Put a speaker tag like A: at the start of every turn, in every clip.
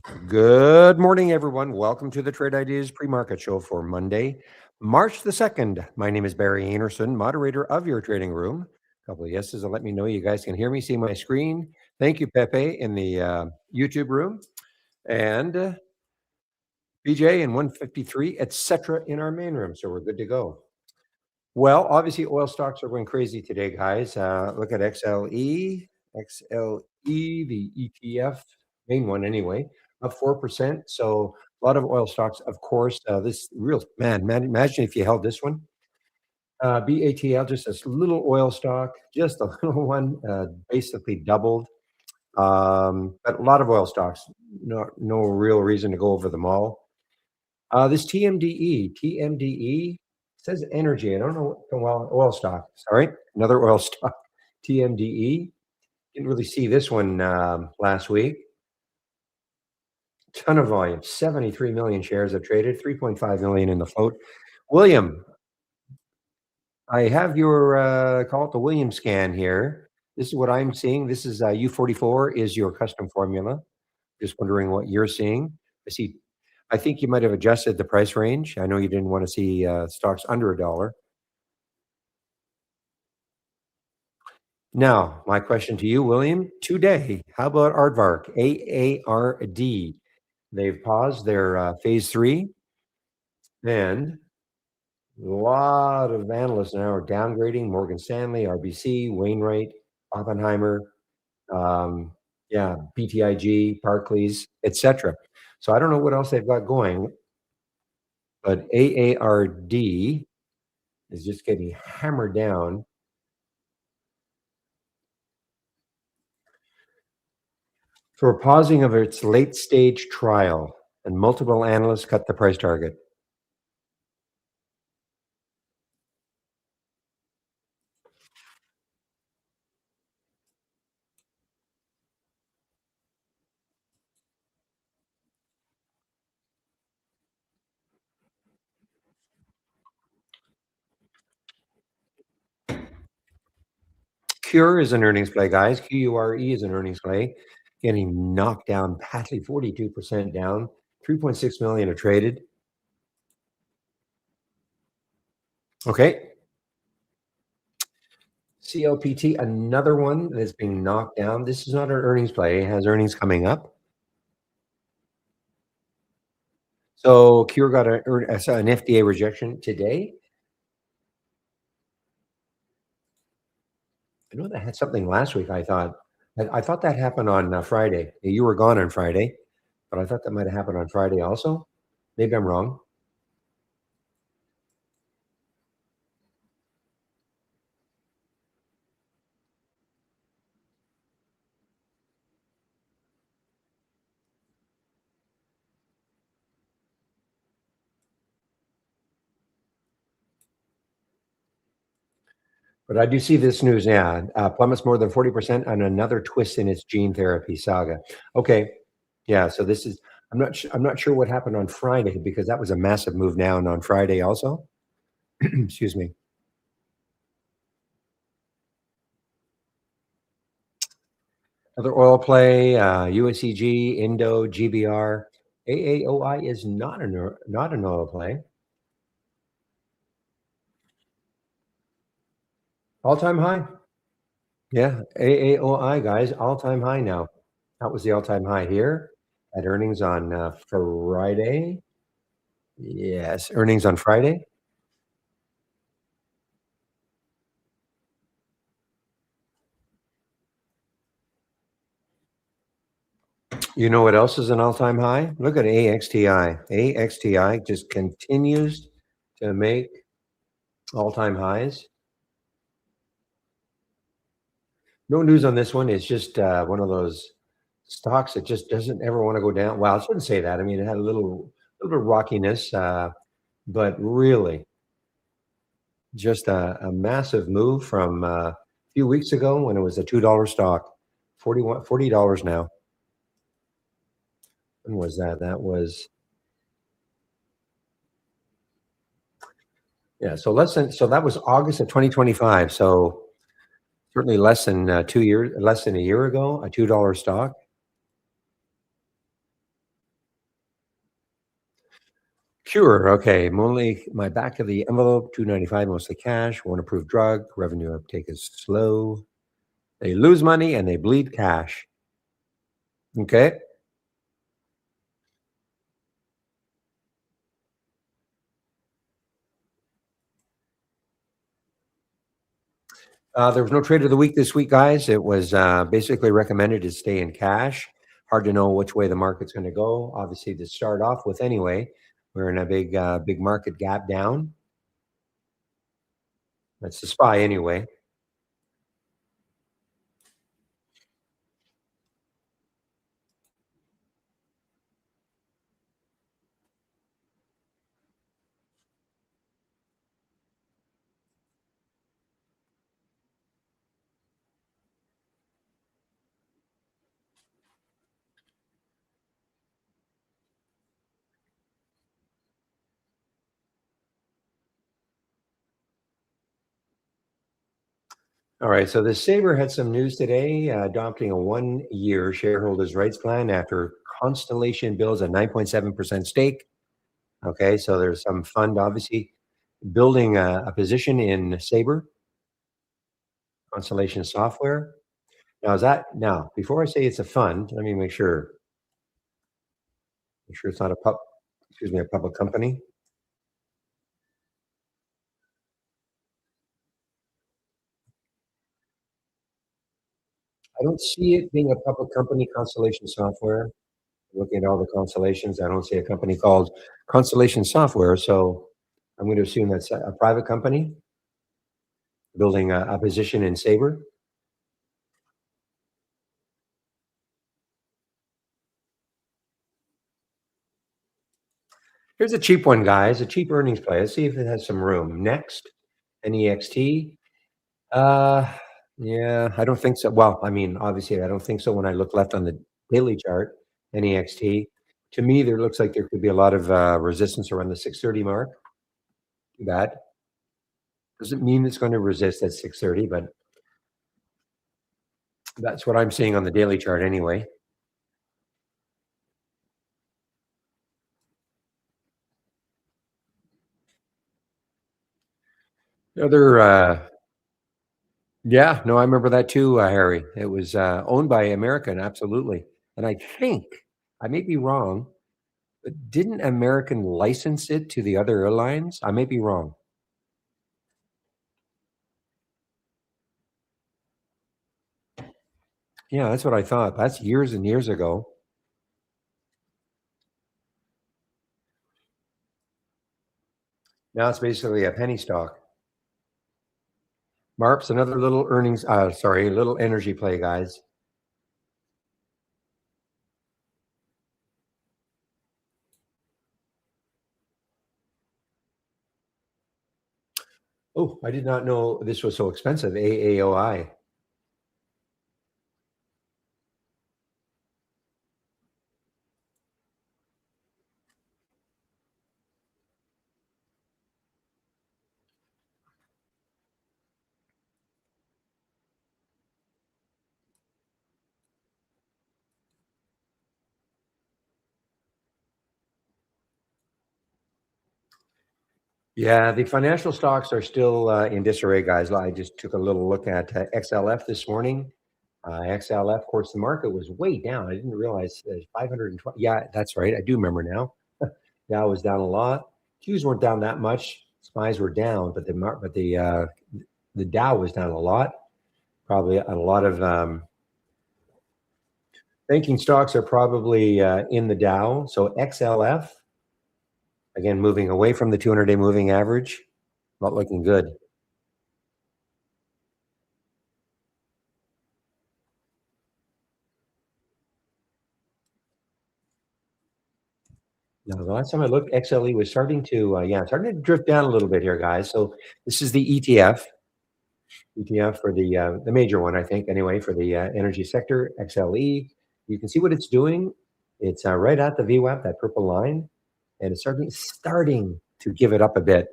A: Good morning, everyone. Welcome to the Trade Ideas Pre-Market Show for Monday, March the 2nd. My name is Barry Anderson, moderator of your trading room. A couple of yeses will let me know you guys can hear me, see my screen. Thank you, Pepe, in the YouTube room. And BJ in 153, etc. in our main room. So we're good to go. Well, obviously, oil stocks are going crazy today, guys. Look at XLE, the ETF, main one anyway, up 4%. So a lot of oil stocks, of course. This real man, imagine if you held this one. BATL, just a little oil stock, just a little one, basically doubled. But a lot of oil stocks, no real reason to go over them all. This TMDE says energy. I don't know. Well, oil stock. Sorry, another oil stock. TMDE. Didn't really see this one last week. Ton of volume. 73 million shares have traded. 3.5 million in the float. William, I have your call it the William scan here. This is what I'm seeing. This is U44 is your custom formula. Just wondering what you're seeing. I think you might have adjusted the price range. I know you didn't want to see stocks under $1. Now, my question to you, William, today, how about Aardvark, AARD? They've paused their phase 3, and a lot of analysts now are downgrading Morgan Stanley, RBC, Wainwright, Oppenheimer, BTIG, Barclays, etc. So I don't know what else they've got going, but AARD is just getting hammered down. For a pausing of its late-stage trial, and multiple analysts cut the price target. Cure is an earnings play, guys. QURE is an earnings play. Getting knocked down badly, 42% down. 3.6 million are traded. Okay. CLPT, another one that's being knocked down. This is not an earnings play. It has earnings coming up. So Cure got an FDA rejection today. I know that had something last week, I thought. I thought that happened on Friday. You were gone on Friday, but I thought that might have happened on Friday also. Maybe I'm wrong. But I do see this news, plummets more than 40% on another twist in its gene therapy saga. Okay, yeah. So this is I'm not sure what happened on Friday because that was a massive move down on Friday also. Excuse me. Other oil play, USEG, Indo, GBR, AAOI is not an oil play. All-time high. Yeah, AAOI, guys, all-time high now. That was the all-time high here at earnings on Friday. Yes, earnings on Friday. You know what else is an all-time high? Look at AXTI. AXTI just continues to make all-time highs. No news on this one. It's just one of those stocks that just doesn't ever want to go down. Well, I shouldn't say that. I mean, it had a little bit of rockiness, but really just a massive move from a few weeks ago when it was a $2 stock, $40 now. When was that? That was so that was August of 2025. So certainly less than 2 years, less than a year ago, a $2 stock. Sure. Okay. Only my back of the envelope, 295, mostly cash. One approved drug. Revenue uptake is slow. They lose money and they bleed cash. Okay. There was no trade of the week this week, guys. It was basically recommended to stay in cash. Hard to know which way the market's going to go. Obviously, to start off with, anyway, we're in a big market gap down. That's the SPY, anyway. All right. So the Sabre had some news today, adopting a 1-year shareholders' rights plan after Constellation builds a 9.7% stake. Okay. So there's some fund, obviously, building a position in Sabre, Constellation Software. Now, is that now? Before I say it's a fund, let me make sure it's not a public company. I don't see it being a public company, Constellation Software. Looking at all the constellations, I don't see a company called Constellation Software. So I'm going to assume that's a private company building a position in Sabre. Here's a cheap one, guys. A cheap earnings play. Let's see if it has some room. Next, NEXT. Uh, yeah, I don't think so. Well, I mean, obviously, I don't think so. When I look left on the daily chart, NEXT, to me, there looks like there could be a lot of resistance around the 630 mark. Too bad. Doesn't mean it's going to resist at 630, but that's what I'm seeing on the daily chart anyway. The other, yeah, no, I remember that too, Harry. It was owned by American, absolutely. And I think, I may be wrong, but didn't American license it to the other airlines? I may be wrong. Yeah, that's what I thought. That's years and years ago. Now it's basically a penny stock. MARP's another little earnings, sorry, little energy play, guys. Oh, I did not know this was so expensive. AAOI. Yeah, the financial stocks are still in disarray, guys. I just took a little look at XLF this morning. XLF, of course, the market was way down. I didn't realize 520. Yeah, that's right. I do remember now. Dow was down a lot. Qs weren't down that much. SPYs were down, but the Dow was down a lot. Probably a lot of banking stocks are probably in the Dow. So XLF, again, moving away from the 200-day moving average, not looking good. No, the last time I looked, XLE was starting to drift down a little bit here, guys. So this is the ETF for the major one, I think, anyway, for the energy sector, XLE. You can see what it's doing. It's right at the VWAP, that purple line, and it's starting to give it up a bit.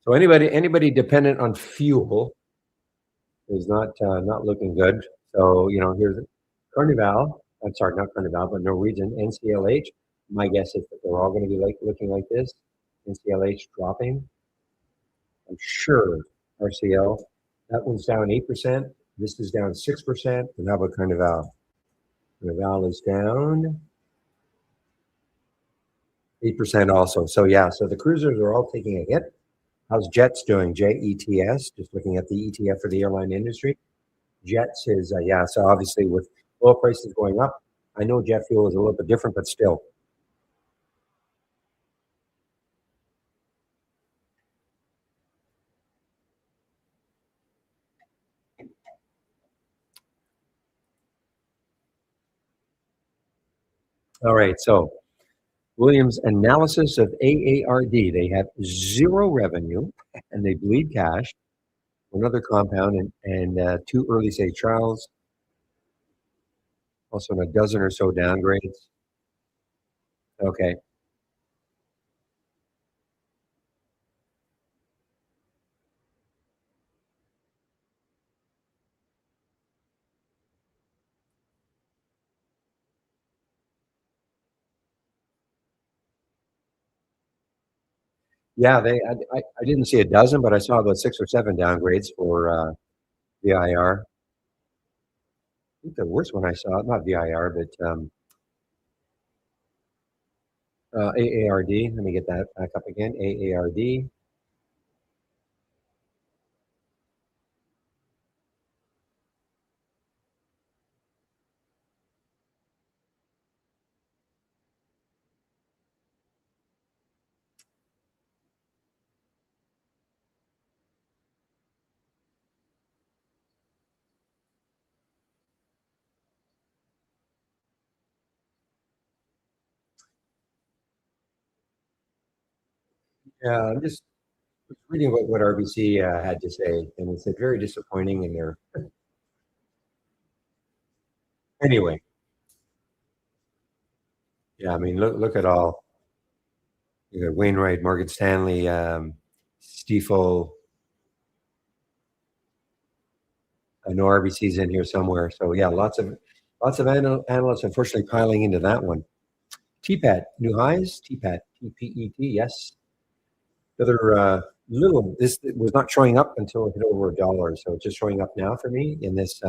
A: So anybody dependent on fuel is not looking good. So here's Carnival, I'm sorry, not Carnival, but Norwegian, NCLH. My guess is that they're all going to be looking like this. NCLH dropping. I'm sure RCL, that one's down 8%. This is down 6%. And how about Carnival? Carnival is down 8% also. So yeah, so the cruisers are all taking a hit. How's Jets doing? JETS, just looking at the ETF for the airline industry. Jets is, yeah, so obviously with oil prices going up, I know jet fuel is a little bit different, but still. All right, so Williams' analysis of AARD, they have zero revenue and they bleed cash. Another compound and two early stage trials, also in a dozen or so downgrades. Okay. Yeah, I didn't see a dozen, but I saw about six or seven downgrades for VIR. I think the worst one I saw, not VIR, but AARD. Let me get that back up again. AARD. Yeah, I'm just reading what RBC had to say, and it's very disappointing in their. Anyway, yeah, I mean, look at all. You know, Wainwright, Morgan Stanley, Stifel. I know RBC's in here somewhere. So yeah, lots of analysts unfortunately piling into that one. TPAT, new highs, TPAT, TPET, yes. The other little, this was not showing up until it hit over $1. So it's just showing up now for me in this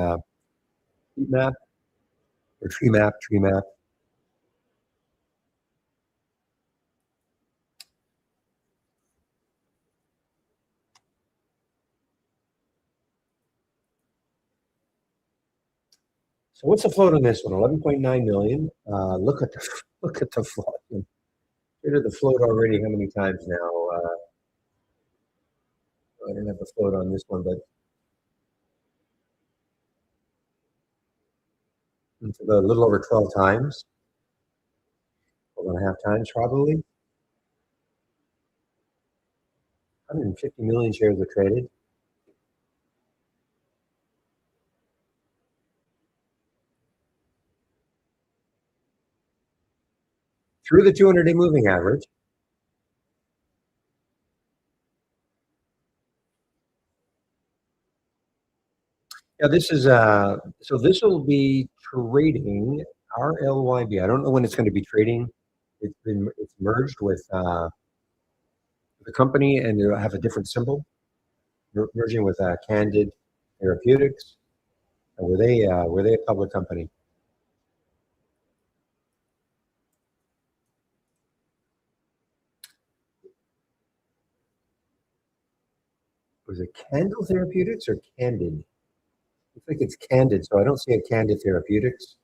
A: heat map or tree map. So what's the float on this one? 11.9 million. Look at the float. Rid of the float already. How many times now? I don't have the float on this one, but it's a little over 12 times, 12.5 times probably. 150 million shares are traded. Through the 200-day moving average. Yeah, this is so this will be trading RLYB. I don't know when it's going to be trading. It's merged with the company and it'll have a different symbol. Merging with Candid Therapeutics. Were they a public company? Was it Candle Therapeutics or Candid? I think it's Candid, so I don't see a Candid Therapeutics.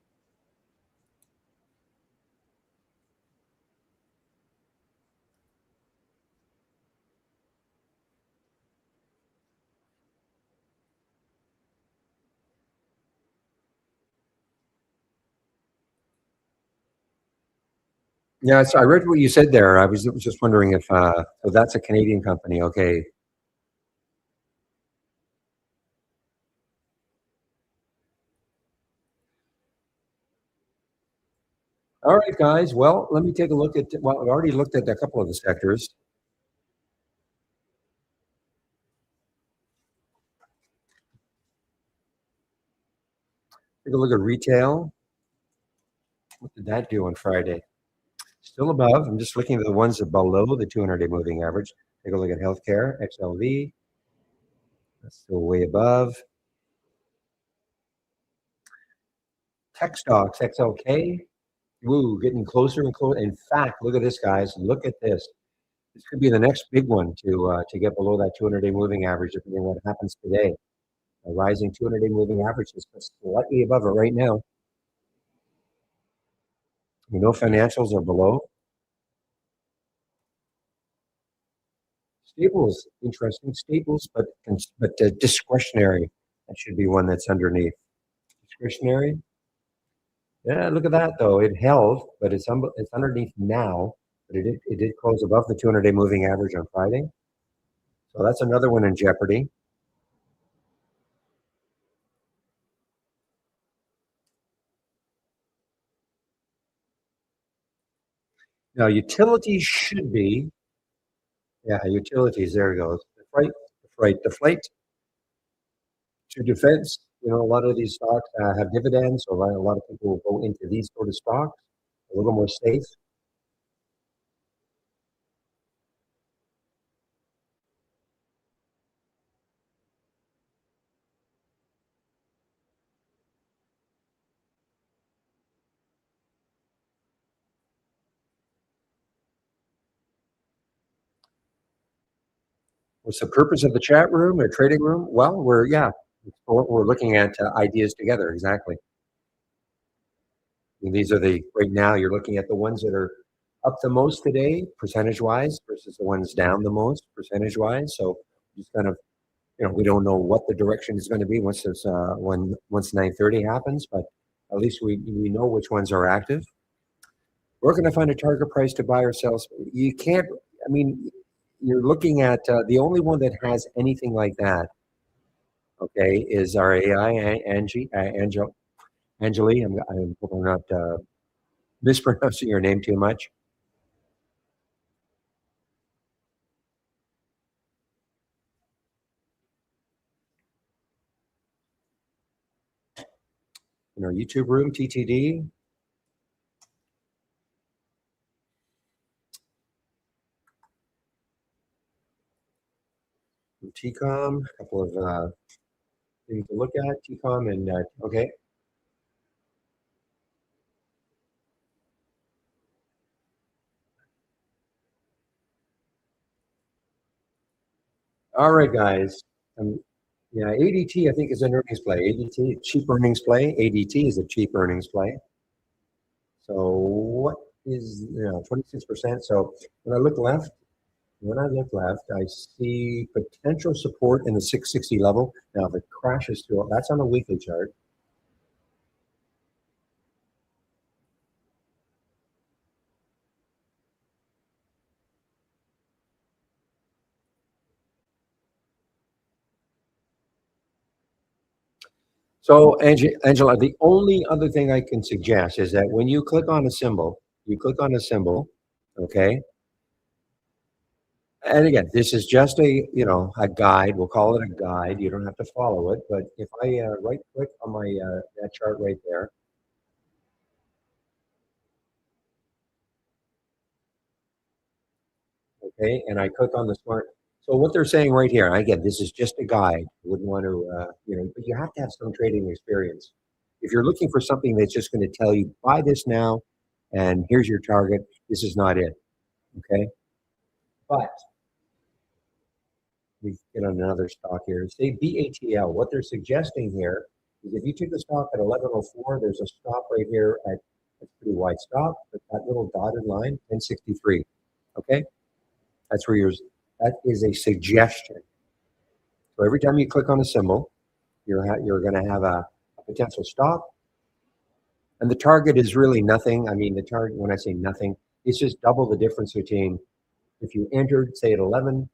A: Yeah, so I read what you said there. I was just wondering if so that's a Canadian company. Okay. All right, guys. Well, let me take a look at. Well, I've already looked at a couple of the sectors. Take a look at retail. What did that do on Friday? Still above. I'm just looking at the ones that are below the 200-day moving average. Take a look at healthcare, XLV. That's still way above. Tech stocks, XLK. Woo, getting closer and closer. In fact, look at this, guys. Look at this. This could be the next big one to get below that 200-day moving average, depending on what happens today. A rising 200-day moving average is slightly above it right now. We know financials are below. Staples, interesting. Staples, but discretionary. That should be one that's underneath. Discretionary. Yeah, look at that though. It held, but it's underneath now. But it did close above the 200-day moving average on Friday. So that's another one in jeopardy. Now utilities should be, yeah, utilities. There it goes. The flight to defense. You know, a lot of these stocks have dividends, so a lot of people will go into these sort of stocks, a little more safe. What's the purpose of the chat room or trading room? Well, we're looking at ideas together. Exactly. And these are right now you're looking at the ones that are up the most today, percentage wise, versus the ones down the most, percentage wise. So just kind of, we don't know what the direction is going to be once 9:30 happens, but at least we know which ones are active. We're going to find a target price to buy or sell. You can't. I mean, you're looking at the only one that has anything like that. Okay, is our AI Angeli. I'm hoping I'm not mispronouncing your name too much. In our YouTube room, TTD. TCOM, a couple of things to look at. TCOM and okay. All right, guys. Yeah, ADT I think is an earnings play. ADT, cheap earnings play. ADT is a cheap earnings play. So what is 26%? So when I look left, I see potential support in the 660 level. Now, if it crashes through it, that's on a weekly chart. So, Angela, the only other thing I can suggest is that when you click on a symbol, okay? And again, this is just a guide. We'll call it a guide. You don't have to follow it. But if I right click on my that chart right there, okay, and I click on the smart. So what they're saying right here, and again, this is just a guide. Wouldn't want to, but you have to have some trading experience. If you're looking for something that's just going to tell you buy this now, and here's your target, this is not it. Okay, but we get on another stock here. Say BATL. What they're suggesting here is if you took the stock at 1104, there's a stop right here at a pretty wide stop, but that little dotted line, 1063. Okay, that's where yours. That is a suggestion. So every time you click on a symbol, you're going to have a potential stop, and the target is really nothing. I mean, the target, when I say nothing, it's just double the difference between if you entered, say, at 11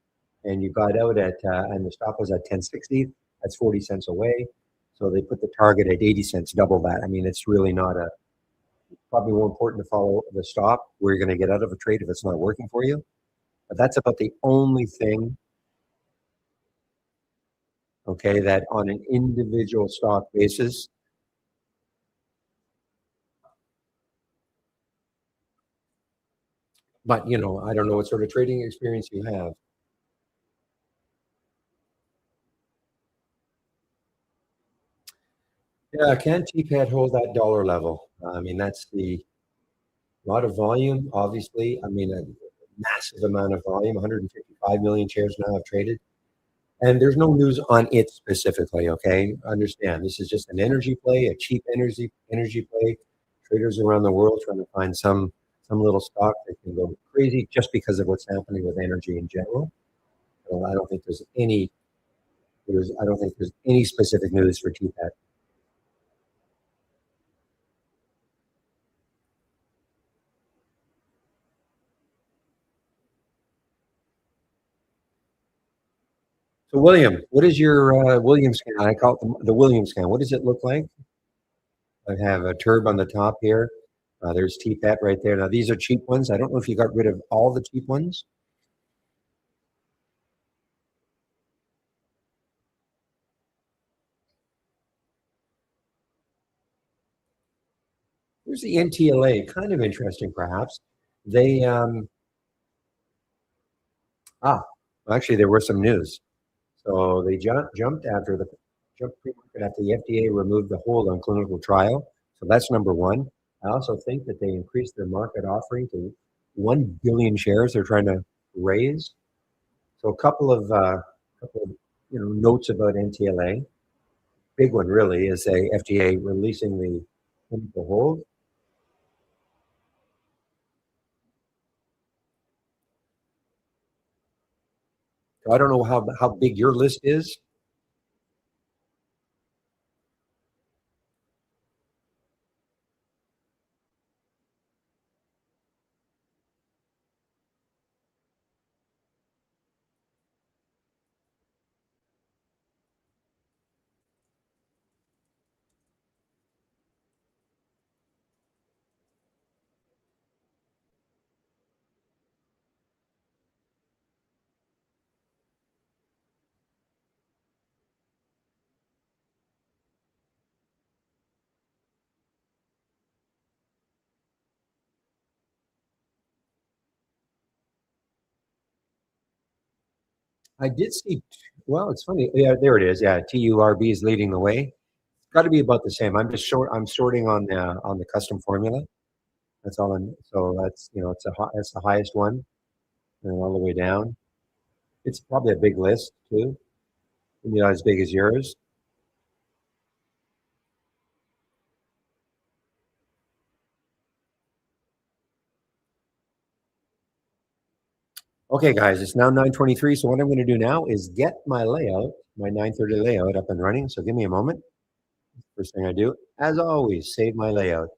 A: and you got out and the stop was at 1060, that's 40 cents away. So they put the target at 80 cents, double that. I mean, it's really not probably more important to follow the stop where you're going to get out of a trade if it's not working for you. But that's about the only thing, okay, that on an individual stock basis, But, I don't know what sort of trading experience you have. Yeah, can TPAT hold that dollar level? I mean, that's the lot of volume, obviously. I mean, a massive amount of volume, 155 million shares now have traded. And there's no news on it specifically, okay? Understand, this is just an energy play, a cheap energy play. Traders around the world trying to find some little stock that can go crazy just because of what's happening with energy in general. So I don't think there's any specific news for TPAT. So William, what is your Williams scan? I call it the Williams scan. What does it look like? I have a turb on the top here. There's TPAT right there. Now these are cheap ones. I don't know if you got rid of all the cheap ones. Here's the NTLA, kind of interesting, perhaps. They ah, actually, there was some news. So they jumped after the jumped pre-market after the FDA removed the hold on clinical trial. So that's number one. I also think that they increased their market offering to 1 billion shares. They're trying to raise. So a couple of notes about NTLA. Big one really is a FDA releasing the clinical hold. So I don't know how big your list is. I did see. Well, it's funny. Yeah, there it is. Yeah, TURB is leading the way. It's got to be about the same. I'm sorting on the custom formula. That's all. So that's that's the highest one, and all the way down. It's probably a big list too. Not as big as yours. Okay, guys, it's now 9:23. So what I'm going to do now is get my layout, my 9:30 layout up and running. So give me a moment. First thing I do, as always, save my layout.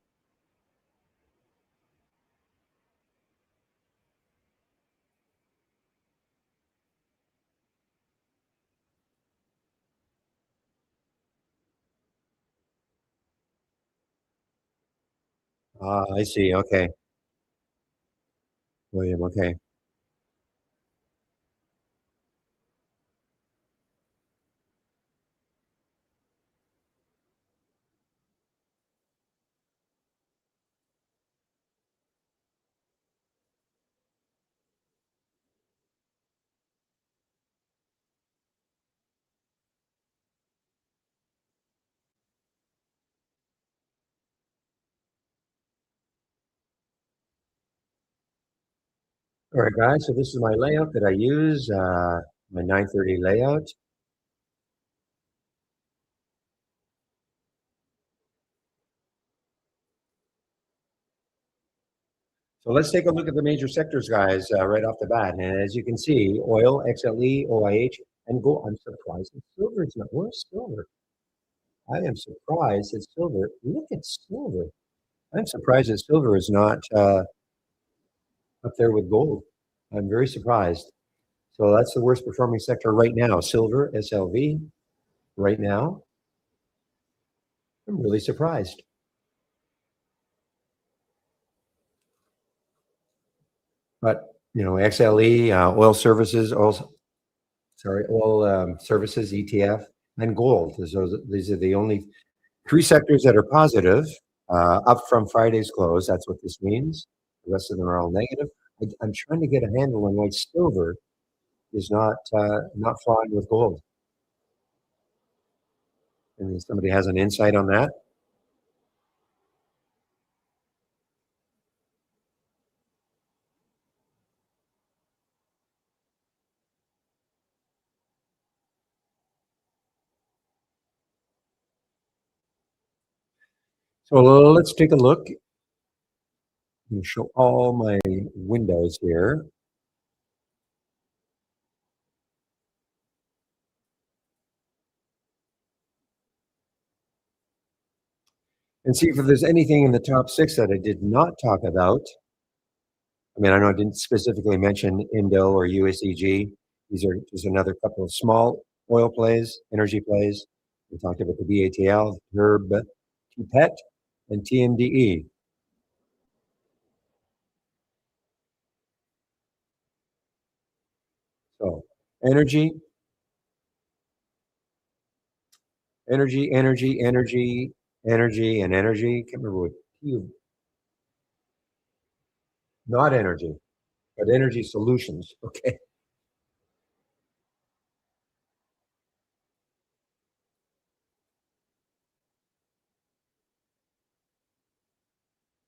A: Ah, I see. Okay, William. Okay. All right, guys. So this is my layout that I use. My 9:30 layout. So let's take a look at the major sectors, guys, right off the bat. And as you can see, oil, XLE, OIH, and gold. I'm surprised that silver is not. Where's silver? I am surprised that silver. Look at silver. I'm surprised that silver is not up there with gold. I'm very surprised. So that's the worst performing sector right now. Silver, SLV, right now. I'm really surprised. But XLE, oil services, oil services, ETF, and gold. These are the only three sectors that are positive, up from Friday's close. That's what this means. The rest of them are all negative. I'm trying to get a handle on why silver is not flying with gold. And somebody has an insight on that. So let's take a look and show all my windows here and see if there's anything in the top six that I did not talk about. I mean, I know I didn't specifically mention Indo or USEG. These are just another couple of small oil plays, energy plays. We talked about the BATL, HERB, TPET, and TMDE. So energy, energy, and energy. Can't remember what T, not energy, but energy solutions. Okay.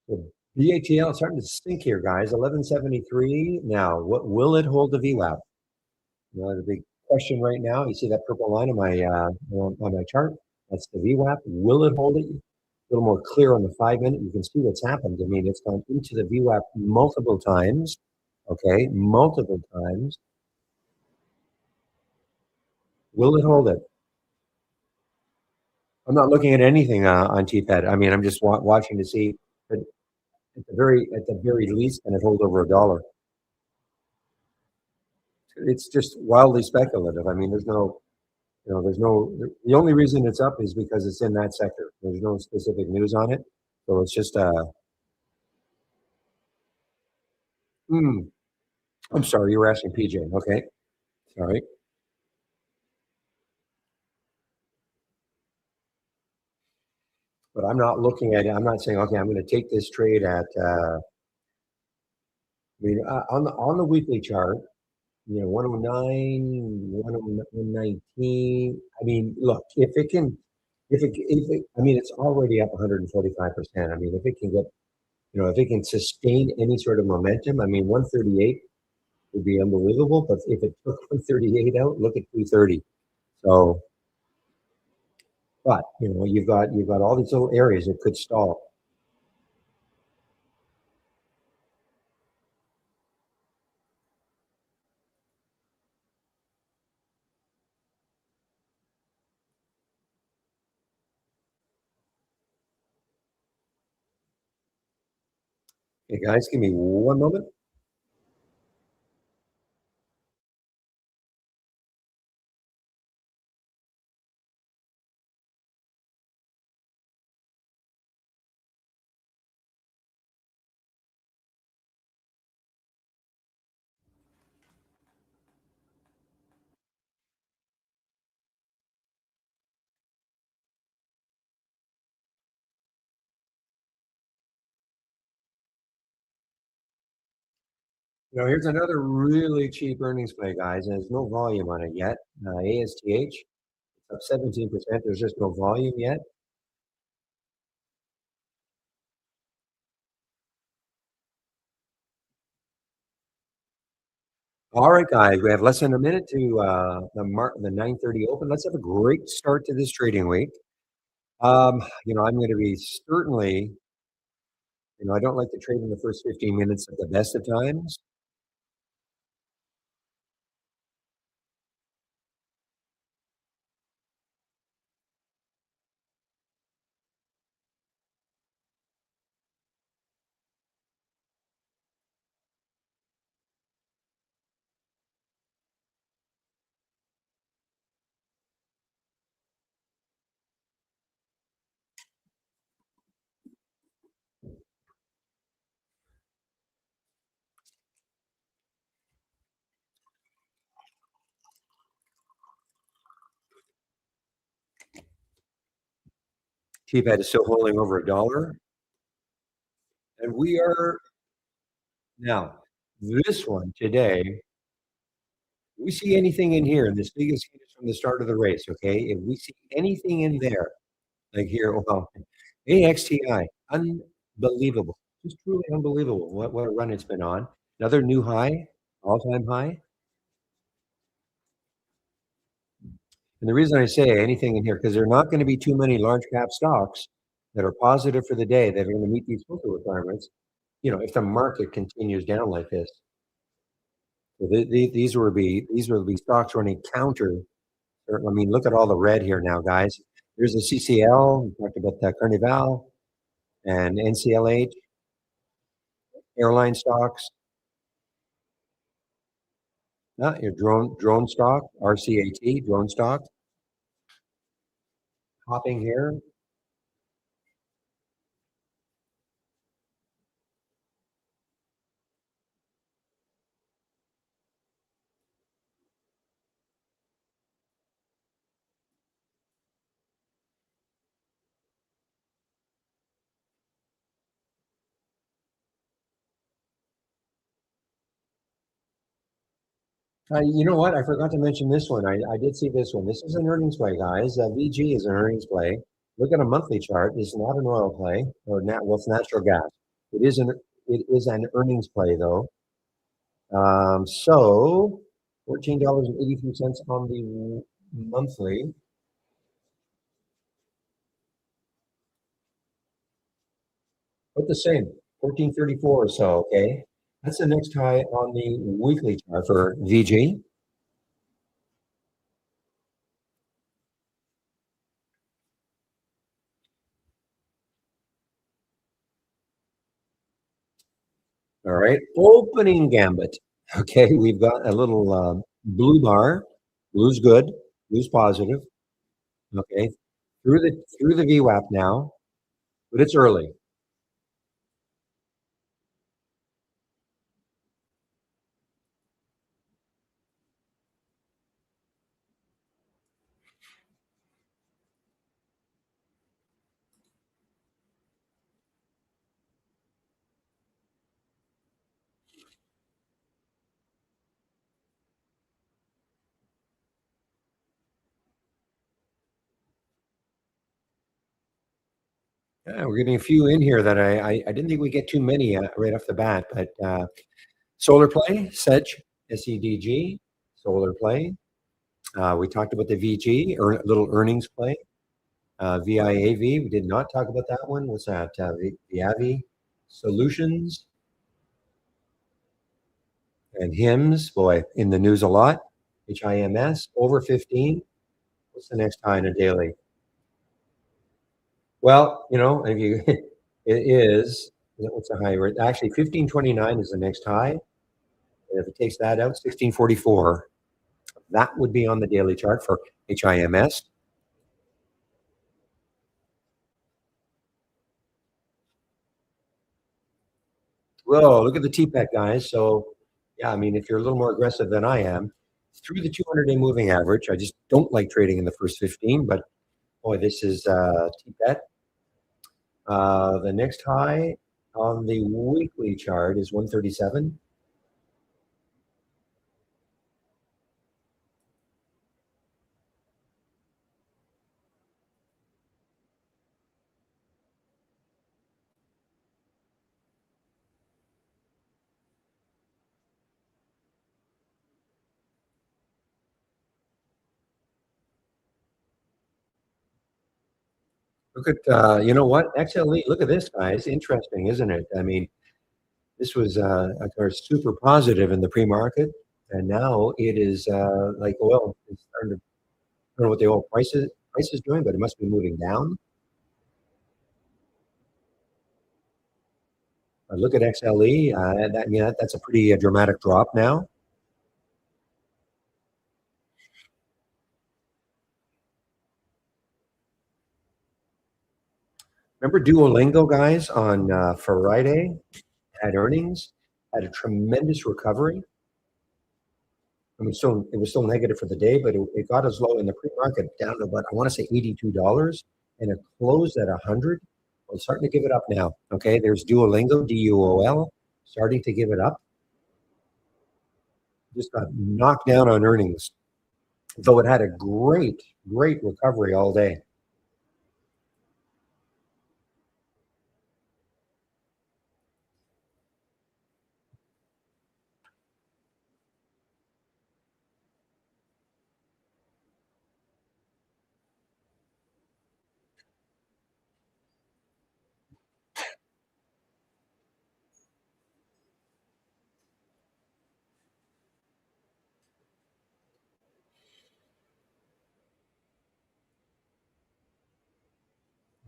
A: So BATL starting to stink here, guys. 1173. Now, what will it hold the VWAP? You know, the big question right now. You see that purple line on my chart? That's the VWAP. Will it hold it? A little more clear on the 5 minute. You can see what's happened. I mean, it's gone into the VWAP multiple times. Okay, multiple times. Will it hold it? I'm not looking at anything on TPET. I mean, I'm just watching to see. But at the very least, can it hold over $1? It's just wildly speculative. I mean, the only reason it's up is because it's in that sector. There's no specific news on it. So it's just, hmm, I'm sorry, you were asking PJ. Okay. Sorry. But I'm not looking at it. I'm not saying, okay, I'm going to take this trade on the weekly chart, 109, 119. I mean, look, I mean, it's already up 145%. I mean, if it can sustain any sort of momentum, I mean, 138 would be unbelievable. But if it took 138 out, look at 230. So, but you've got all these little areas that could stall. Hey guys, give me one moment. Here's another really cheap earnings play, guys, and there's no volume on it yet. ASTH up 17%. There's just no volume yet. All right, guys, we have less than a minute to the 9:30 open. Let's have a great start to this trading week. I'm going to be certainly, I don't like to trade in the first 15 minutes at the best of times. TPAD is still holding over $1, and we are now. This one today, we see anything in here, and this league is from the start of the race, okay? If we see anything in there, like here, well, AXTI, unbelievable. Just truly unbelievable what a run it's been on. Another new high, all-time high. And the reason I say anything in here, because there are not going to be too many large cap stocks that are positive for the day that are going to meet these filter requirements, if the market continues down like this. So these will be stocks running counter. I mean, look at all the red here now, guys. There's the CCL. We talked about that Carnival and NCLH, airline stocks. Your drone stock, RCAT, drone stock, hopping here. You know what? I forgot to mention this one. I did see this one. This is an earnings play, guys. VG is an earnings play. Look at a monthly chart. It's not an oil play or well, it's natural gas. It is an earnings play though. So $14.83 on the monthly. But the same, 1434 or so. Okay, that's the next high on the weekly chart for VG. All right, opening gambit. Okay, we've got a little blue bar. Blue's good. Blue's positive. Okay, through the VWAP now, but it's early. Yeah, we're getting a few in here that I didn't think we get too many right off the bat, but solar play, Sedge, SEDG, solar play. We talked about the VG, or little earnings play. VIAV, we did not talk about that one. What's that? Viavi Solutions and HIMS, boy, in the news a lot. HIMS, over 15. What's the next high in a daily? Well, if you, it is, what's the high rate? Actually, 1529 is the next high. And if it takes that out, 1644. That would be on the daily chart for HIMS. Whoa, look at the TPEC, guys. So, yeah, I mean, if you're a little more aggressive than I am, through the 200-day moving average, I just don't like trading in the first 15, but boy, this is TPEC. The next high on the weekly chart is 137. Look at, you know what? XLE, look at this, guys. Interesting, isn't it? I mean, this was, of course, super positive in the pre-market, and now it is like oil. It's starting to, I don't know what the oil price is doing, but it must be moving down. Look at XLE. That's a pretty dramatic drop now. Remember Duolingo, guys, on Friday had earnings, had a tremendous recovery. I mean, it was still negative for the day, but it got as low in the pre-market down to about, I want to say $82, and it closed at 100. Well, it's starting to give it up now. Okay, there's Duolingo, DUOL, starting to give it up. just got knocked down on earnings, though it had a great recovery all day.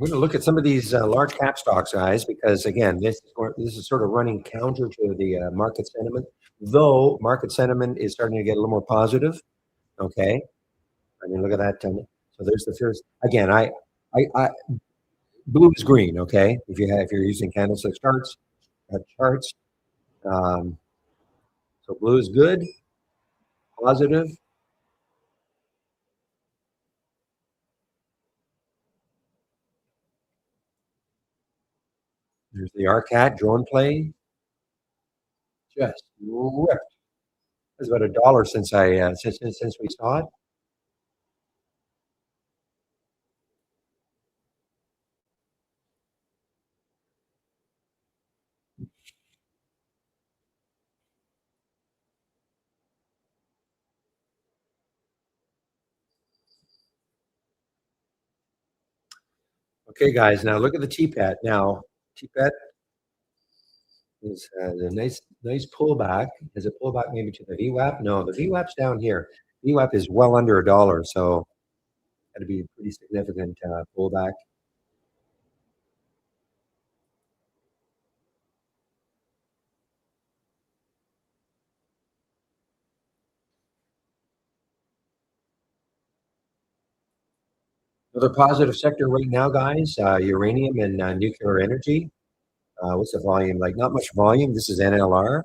A: We're going to look at some of these large cap stocks, guys, because again, this is sort of running counter to the market sentiment. Though market sentiment is starting to get a little more positive. Okay, I mean, look at that. So there's the first. Again, I blue is green. Okay, if you're using candlestick charts. Um, so blue is good, positive. There's the RCAT drone play. Just ripped. It's about $1 since since we saw it. Okay, guys. Now look at the TPAT. Now TPAT is a nice pullback. Is it pullback maybe to the VWAP? No, the VWAP's down here. VWAP is well under $1, so that'd be a pretty significant pullback. Another positive sector right now, guys. Uranium and nuclear energy. What's the volume? Like not much volume. This is NLR.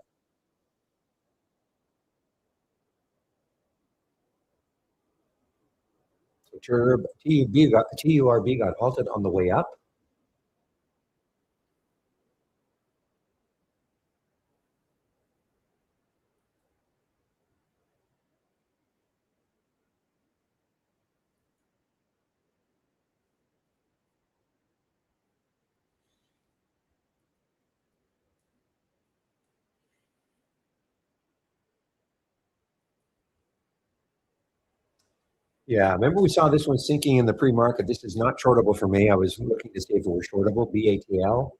A: So TURB got halted on the way up. Yeah, remember we saw this one sinking in the pre-market. This is not shortable for me. I was looking to see if it were shortable. BATL.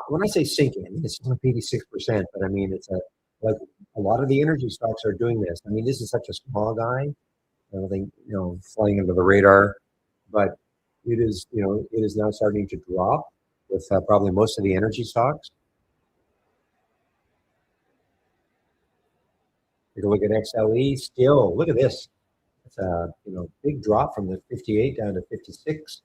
A: When I say sinking, I mean it's not 86%, but I mean it's like a lot of the energy stocks are doing this. I mean this is such a small guy. I don't think flying under the radar, but it is now starting to drop with probably most of the energy stocks. Take a look at XLE. Still, look at this. It's a big drop from the 58 down to 56.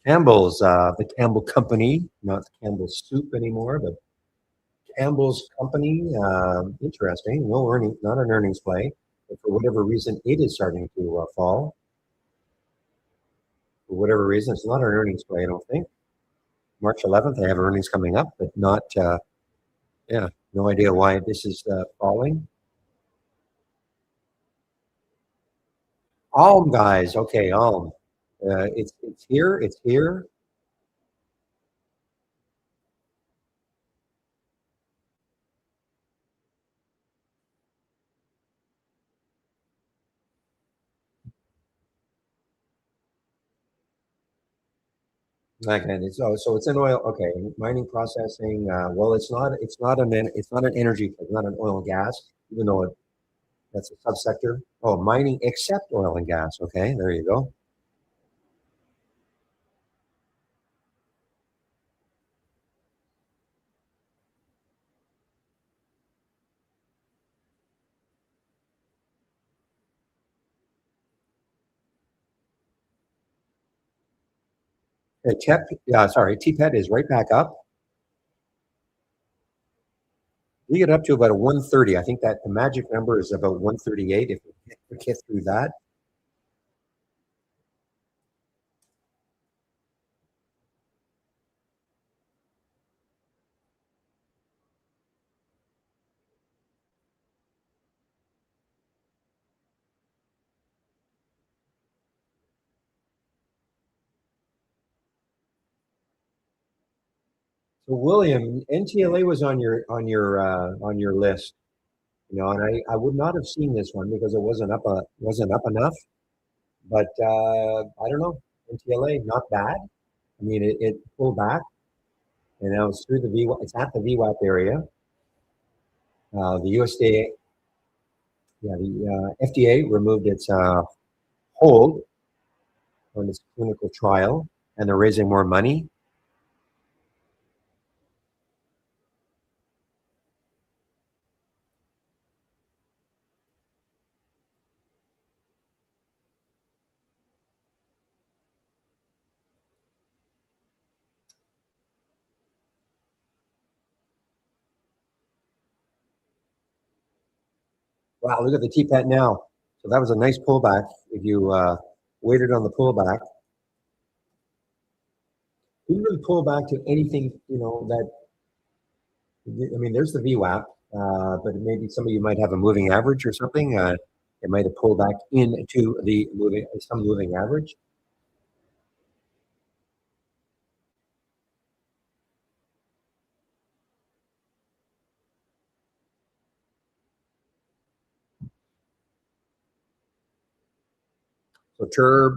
A: Campbell's, the Campbell Company, not the Campbell Soup anymore, but Campbell's Company. Interesting. No earning, not an earnings play, but for whatever reason, it is starting to fall. For whatever reason, it's not an earnings play. I don't think. March 11th, they have earnings coming up, but not. Yeah, no idea why this is falling. Alm, guys. Okay, Alm. It's here. It's here. Okay, so it's an oil. Okay, mining processing. Well, it's not an energy play, not an oil and gas, even though that's a subsector. Oh, mining except oil and gas. Okay, there you go. TPET is right back up. We get up to about a 130. I think that the magic number is about 138 if we get through that. So William, NTLA was on your list, and I would not have seen this one because it wasn't up enough. But I don't know. NTLA not bad. I mean, it pulled back, and now it's through the V. It's at the VWAP area. The USDA, yeah, the FDA removed its hold on its clinical trial, and they're raising more money. Wow, look at the TPAT now. So that was a nice pullback. If you waited on the pullback, didn't really pull back to anything, that, I mean, there's the VWAP, but maybe some of you might have a moving average or something. It might have pulled back into some moving average. So Turb,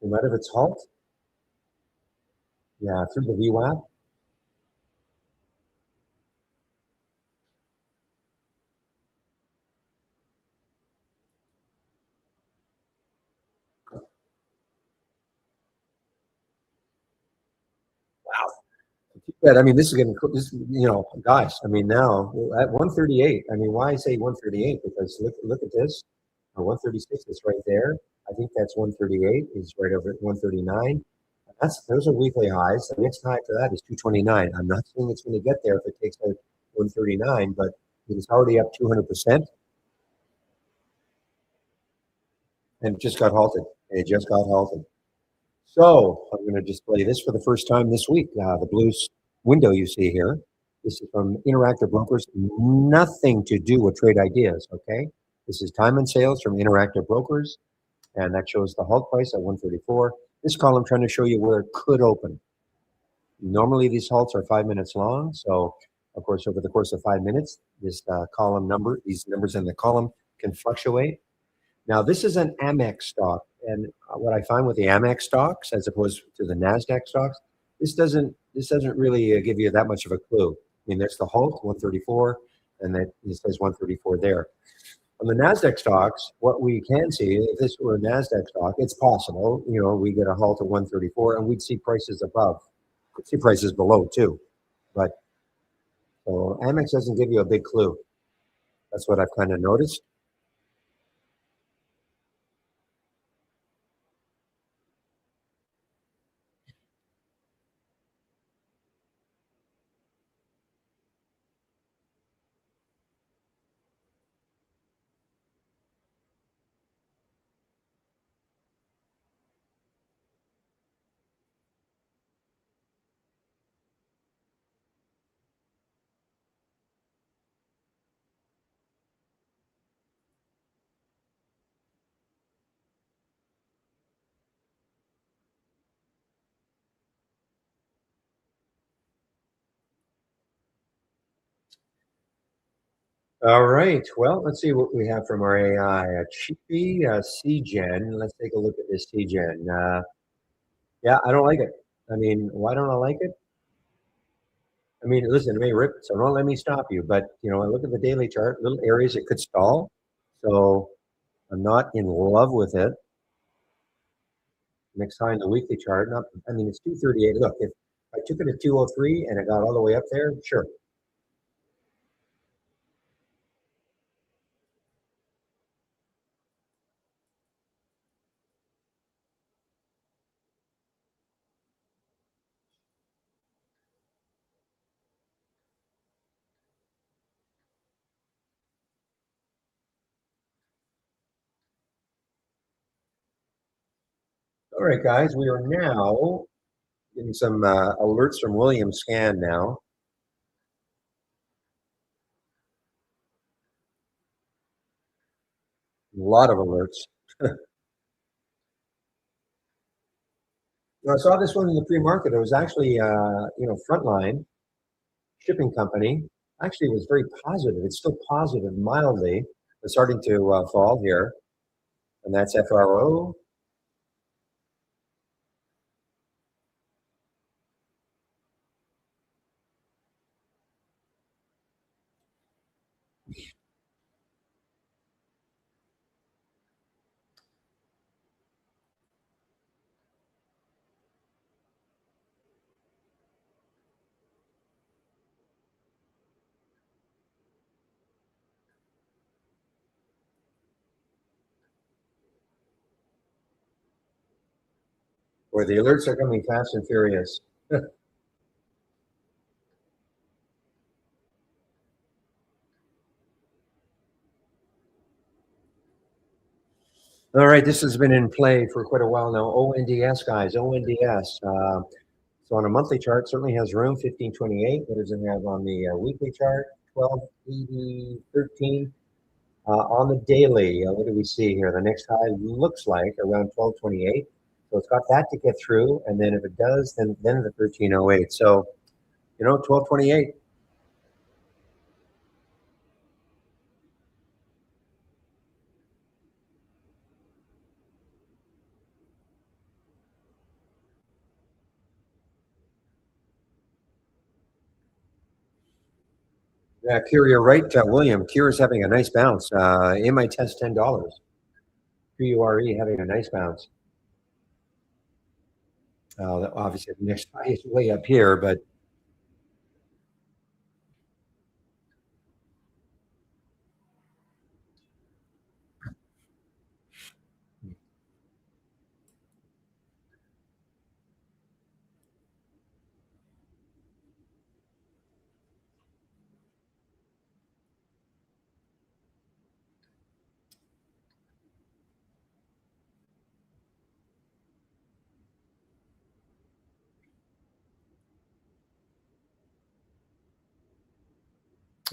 A: might have its halt. Yeah, through the VWAP. Yeah, I mean, this is getting this, gosh, I mean, now at 138. I mean, why I say 138? Because look at this. 136 is right there. I think that's 138 is right over at 139. Those are weekly highs. The next high after that is 229. I'm not saying it's going to get there if it takes out 139, but it is already up 200% and it just got halted. It just got halted. So I'm going to display this for the first time this week. The blue window you see here. This is from Interactive Brokers. Nothing to do with trade ideas. Okay. This is time and sales from Interactive Brokers, and that shows the halt price at 134. This column trying to show you where it could open. Normally these halts are 5 minutes long, so of course over the course of 5 minutes, these numbers in the column can fluctuate. Now this is an Amex stock, and what I find with the Amex stocks, as opposed to the Nasdaq stocks, this doesn't really give you that much of a clue. I mean, there's the halt 134, and then it says 134 there. On the Nasdaq stocks, what we can see, if this were a Nasdaq stock, it's possible. We get a halt at 134, and we'd see prices above. Could see prices below too, but so Amex doesn't give you a big clue. That's what I've kind of noticed. All right. Well, let's see what we have from our AI. A cheapy CGen. Let's take a look at this CGen. Yeah, I don't like it. I mean, why don't I like it? I mean, listen, it may rip, so don't let me stop you. But I look at the daily chart, little areas it could stall. So I'm not in love with it. Next time the weekly chart, not. I mean, it's 238. Look, if I took it at 203 and it got all the way up there, sure. All right, guys, we are now getting some alerts from William Scan now. A lot of alerts. I saw this one in the pre-market. It was actually, Frontline Shipping Company. Actually, it was very positive. It's still positive mildly. It's starting to fall here, and that's FRO. Where the alerts are coming fast and furious. All right, this has been in play for quite a while now. ONDS, guys, ONDS. So on a monthly chart, certainly has room, 1528. What does it have on the weekly chart? 1280, 13. On the daily, what do we see here? The next high looks like around 1228. So it's got that to get through. And then if it does, then the 1308. So, 1228. Yeah, Kier, you're right, William. Kier is having a nice bounce. In my test, $10. QURE having a nice bounce. Obviously, the next high is way up here, but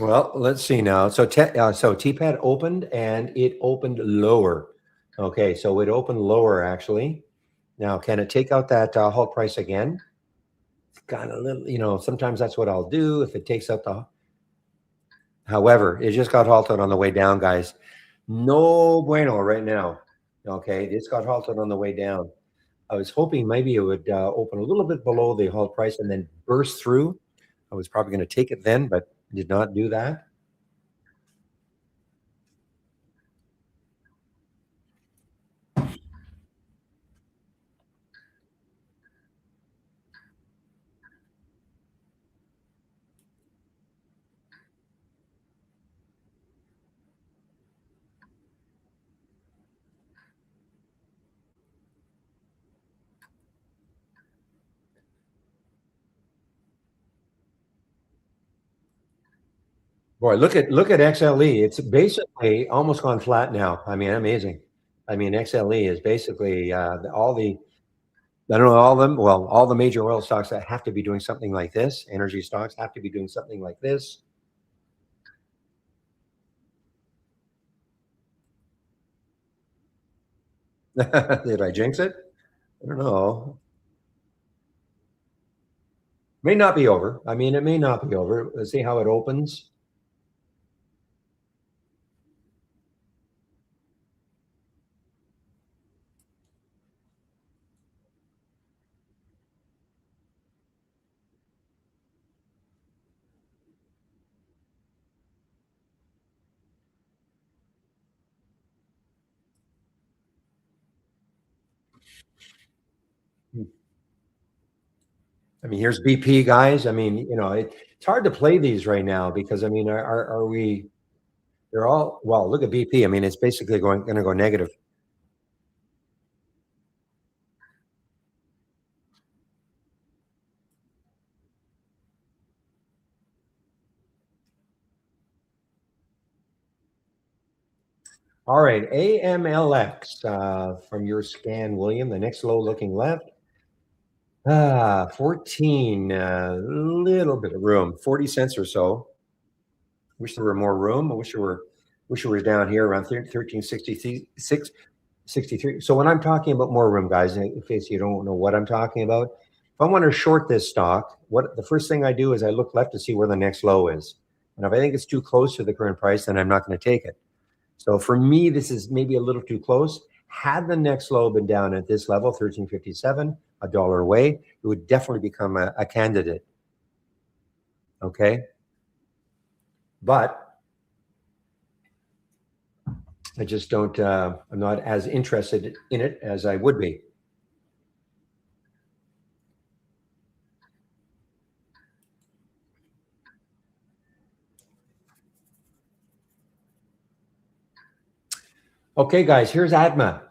A: well, let's see now. So TPAD opened and it opened lower. Okay, so it opened lower actually. Now, can it take out that halt price again? It's got a little, sometimes that's what I'll do if it takes out the. However, it just got halted on the way down, guys. No bueno right now. Okay, it's got halted on the way down. I was hoping maybe it would open a little bit below the halt price and then burst through. I was probably going to take it then, but did not do that. Boy, look at XLE. It's basically almost gone flat now. I mean, amazing. I mean, XLE is basically all the I don't know all of them. Well, all the major oil stocks that have to be doing something like this. Energy stocks have to be doing something like this. Did I jinx it? I don't know. May not be over. I mean, it may not be over. Let's see how it opens. I mean, here's BP, guys. I mean, it's hard to play these right now because I mean, are we? They're all well. Look at BP. I mean, it's basically going to go negative. All right, AMLX from your scan, William. The next low looking left. 14, a little bit of room, 40 cents or so. Wish there were more room. I wish it were down here around 1366, 63. So when I'm talking about more room, guys, in case you don't know what I'm talking about, if I want to short this stock, what the first thing I do is I look left to see where the next low is. And if I think it's too close to the current price, then I'm not going to take it. So for me, this is maybe a little too close. Had the next low been down at this level, 1357, a dollar away, it would definitely become a candidate. Okay. But I just don't, I'm not as interested in it as I would be. Okay, guys, here's ADMA.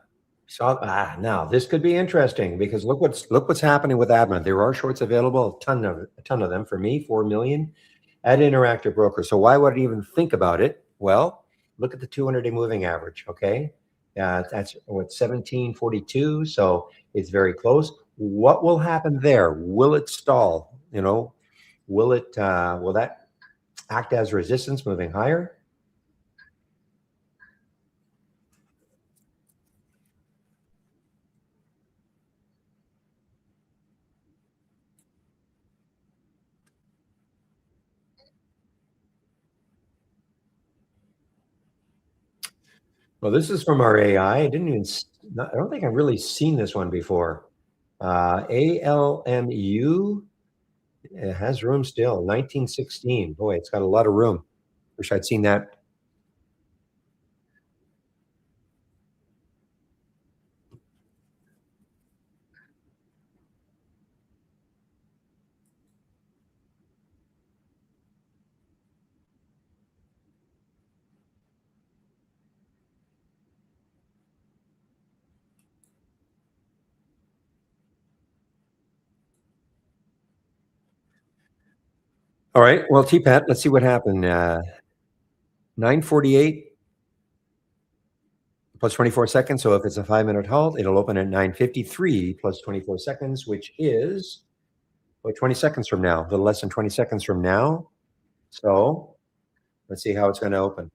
A: So now this could be interesting because look what's happening with ADMA. There are shorts available, a ton of them for me, 4 million at Interactive Broker. So why would I even think about it? Well, look at the 200-day moving average. Okay, that's what 1742. So it's very close. What will happen there? Will it stall? You know, will that act as resistance moving higher? Well, this is from our AI. I didn't even, I don't think I've really seen this one before. ALMU, it has room still, 1916. Boy, it's got a lot of room. Wish I'd seen that. All right. Well, TPAT, let's see what happened. 948 plus 24 seconds. So if it's a 5-minute halt, it'll open at 953 plus 24 seconds, which is 20 seconds from now, a little less than 20 seconds from now. So let's see how it's going to open.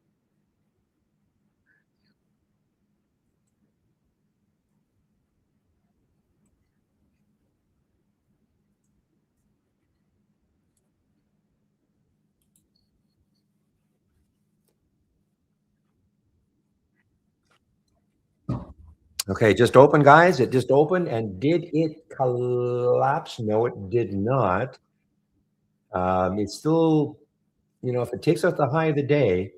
A: Okay, just open, guys. It just opened. And did it collapse? No, it did not. It's still, if it takes out the high of the day,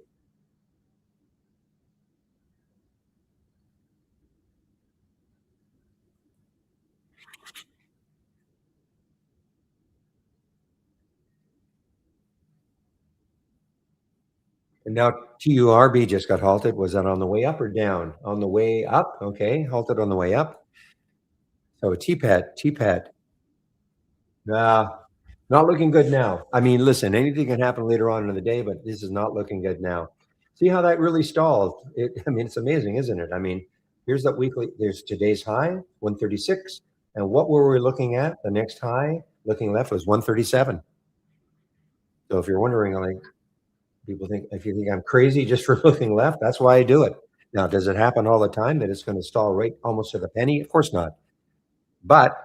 A: and now TURB just got halted. Was that on the way up or down? On the way up. Okay, halted on the way up. So TPAT. Nah, not looking good now. I mean, listen, anything can happen later on in the day, but this is not looking good now. See how that really stalled? I mean, it's amazing, isn't it? I mean, here's that weekly. There's today's high, 136. And what were we looking at? The next high, looking left, was 137. So if you're wondering, like, people think, if you think I'm crazy just for looking left, that's why I do it. Now, does it happen all the time that it's going to stall right almost to the penny? Of course not. But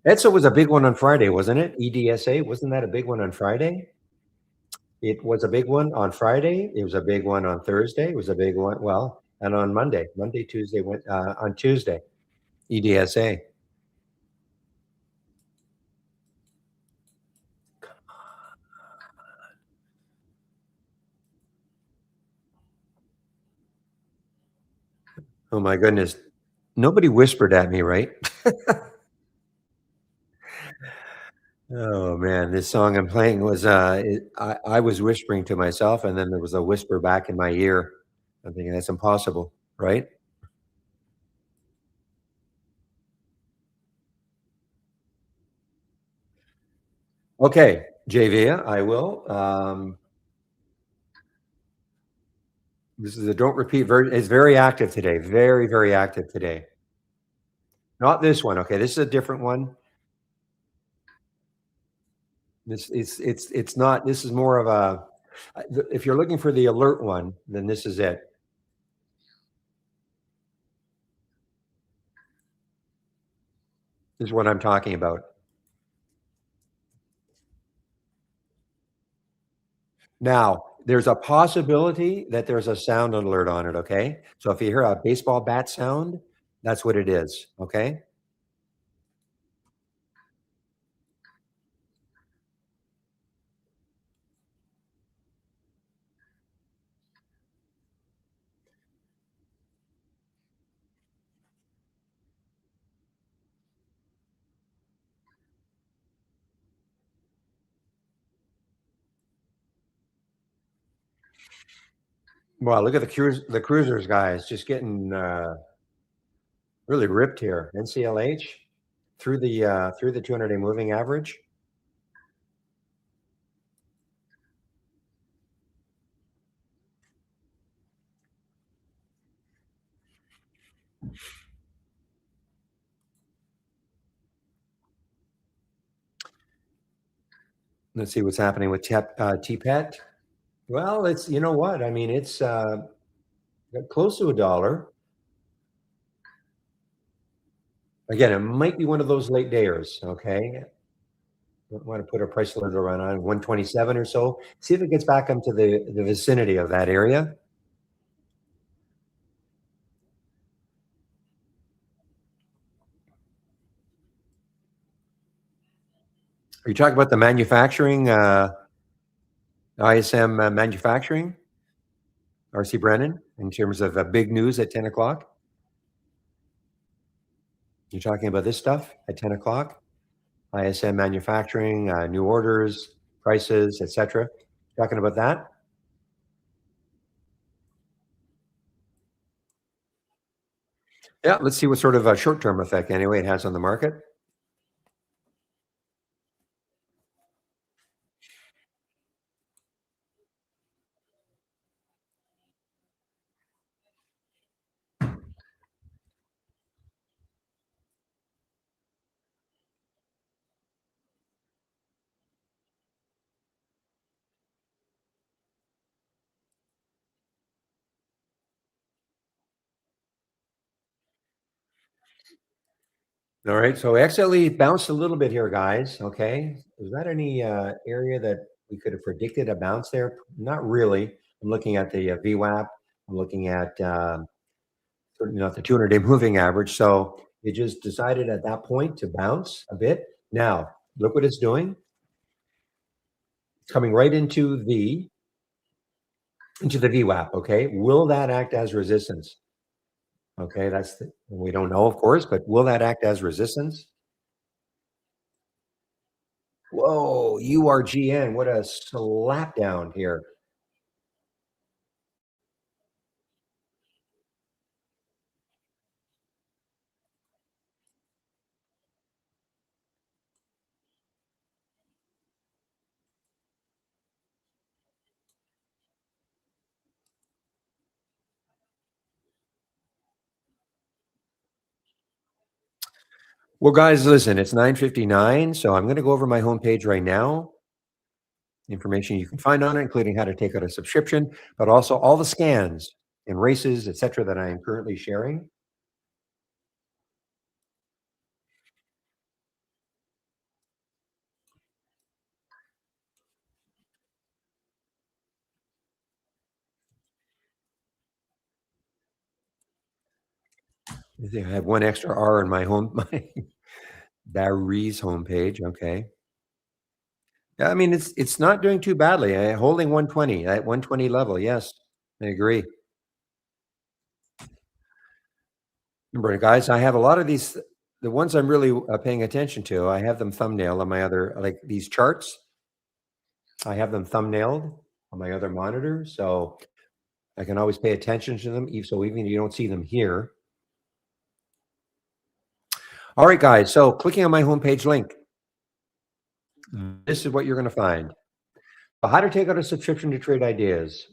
A: EDSA was a big one on Friday, wasn't it? EDSA, wasn't that a big one on Friday? It was a big one on Friday. It was a big one on Thursday. It was a big one. Well, and on Monday, Tuesday, on Tuesday, EDSA. Oh my goodness. Nobody whispered at me, right? Oh man, this song I'm playing was I was whispering to myself and then there was a whisper back in my ear. I'm thinking that's impossible, right? Okay, JV, I will. This is a don't repeat version. It's very active today. Very, very active today. Not this one. Okay, this is a different one. This it's not. This is more of a. If you're looking for the alert one, then this is it. This is what I'm talking about. Now, there's a possibility that there's a sound alert on it. Okay, so if you hear a baseball bat sound, that's what it is. Okay. Well, look at the cruisers, guys, just getting really ripped here. NCLH through the 200-day moving average. Let's see what's happening with TPET. Well, it's you know what I mean. It's close to $1. Again, it might be one of those late dayers. Okay, don't want to put a price limit around on 127 or so. See if it gets back into the vicinity of that area. Are you talking about the manufacturing ISM manufacturing? RC Brennan in terms of big news at 10 o'clock. You're talking about this stuff at 10 o'clock. ISM manufacturing, new orders, prices, etc. Talking about that. Yeah, let's see what sort of a short-term effect anyway it has on the market. All right, so XLE bounced a little bit here, guys. Okay, is that any area that we could have predicted a bounce there? Not really. I'm looking at the VWAP. I'm looking at the 200-day moving average. So it just decided at that point to bounce a bit. Now look what it's doing. It's coming right into the VWAP. Okay, will that act as resistance? Okay, we don't know, of course, but will that act as resistance? Whoa, URGN, what a slap down here. Well, guys, listen, it's 9:59, so I'm going to go over my homepage right now. Information you can find on it, including how to take out a subscription, but also all the scans and races, etc., that I am currently sharing. I think I have one extra R in my my Barry's homepage. Okay. Yeah, I mean it's not doing too badly. Holding 120 at 120 level. Yes, I agree. Remember, guys, I have a lot of these. The ones I'm really paying attention to, I have them thumbnailed on my other, like these charts. I have them thumbnailed on my other monitor, so I can always pay attention to them. So even if you don't see them here. All right, guys. So clicking on my homepage link, this is what you're going to find. How to take out a subscription to Trade Ideas.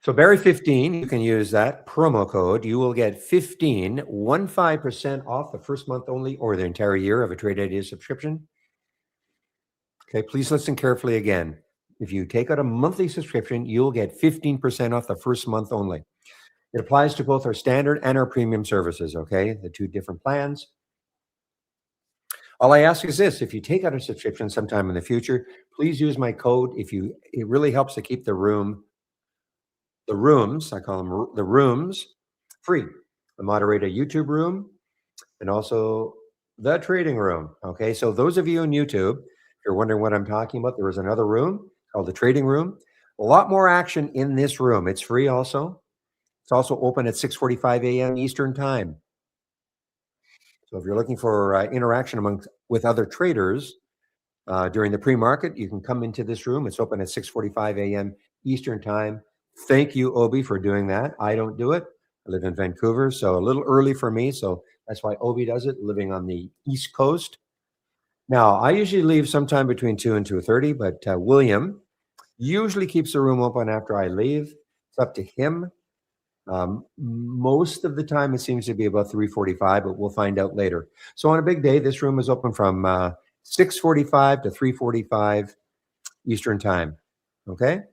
A: So Barry 15, you can use that promo code. You will get 15% off the first month only or the entire year of a Trade Ideas subscription. Okay, please listen carefully again. If you take out a monthly subscription, you'll get 15% off the first month only. It applies to both our standard and our premium services, okay? The two different plans. All I ask is this: if you take out a subscription sometime in the future, please use my code. It really helps to keep the rooms, I call them the rooms, free. The moderator YouTube room and also the trading room. Okay, so those of you on YouTube, if you're wondering what I'm talking about, there is another room called the trading room. A lot more action in this room. It's free also. It's also open at 6:45 a.m. Eastern time. So if you're looking for interaction with other traders during the pre-market, you can come into this room. It's open at 6:45 a.m. Eastern time. Thank you, Obi, for doing that. I don't do it. I live in Vancouver, so a little early for me. So that's why Obi does it, living on the East Coast. Now, I usually leave sometime between 2 and 2:30, but William usually keeps the room open after I leave. It's up to him. Most of the time, it seems to be about 3:45, but we'll find out later. So on a big day, this room is open from 6:45 to 3:45 Eastern time. Okay?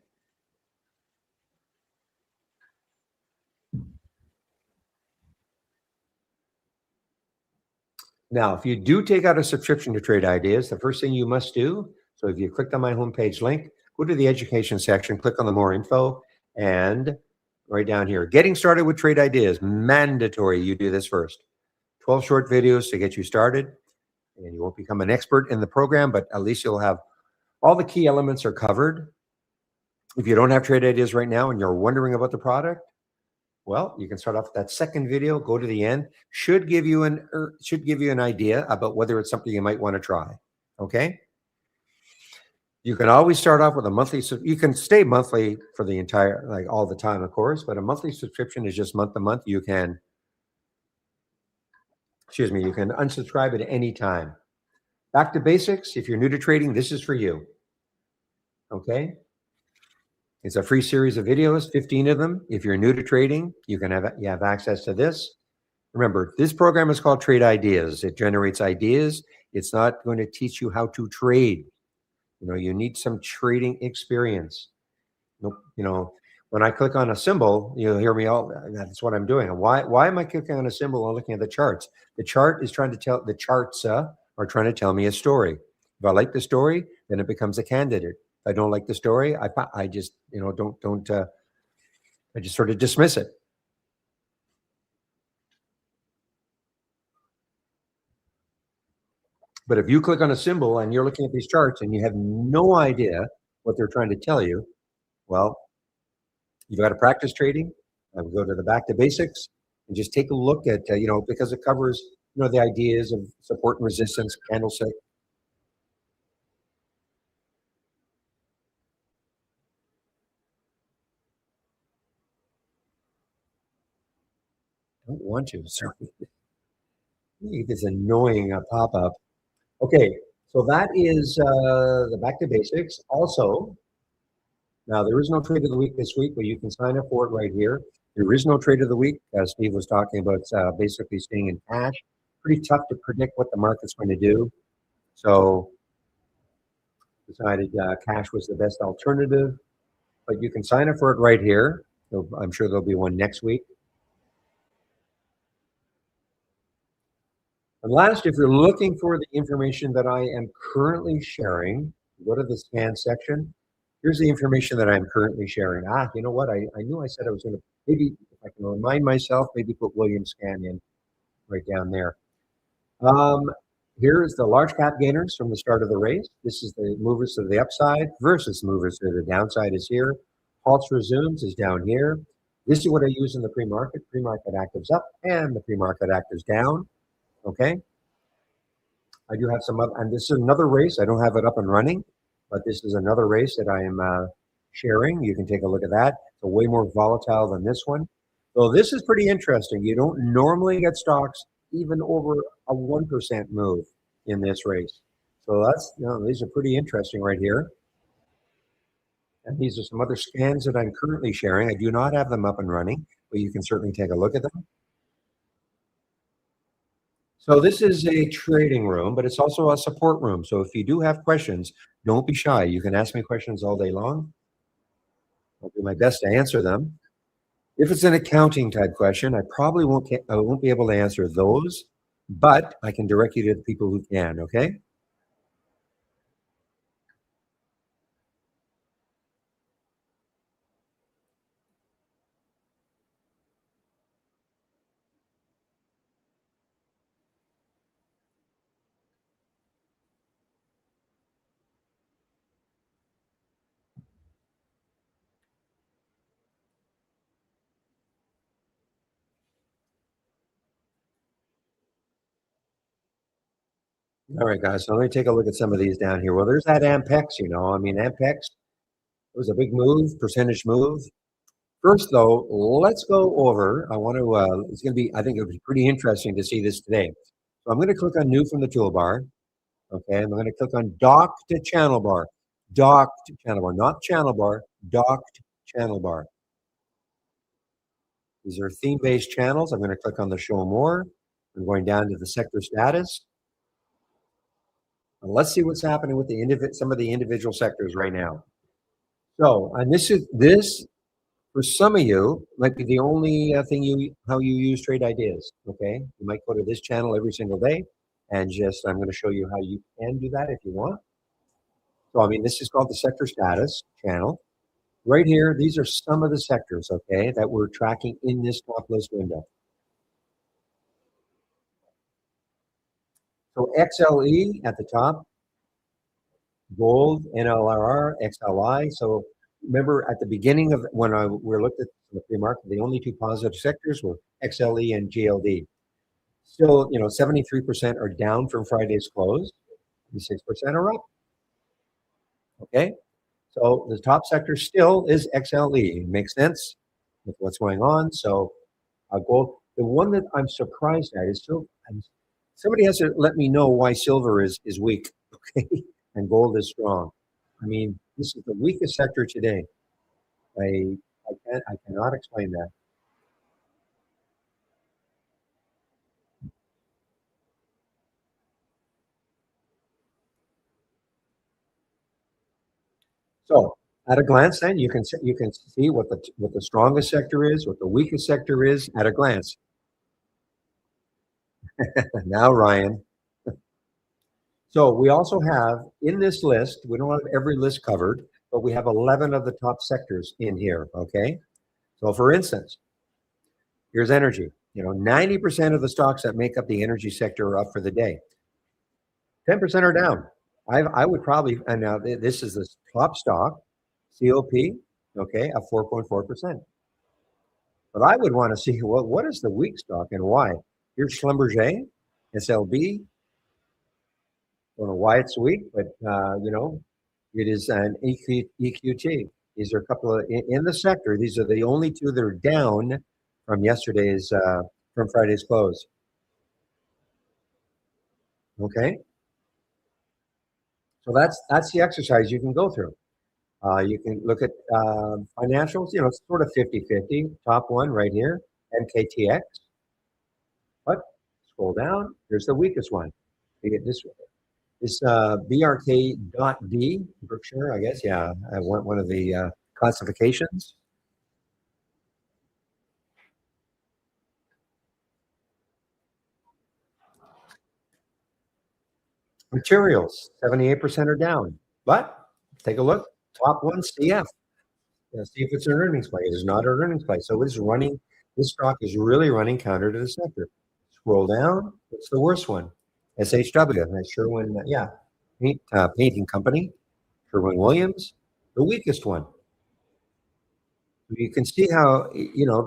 A: Now, if you do take out a subscription to Trade Ideas, the first thing you must do, so if you clicked on my homepage link, go to the education section, click on the more info, and right down here, getting started with Trade Ideas, mandatory you do this first. 12 short videos to get you started, and you won't become an expert in the program, but at least you'll have all the key elements are covered. If you don't have Trade Ideas right now and you're wondering about the product, well, you can start off with that second video, go to the end, should give you an idea about whether it's something you might want to try. Okay? You can always start off with a monthly, you can stay monthly for the entire, like all the time, of course, but a monthly subscription is just month to month. You can unsubscribe at any time. Back to basics. If you're new to trading, this is for you. Okay? It's a free series of videos, 15 of them. If you're new to trading, you have access to this. Remember, this program is called Trade Ideas. It generates ideas. It's not going to teach you how to trade. You need some trading experience. When I click on a symbol, you'll hear me all. That's what I'm doing. Why am I clicking on a symbol and looking at the charts? The charts are trying to tell me a story. If I like the story, then it becomes a candidate. If I don't like the story, I just I just sort of dismiss it. But if you click on a symbol and you're looking at these charts and you have no idea what they're trying to tell you, well, you've got to practice trading. I would go to the back to basics and just take a look at, because it covers, the ideas of support and resistance, candlestick. I don't want to, sorry. This annoying pop-up. Okay, so that is the back to basics. Also, now there is no trade of the week this week, but you can sign up for it right here. There is no trade of the week, as Steve was talking about, basically staying in cash. Pretty tough to predict what the market's going to do. So decided cash was the best alternative, but you can sign up for it right here. So I'm sure there'll be one next week. And last, if you're looking for the information that I am currently sharing, go to the scan section. Here's the information that I'm currently sharing. You know what? I knew I said I was going to, maybe if I can remind myself, maybe put William Scan in right down there. Here is the large cap gainers from the start of the race. This is the movers to the upside versus movers to the downside is here. Halts resumes is down here. This is what I use in the pre-market. Pre-market actives up and the pre-market actives down. Okay. I do have some other, and this is another race. I don't have it up and running, but this is another race that I am sharing. You can take a look at that. It's way more volatile than this one. So this is pretty interesting. You don't normally get stocks even over a 1% move. in this race. So that's, these are pretty interesting right here. And these are some other scans that I'm currently sharing. I do not have them up and running, but you can certainly take a look at them. So this is a trading room, but it's also a support room. So if you do have questions, don't be shy. You can ask me questions all day long. I'll do my best to answer them. If it's an accounting type question, I won't be able to answer those, but I can direct you to the people who can, okay? All right, guys, so let me take a look at some of these down here. Well, there's that Ampex, I mean, Ampex, it was a big move, percentage move. First, though, let's go over. It's going to be, I think it'll be pretty interesting to see this today. So I'm going to click on New from the toolbar. Okay, I'm going to click on Docked Channel Bar. Docked Channel Bar, not Channel Bar, Docked Channel Bar. These are theme-based channels. I'm going to click on the Show More. I'm going down to the sector status. And let's see what's happening with some of the individual sectors right now. So, and this for some of you might be the only thing how you use trade ideas. Okay, you might go to this channel every single day, and I'm going to show you how you can do that if you want. So, I mean, this is called the sector status channel. Right here, these are some of the sectors, okay, that we're tracking in this top list window. So XLE at the top, gold, NLRR, XLI. So remember at the beginning of when we looked at the pre-market, the only two positive sectors were XLE and GLD. Still, 73% are down from Friday's close, 6% are up. Okay, so the top sector still is XLE. It makes sense with what's going on. So gold. The one that I'm surprised at is somebody has to let me know why silver is weak, okay, and gold is strong. I mean, this is the weakest sector today. I cannot explain that. So at a glance, then you can see what the strongest sector is, what the weakest sector is at a glance. Now, Ryan. So we also have in this list, we don't have every list covered, but we have 11 of the top sectors in here, okay? So for instance, here's energy. 90% of the stocks that make up the energy sector are up for the day. 10% are down. I would probably, and now this is the top stock, COP, okay, at 4.4%. But I would want to see what is the weak stock and why. Here's Schlumberger, SLB. Don't know why it's weak, but it is an EQT. These are a couple of in the sector. These are the only two that are down from from Friday's close. Okay, so that's the exercise you can go through. You can look at financials. It's sort of 50-50. Top one right here, MKTX. But scroll down. There's the weakest one. You get this one. This BRK.D, Berkshire, I guess. Yeah, I want one of the classifications. Materials, 78% are down. But take a look. Top one, CF. See if it's an earnings play. It is not an earnings play. So it's running. This stock is really running counter to the sector. Scroll down. What's the worst one? SHW. That's Sherwin. Painting company. Sherwin-Williams. The weakest one. You can see how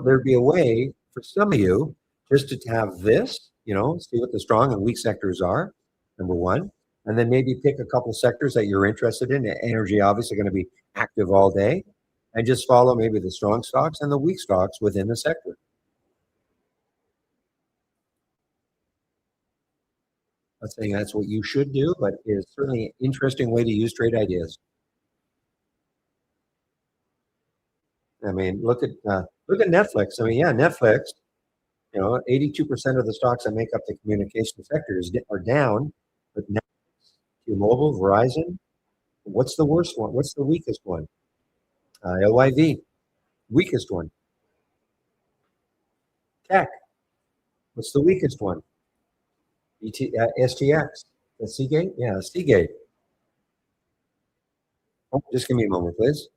A: there'd be a way for some of you just to have this. See what the strong and weak sectors are. Number one. And then maybe pick a couple sectors that you're interested in. Energy, obviously, going to be active all day. And just follow maybe the strong stocks and the weak stocks within the sector. Not saying that's what you should do, but it's certainly an interesting way to use trade ideas. I mean, look at Netflix. I mean, yeah, Netflix. 82% of the stocks that make up the communication sector are down, but now T-Mobile, Verizon. What's the worst one? What's the weakest one? LYV, weakest one. Tech, what's the weakest one? STX. The Seagate? Yeah, Seagate. Oh, just give me a moment, please.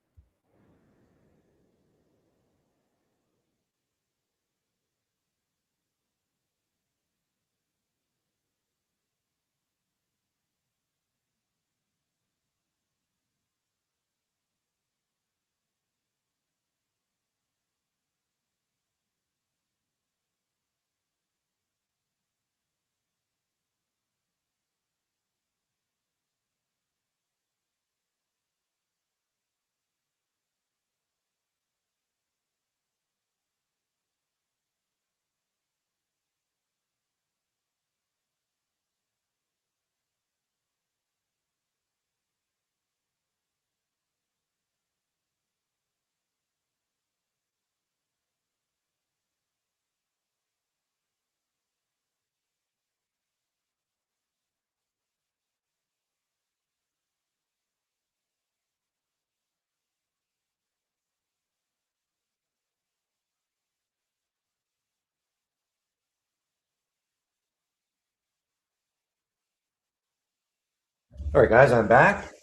A: All right, guys, I'm back.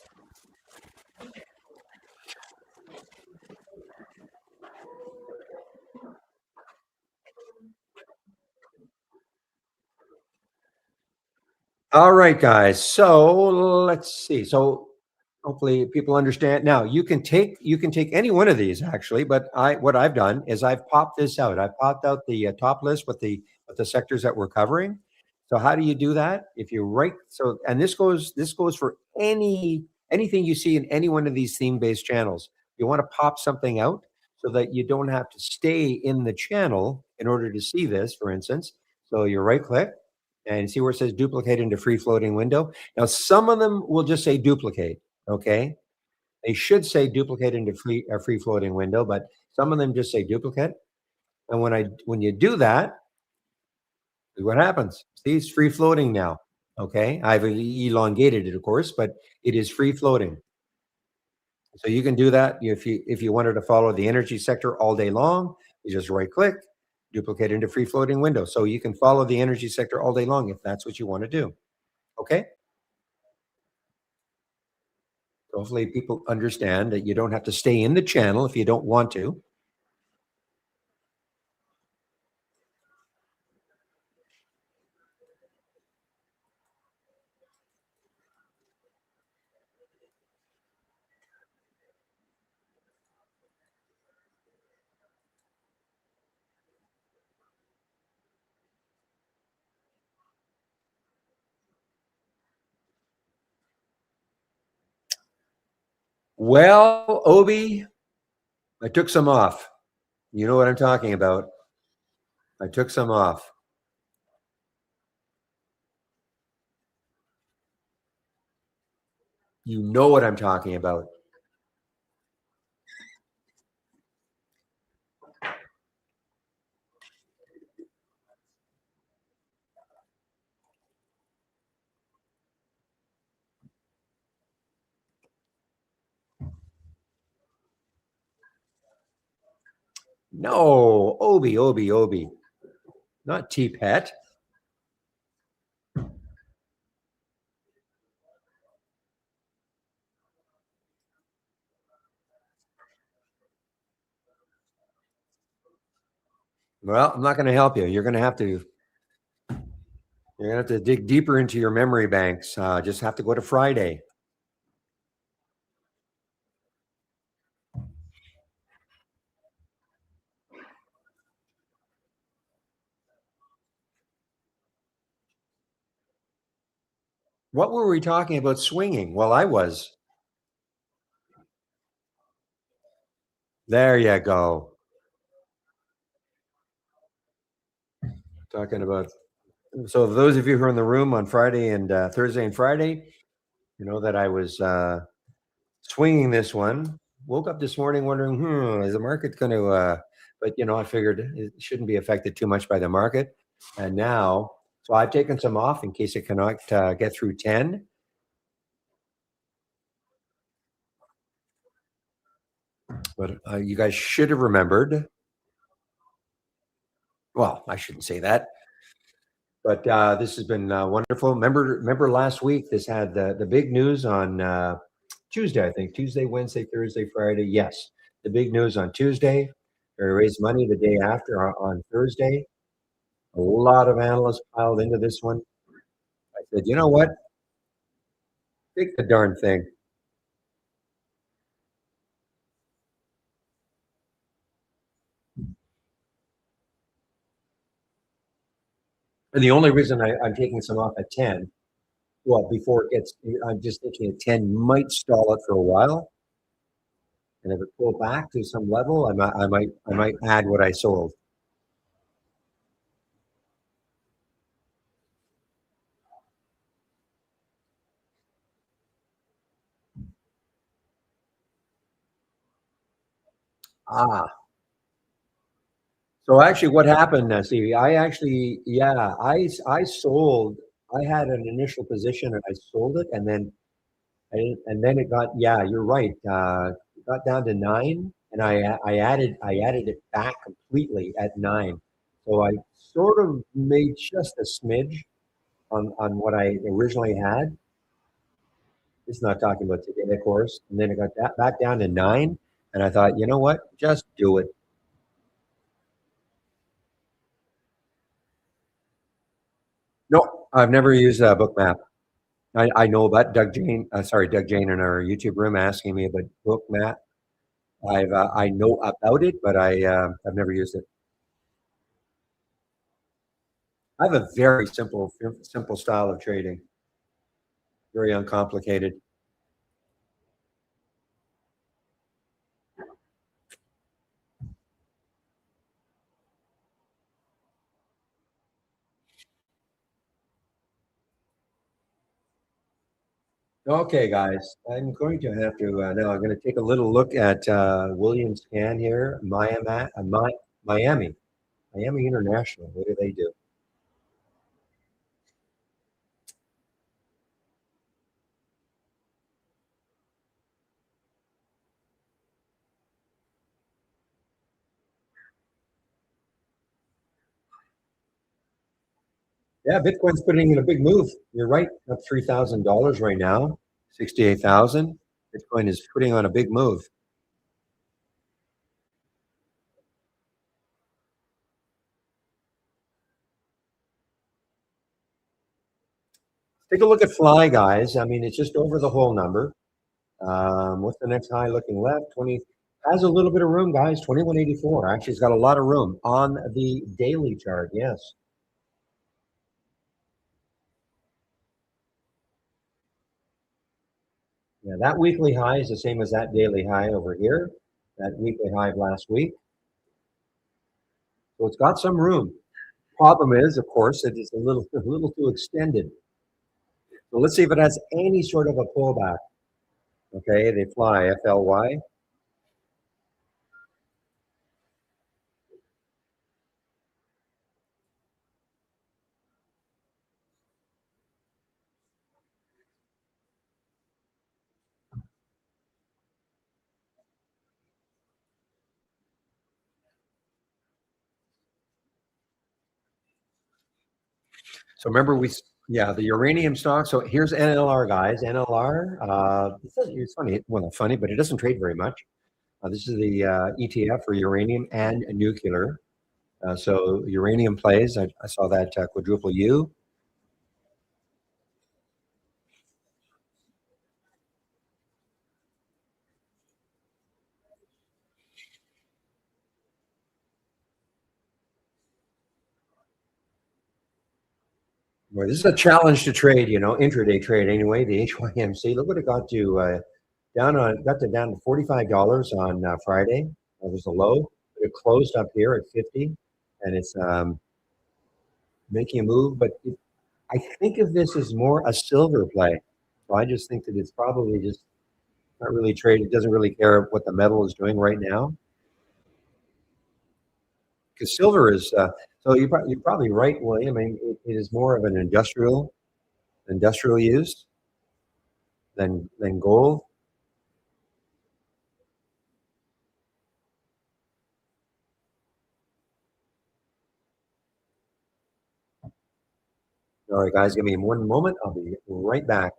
A: All right, guys. So let's see. So hopefully people understand. Now you can take any one of these actually, but I what I've done is I've popped this out. I popped out the top list with the sectors that we're covering. So how do you do that? If you write so and this goes for anything you see in any one of these theme-based channels. You want to pop something out so that you don't have to stay in the channel in order to see this, for instance. So you right click and see where it says duplicate into free floating window. Now, some of them will just say duplicate. Okay. They should say duplicate into free floating window, but some of them just say duplicate. And when you do that, what happens? See, it's free floating now. Okay. I've elongated it, of course, but it is free floating. So you can do that if you wanted to follow the energy sector all day long. You just right click, duplicate into free floating window. So you can follow the energy sector all day long if that's what you want to do. Okay. Hopefully, people understand that you don't have to stay in the channel if you don't want to. Well, Obi, I took some off. You know what I'm talking about. I took some off. You know what I'm talking about. No, Obi, not T Pet. Well, I'm not going to help you. You're going to have to dig deeper into your memory banks. Just have to go to Friday. What were we talking about swinging? Well, I was. There you go. Talking about So those of you who are in the room on Friday and Thursday and Friday, you know that I was swinging this one. Woke up this morning wondering, is the market going to? But I figured it shouldn't be affected too much by the market. And now, so I've taken some off in case it cannot get through 10. But you guys should have remembered. Well, I shouldn't say that. But this has been wonderful. Remember last week, this had the big news on Tuesday, I think. Tuesday, Wednesday, Thursday, Friday. Yes, the big news on Tuesday. We raised money the day after on Thursday. A lot of analysts piled into this one. I said, you know what? Take the darn thing. And the only reason I'm taking some off at 10, well, before it gets, I'm just thinking at 10 might stall it for a while. And if it pull back to some level, I might add what I sold. Ah, so actually, what happened, Stevie? I sold. I had an initial position and I sold it, and then it got. Yeah, you're right. It got down to 9, and I added it back completely at 9. So I sort of made just a smidge on what I originally had. It's not talking about today, of course. And then it got that back down to 9, and I thought, you know what? Just do it. No, I've never used a bookmap. I know about Doug Jane in our YouTube room asking me about bookmap. I know about it, but I've never used it. I have a very simple style of trading, very uncomplicated. Okay, guys, I'm going to have to now. I'm going to take a little look at Williams Scan here, Miami, Miami International. What do they do? Yeah, Bitcoin's putting in a big move. You're right, up $3,000 right now, 68,000. Bitcoin is putting on a big move. Take a look at Fly, guys. I mean, it's just over the whole number. What's the next high looking left? 20 has a little bit of room, guys. 2184. Actually, it's got a lot of room on the daily chart. Yes. Yeah, that weekly high is the same as that daily high over here. That weekly high of last week. So it's got some room. Problem is, of course, it is a little too extended. So let's see if it has any sort of a pullback. Okay, they fly FLY. So remember yeah, the uranium stock. So here's NLR, guys. NLR. It's funny. Well, not funny, but it doesn't trade very much. This is the ETF for uranium and nuclear. So uranium plays. I saw that quadruple U. Well, this is a challenge to trade, intraday trade anyway. The HYMC. Look what it got to down to $45 on Friday. It was a low. It closed up here at 50, and it's making a move, but I think of this as more a silver play. So I just think that it's probably just not really trade. It doesn't really care what the metal is doing right now because silver is. So you're probably right, William. I mean, it is more of an industrial use than gold. All right, guys, give me one moment. I'll be right back.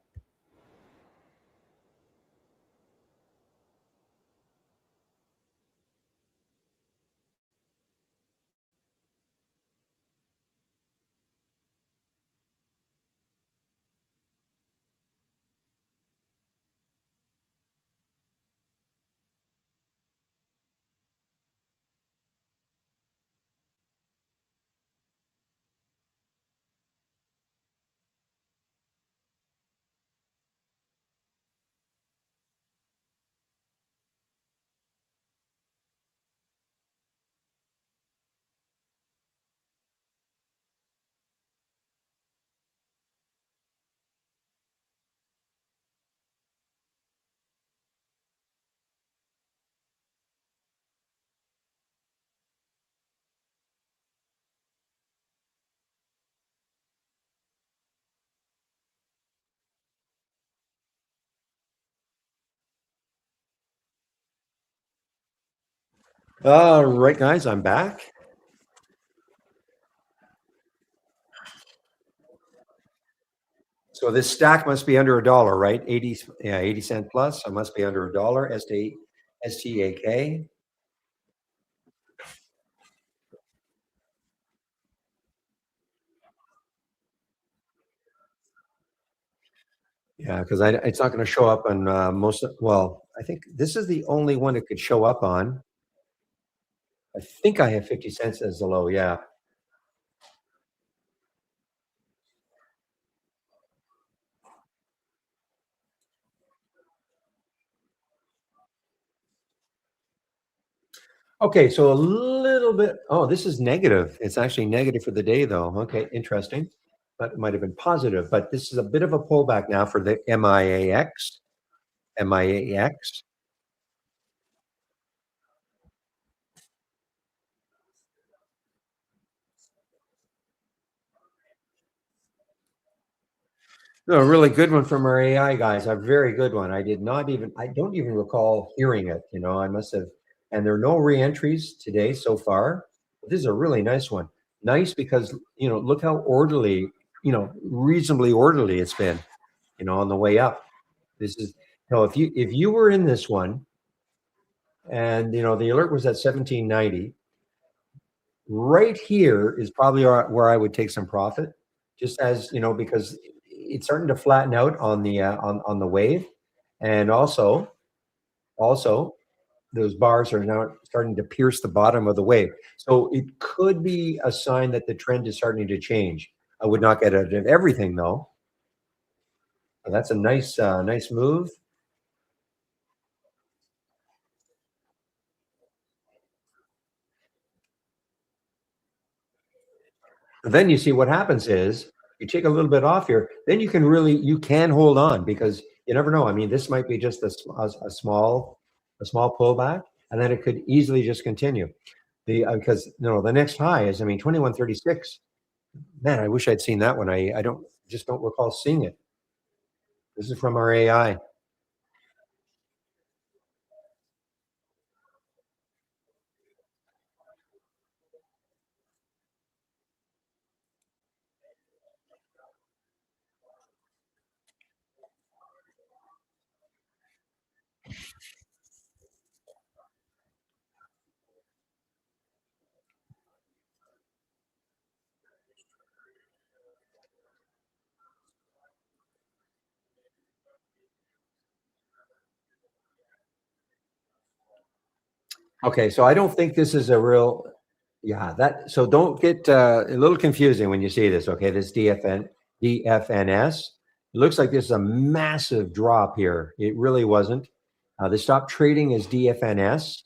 A: All right, guys, I'm back. So this stack must be under a dollar, right? 80, yeah, 80 cent plus. So it must be under a dollar. STAK. Yeah, because it's not going to show up on most. Well, I think this is the only one it could show up on. I think I have 50 cents as the low. Yeah. Okay, so a little bit. Oh, this is negative. It's actually negative for the day, though. Okay, interesting. But it might have been positive. But this is a bit of a pullback now for the MIAX. MIAX. No, a really good one from our AI guys. A very good one. I don't even recall hearing it. I must have, and there are no reentries today so far. But this is a really nice one. Nice because, look how orderly, reasonably orderly it's been, on the way up. This is, if you were in this one and, the alert was at 1790, right here is probably where I would take some profit, just as because it's starting to flatten out on the on the wave, and also those bars are now starting to pierce the bottom of the wave. So it could be a sign that the trend is starting to change. I would not get out of everything though. So that's a nice move. Then you see what happens is you take a little bit off here, then you can hold on because you never know. I mean, this might be just a small pullback, and then it could easily just continue. Because the next high is, I mean, 2136. Man, I wish I'd seen that one. I don't recall seeing it. This is from our AI. Okay, so I don't think this is a real. Yeah, so don't get a little confusing when you see this. Okay, this DFNS. It looks like this is a massive drop here. It really wasn't. They stopped trading as DFNS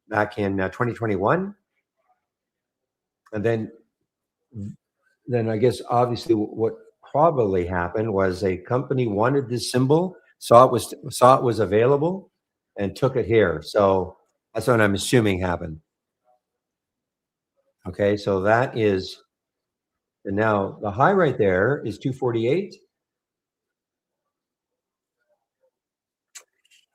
A: back in 2021, and then then I guess obviously what probably happened was a company wanted this symbol, saw it was available, and took it here. So that's what I'm assuming happened. Okay, so that is, and now the high right there is 248.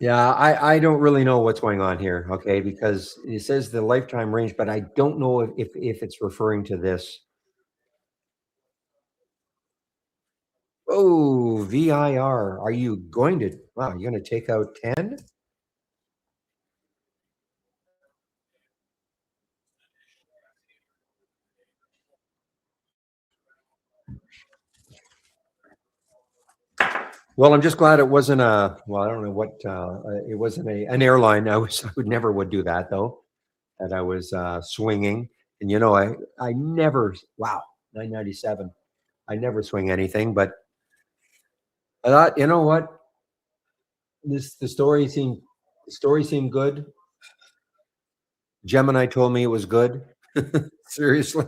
A: Yeah, I don't really know what's going on here, okay, because it says the lifetime range, but I don't know if it's referring to this. Oh, VIR. Are you going to, wow, you're going to take out 10? Well, I'm just glad it wasn't a, well, I don't know what, it wasn't an airline. I would never would do that though, that I was swinging. And I never, wow, 997. I never swing anything, but I thought, you know what? The story seemed good. Gemini told me it was good. Seriously.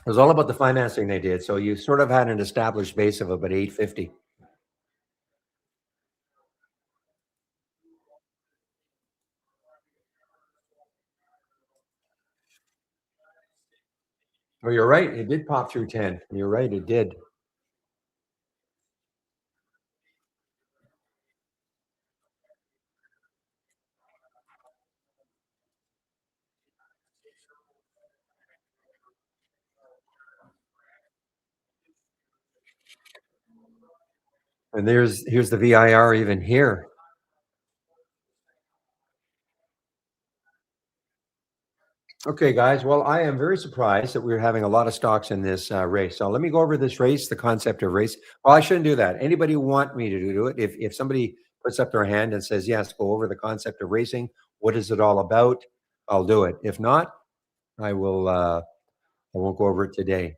A: It was all about the financing they did. So you sort of had an established base of about 850. Oh, you're right. It did pop through 10. You're right. It did. And here's the VIR even here. Okay, guys. Well, I am very surprised that we're having a lot of stocks in this race. So let me go over this race, the concept of race. Well, I shouldn't do that. Anybody want me to do it? If somebody puts up their hand and says, yes, go over the concept of racing. What is it all about? I'll do it. If not, I will. I won't go over it today.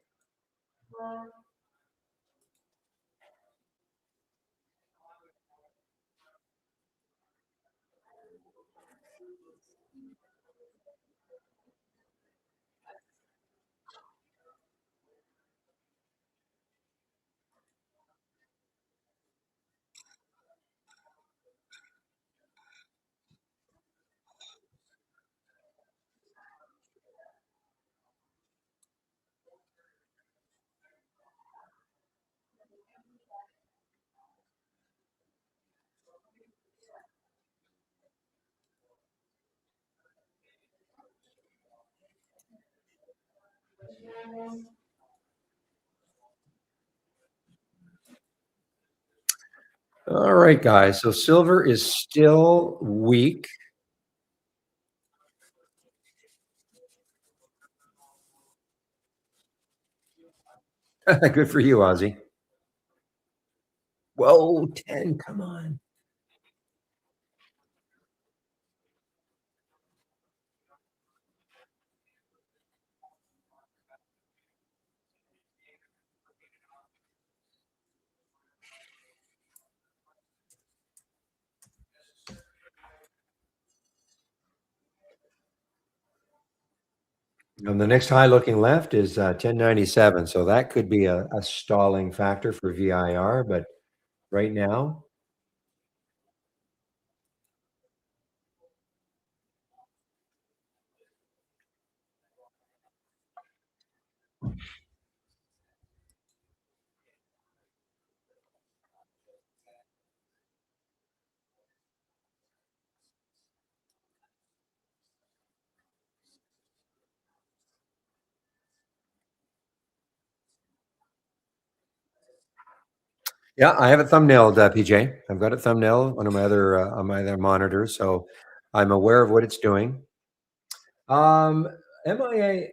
A: All right, guys. So silver is still weak. Good for you, Ozzy. Whoa, 10. Come on. And the next high looking left is 1097. So that could be a stalling factor for VIR. But right now, yeah, I have it thumbnailed, PJ. I've got it thumbnailed on my other monitors, so I'm aware of what it's doing. Um, MIAX.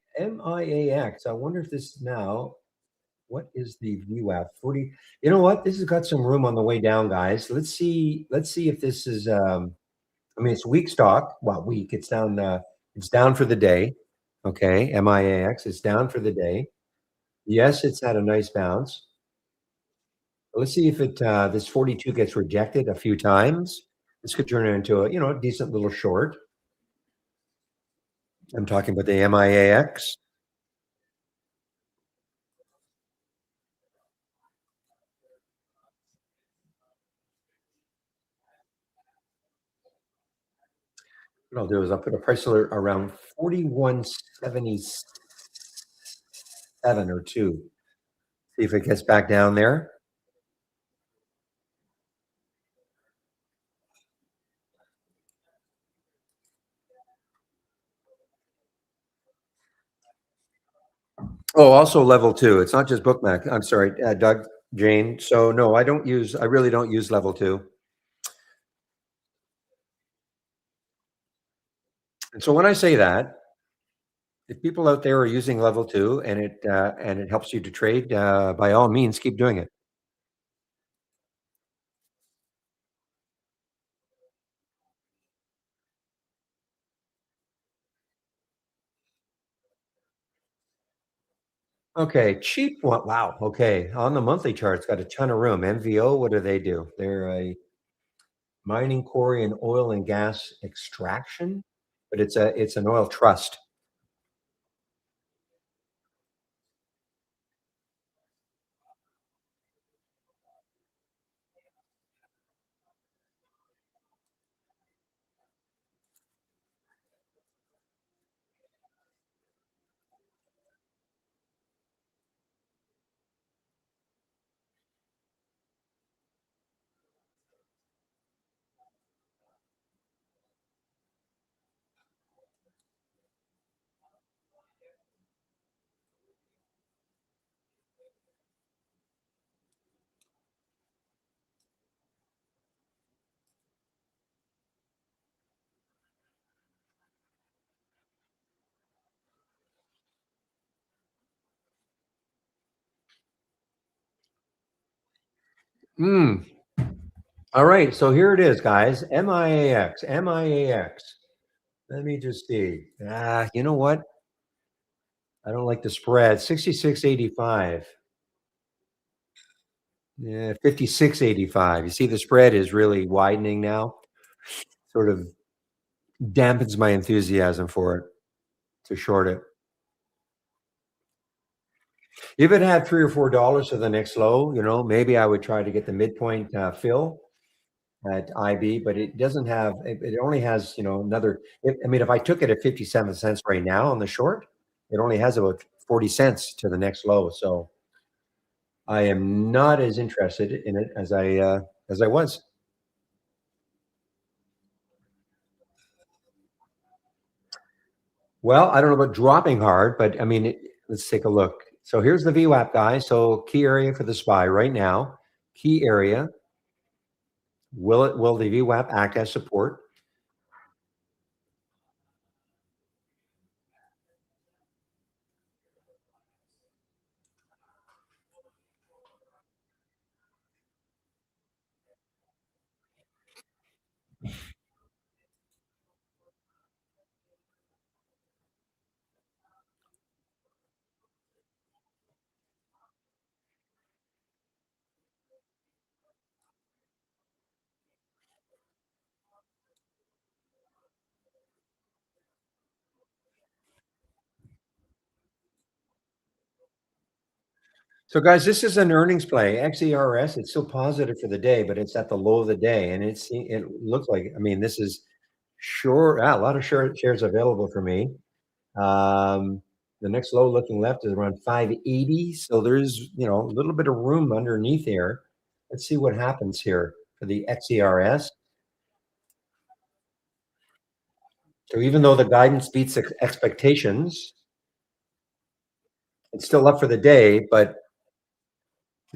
A: I wonder if this now. What is the VWAP 40? You know what? This has got some room on the way down, guys. Let's see. Let's see if this is. I mean, it's weak stock. Well, weak. It's down. It's down for the day. Okay, MIAX. It's down for the day. Yes, it's had a nice bounce. Let's see if this 42 gets rejected a few times. This could turn into a decent little short. I'm talking about the MIAX. What I'll do is I'll put a price alert around 41.77 or 2. See if it gets back down there. Oh, also level 2. It's not just bookmark. I'm sorry, Doug, Jane. So no, I really don't use level 2. And so when I say that, if people out there are using level 2 and it helps you to trade, by all means, keep doing it. Okay, cheap one. Wow. Okay, on the monthly chart, it's got a ton of room. MVO, what do they do? They're a mining, quarry, and oil and gas extraction, but it's an oil trust. Mm. All right, so here it is, guys. MIAX, MIAX. Let me just see. You know what? I don't like the spread. 66.85. Yeah, 56.85. You see, the spread is really widening now. Sort of dampens my enthusiasm for it to short it. If it had $3 or $4 to the next low, maybe I would try to get the midpoint fill at IB, but it doesn't have. It only has another. I mean, if I took it at 57 cents right now on the short, it only has about 40 cents to the next low. So I am not as interested in it as I was. Well, I don't know about dropping hard, but I mean, let's take a look. So here's the VWAP, guys. So key area for the SPY right now. Key area. Will the VWAP act as support? So, guys, this is an earnings play. XERS, it's still positive for the day, but it's at the low of the day, and it looks like. I mean, this is sure a lot of shares available for me. The next low looking left is around 580, so there's a little bit of room underneath here. Let's see what happens here for the XERS. So, even though the guidance beats expectations, it's still up for the day, but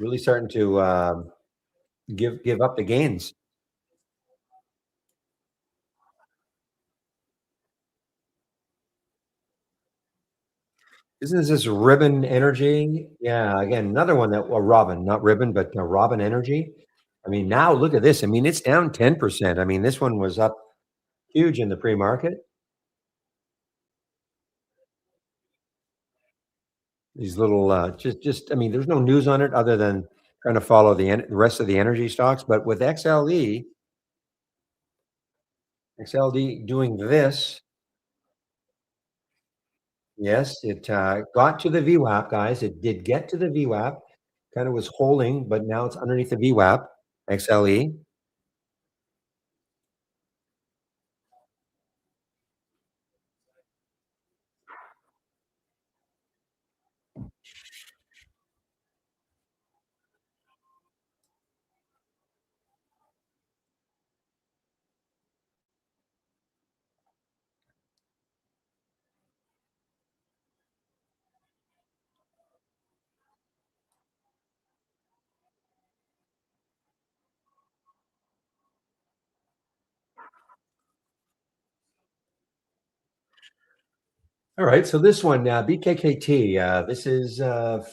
A: really starting to give up the gains. Isn't this Ribbon Energy? Yeah, again, another one that well, Robin, not Ribbon, but Robin Energy. I mean, now look at this. I mean, it's down 10%. I mean, this one was up huge in the pre-market. These little just I mean, there's no news on it other than trying to follow the rest of the energy stocks, but with XLD doing this, yes, it got to the VWAP, guys. It did get to the VWAP, kind of was holding, but now it's underneath the VWAP, XLE. All right, so this one, BKKT, this is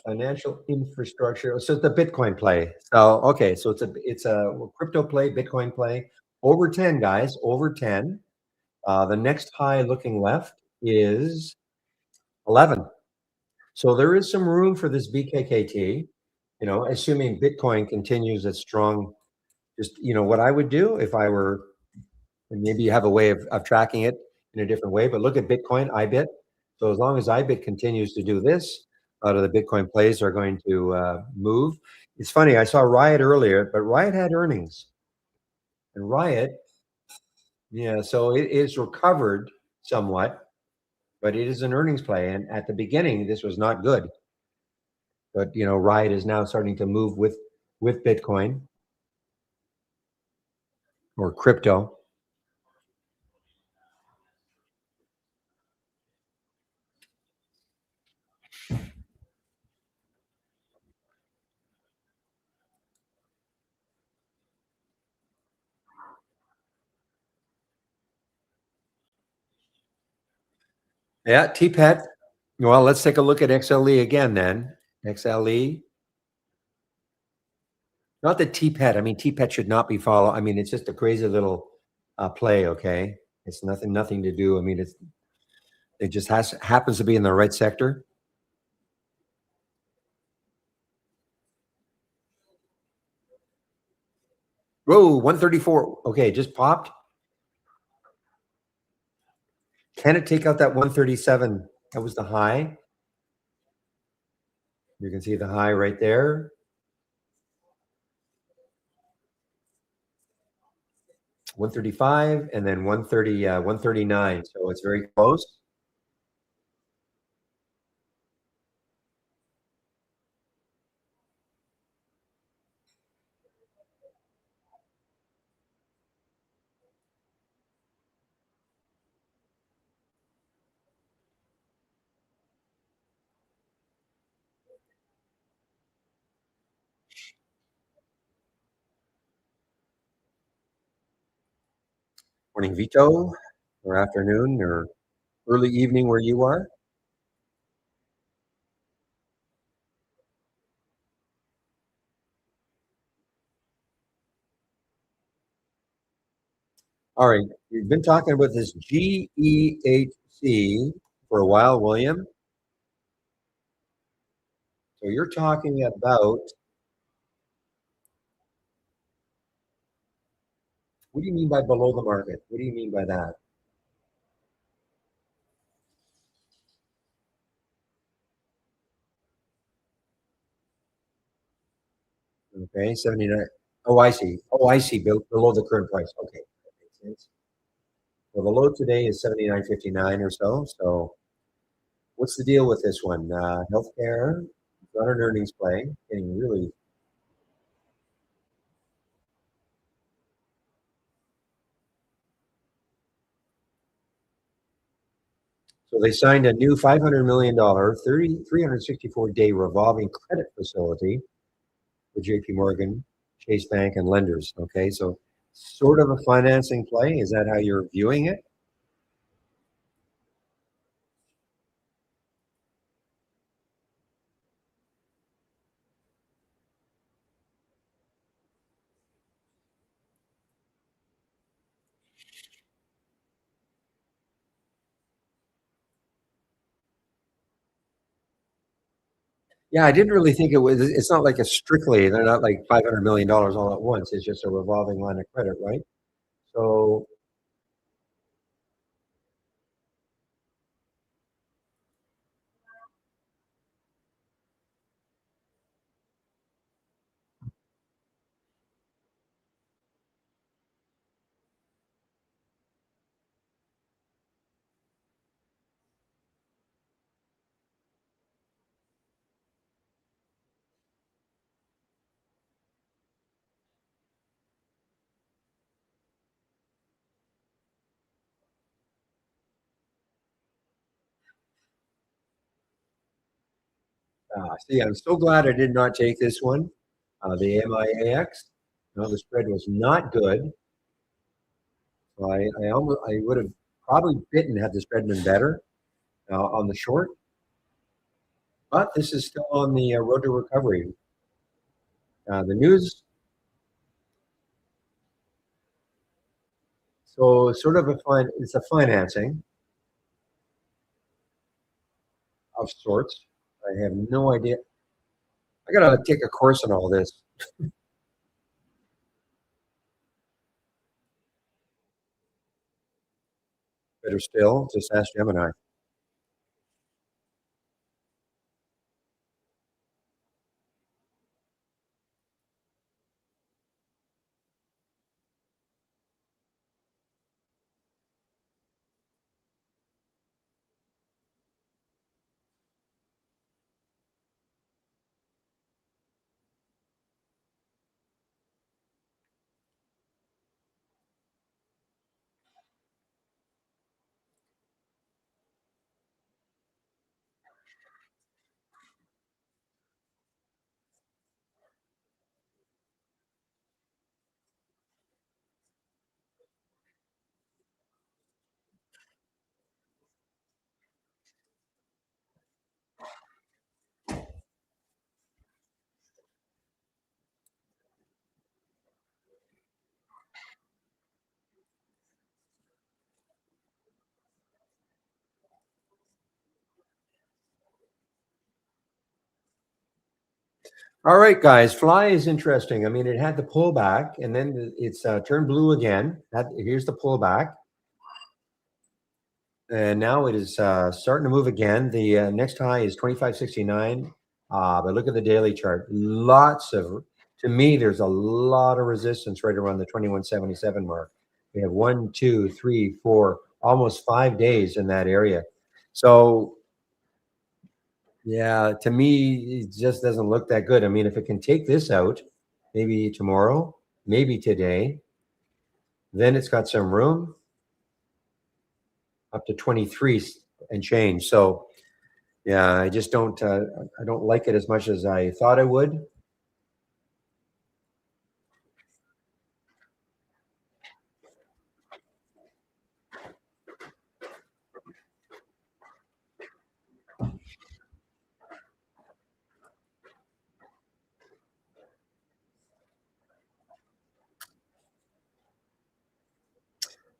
A: financial infrastructure. So it's the Bitcoin play. So okay, so it's a crypto play, Bitcoin play. Over 10, guys, over 10. The next high looking left is 11. So there is some room for this BKKT, assuming Bitcoin continues its strong. Just what I would do if I were, and maybe you have a way of tracking it in a different way, but look at Bitcoin, IBIT. So as long as IBIT continues to do this, a lot of the Bitcoin plays are going to move. It's funny, I saw Riot earlier, but Riot had earnings. And Riot, yeah, so it is recovered somewhat, but it is an earnings play. And at the beginning, this was not good. But Riot is now starting to move with Bitcoin or crypto. Yeah, TPET. Well, let's take a look at XLE again then. XLE. Not that TPET. I mean, TPET should not be followed. I mean, it's just a crazy little play. Okay, it's nothing to do. I mean, it just happens to be in the right sector. Whoa, 134. Okay, just popped. Can it take out that 137? That was the high. You can see the high right there. 135 and then 139. So it's very close. Morning, Vito, or afternoon, or early evening where you are. All right, we've been talking about this GEHC for a while, William. So you're talking about, what do you mean by below the market? What do you mean by that? Okay, 79. Oh, I see. Oh, I see. Below the current price. Okay, that makes sense. Well, the low today is 79.59 or so. So what's the deal with this one? Healthcare, not an earnings play, getting really. So they signed a new $500 million, 364-day revolving credit facility with JP Morgan, Chase Bank, and lenders. Okay, so sort of a financing play. Is that how you're viewing it? Yeah, I didn't really think it was. It's not like a strictly. They're not like $500 million all at once. It's just a revolving line of credit, right? So see, I'm so glad I did not take this one, the MIAX. No, the spread was not good. So I would have probably bitten had the spread been better on the short. But this is still on the road to recovery. The news, so sort of it's a financing of sorts. I have no idea. I gotta take a course on all this. Better still, just ask Gemini. All right, guys. Fly is interesting. I mean, it had the pullback, and then it's turned blue again. Here's the pullback, and now it is starting to move again. The next high is 2569. But look at the daily chart. To me, there's a lot of resistance right around the 2177 mark. We have 1, 2, 3, 4, almost 5 days in that area. So yeah, to me, it just doesn't look that good. I mean, if it can take this out, maybe tomorrow, maybe today, then it's got some room up to 23 and change. So yeah, I just don't. I don't like it as much as I thought I would.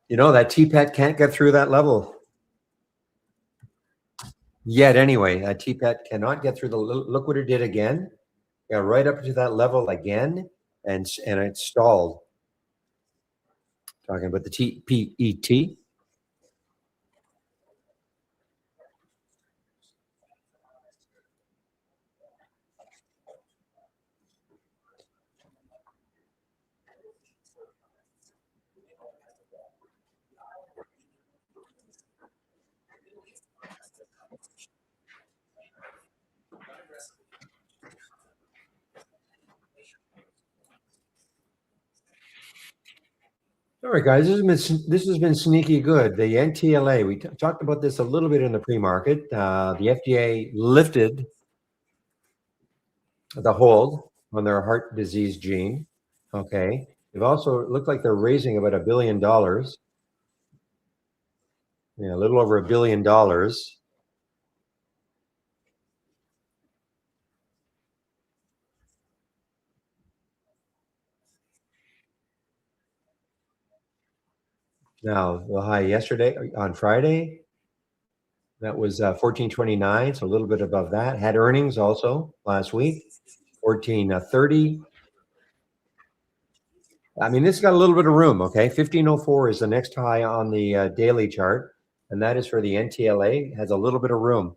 A: You know that TPET can't get through that level yet. Anyway, that TPET cannot get through the. Look what it did again. Yeah, right up to that level again, and it stalled. Talking about the TPET. All right, guys, this has been sneaky good. The NTLA, we talked about this a little bit in the pre-market. The FDA lifted the hold on their heart disease gene. Okay, they've also looked like they're raising about $1 billion. Yeah, a little over $1 billion. Now the high yesterday on Friday That was 14.29, so a little bit above that. Had earnings also last week, 14.30. I mean, this got a little bit of room, okay? 15.04 is the next high on the daily chart, and that is for the NTLA. It has a little bit of room.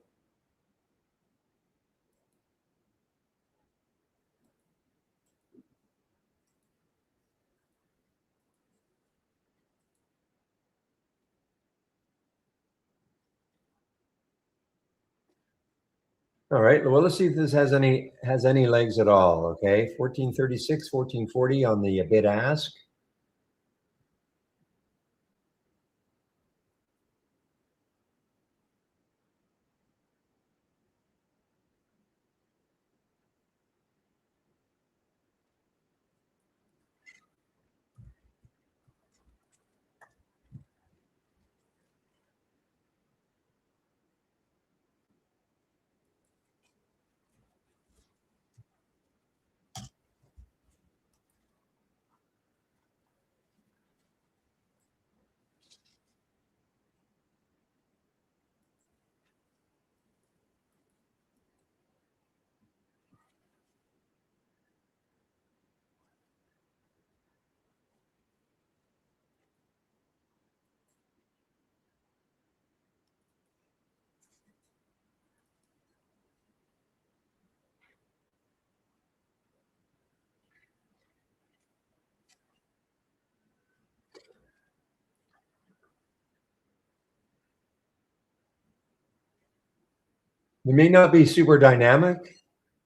A: All right. Well, let's see if this has any legs at all. Okay, 14.36, 14.40 on the bid ask. It may not be super dynamic,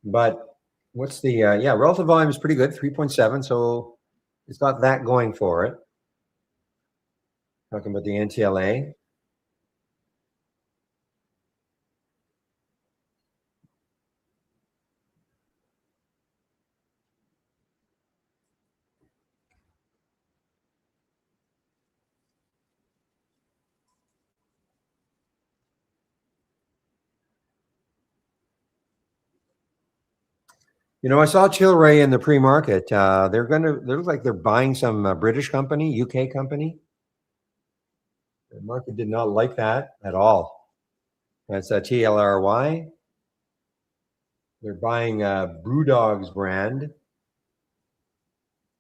A: but what's the yeah, relative volume is pretty good, 3.7. So it's got that going for it. Talking about the NTLA. You know, I saw Tilray in the pre-market. They look like they're buying some British company, UK company. The market did not like that at all. That's a TLRY. They're buying Brewdog's brand,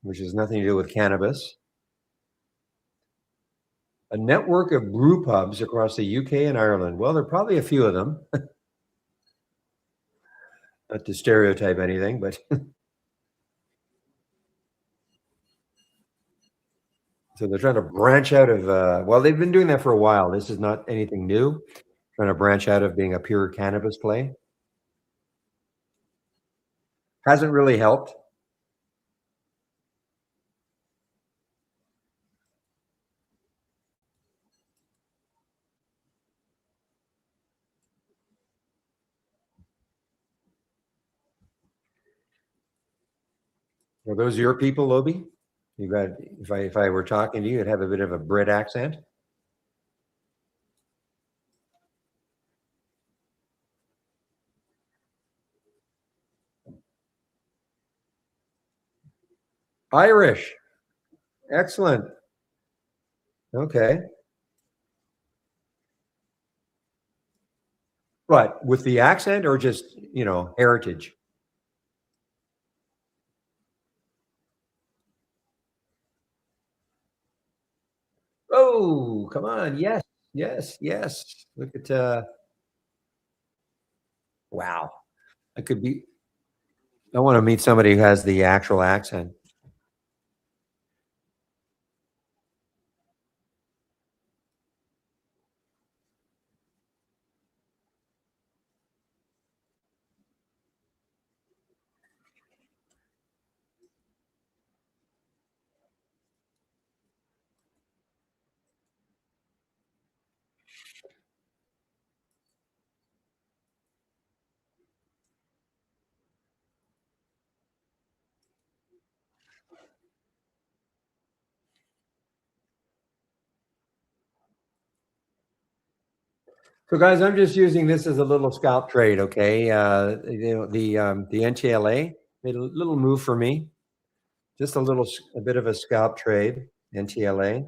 A: which has nothing to do with cannabis. A network of brew pubs across the UK and Ireland. Well, there are probably a few of them. Not to stereotype anything, but so they're trying to branch out of. Well, they've been doing that for a while. This is not anything new. Trying to branch out of being a pure cannabis play hasn't really helped. Are those your people, Lobi? You got if I were talking to you, you'd have a bit of a Brit accent. Irish. Excellent. Okay. But with the accent or just, heritage? Oh, come on. Yes. Yes. Yes. Look at wow. I could be I want to meet somebody who has the actual accent. So, guys, I'm just using this as a little scalp trade, okay? The NTLA made a little move for me, just a bit of a scalp trade, NTLA.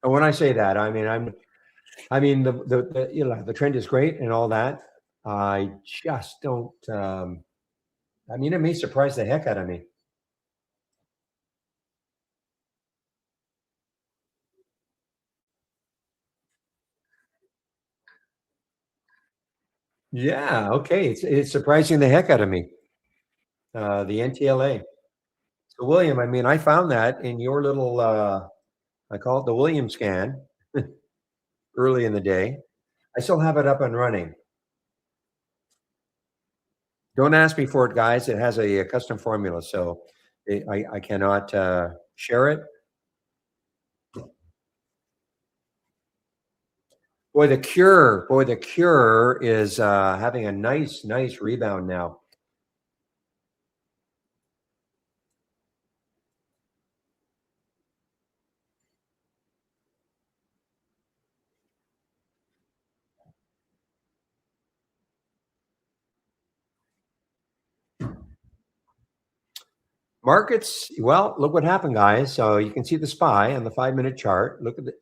A: And when I say that, I mean I mean the you know the trend is great and all that. I just don't. I mean, it may surprise the heck out of me. Yeah. Okay. It's surprising the heck out of me. The NTLA. So William, I mean, I found that in your little. I call it the William scan early in the day. I still have it up and running. Don't ask me for it, guys. It has a custom formula, so I cannot share it. Boy, the Cure is having a nice rebound now. Markets, well, look what happened, guys. So you can see the SPY on the 5-minute chart. Look at the,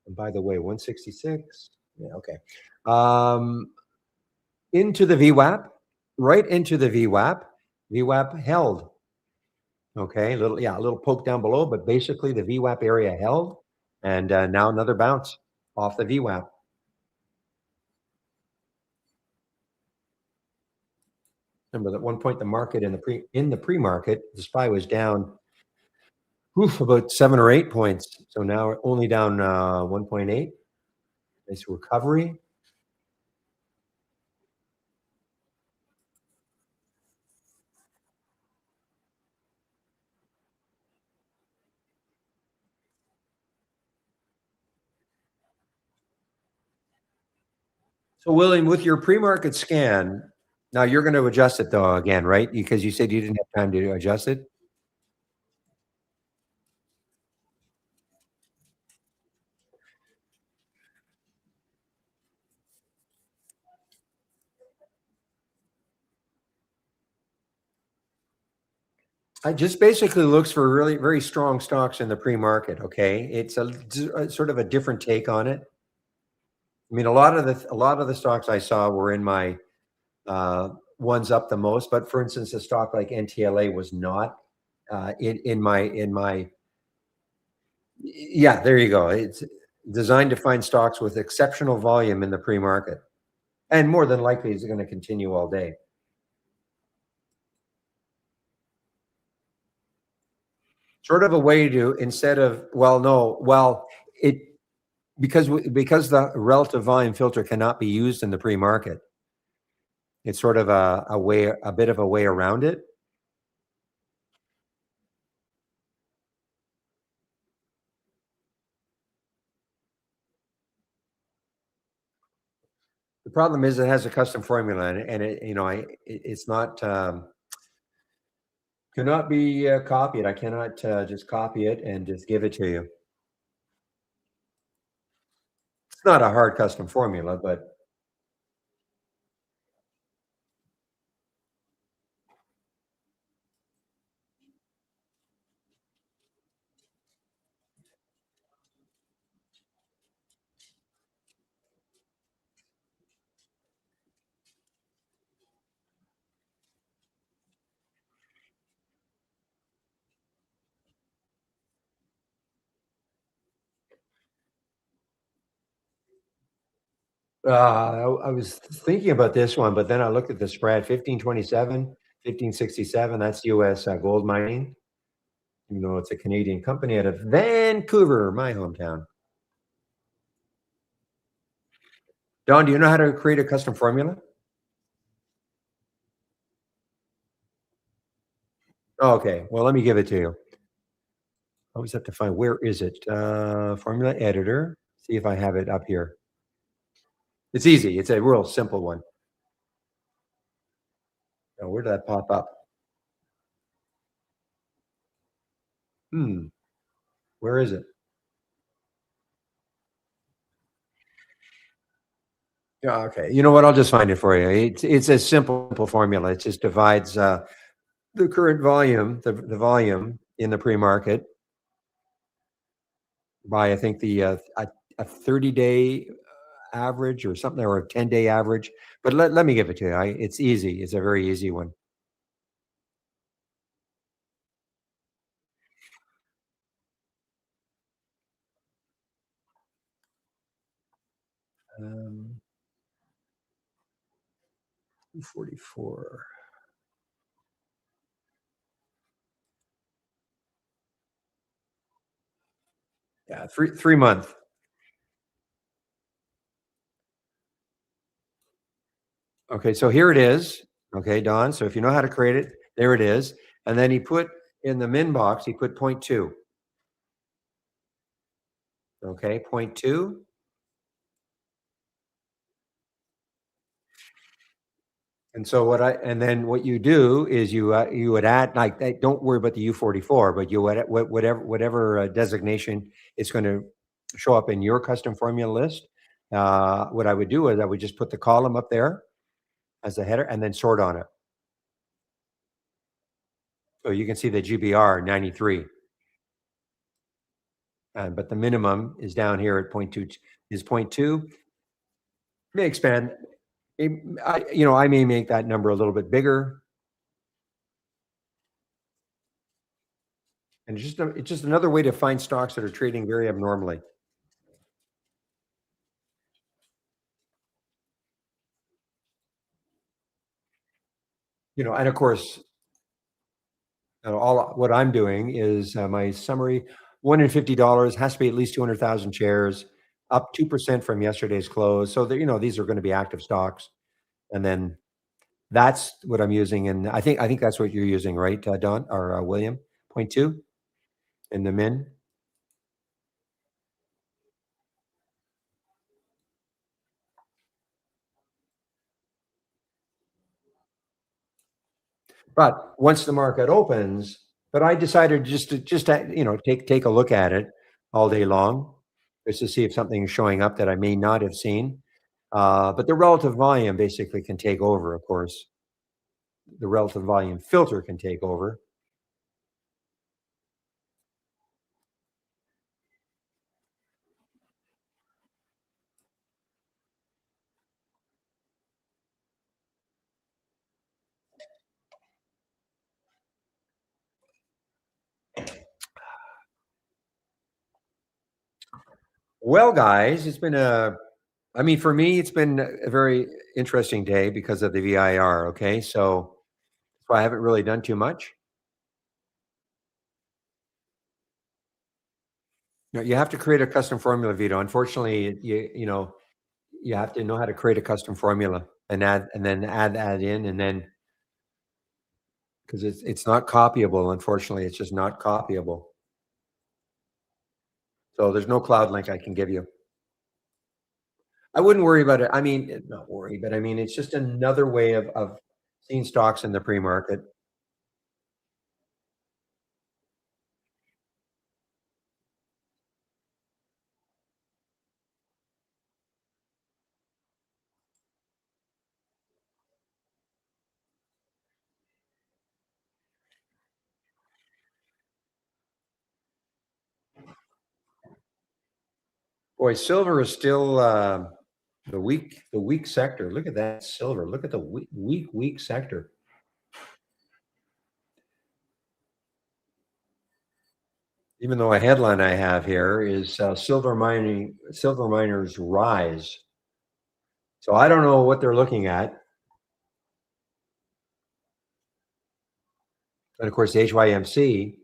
A: and by the way, 166. Yeah, okay. Into the VWAP, right into the VWAP. VWAP held. Okay, a little poke down below, but basically the VWAP area held, and now another bounce off the VWAP. Remember that at one point the market in the pre-market, the SPY was down about 7 or 8 points. So now we're only down 1.8. Nice recovery. So William, with your pre-market scan, now you're going to adjust it though again, right? Because you said you didn't have time to adjust it. I just basically looks for really very strong stocks in the pre-market. Okay, it's a sort of a different take on it. I mean, a lot of the stocks I saw were in my ones up the most. But for instance, a stock like NTLA was not in my. Yeah, there you go. It's designed to find stocks with exceptional volume in the pre-market, and more than likely is going to continue all day. Sort of a way to instead of well, no, well, it because the relative volume filter cannot be used in the pre-market. It's sort of a way, a bit of a way around it. The problem is it has a custom formula, and it you know it's not cannot be copied. I cannot just copy it and just give it to you. It's not a hard custom formula, but I was thinking about this one, but then I looked at the spread 1527, 1567. That's US gold mining. You know, it's a Canadian company out of Vancouver, my hometown. Don, do you know how to create a custom formula? Oh, okay. Well, let me give it to you. I always have to find where is it? Formula editor. See if I have it up here. It's easy. It's a real simple one. Now, where did that pop up? Hmm. Where is it? Yeah. Okay. You know what? I'll just find it for you. It's a simple formula. It just divides the current volume, the volume in the pre-market by I think a 30-day average or something, or a 10-day average. But let me give it to you. It's easy. It's a very easy one. Um, 44. Yeah, 3 month. Okay, so here it is. Okay, Don. So if you know how to create it, there it is. And then he put in the min box, he put point two. Okay, point two. And so and then what you do is you would add, like, don't worry about the U44, but you would whatever designation it's going to show up in your custom formula list. What I would do is I would just put the column up there as a header and then sort on it. So you can see the GBR 93, but the minimum is down here at point two. Is point two. May expand. I may make that number a little bit bigger, and it's just another way to find stocks that are trading very abnormally. And of course, all what I'm doing is my summary. $150 has to be at least 200,000 shares, up 2% from yesterday's close. So that these are going to be active stocks, and then that's what I'm using. And I think that's what you're using, right, Don or William? Point two in the min. But once the market opens, but I decided just to take a look at it all day long, just to see if something is showing up that I may not have seen. But the relative volume basically can take over, of course. The relative volume filter can take over. Well, guys, I mean, for me, it's been a very interesting day because of the VIR. Okay. So I haven't really done too much. You have to create a custom formula, Vito. Unfortunately, you have to know how to create a custom formula and then add that in, and then because it's not copyable. Unfortunately, it's just not copyable. So there's no cloud link I can give you. I wouldn't worry about it. I mean, not worry, but I mean, it's just another way of seeing stocks in the pre-market. Boy, silver is still the weak sector. Look at that silver. Look at the weak sector. Even though a headline I have here is silver miners rise. So I don't know what they're looking at. And of course, the HYMC.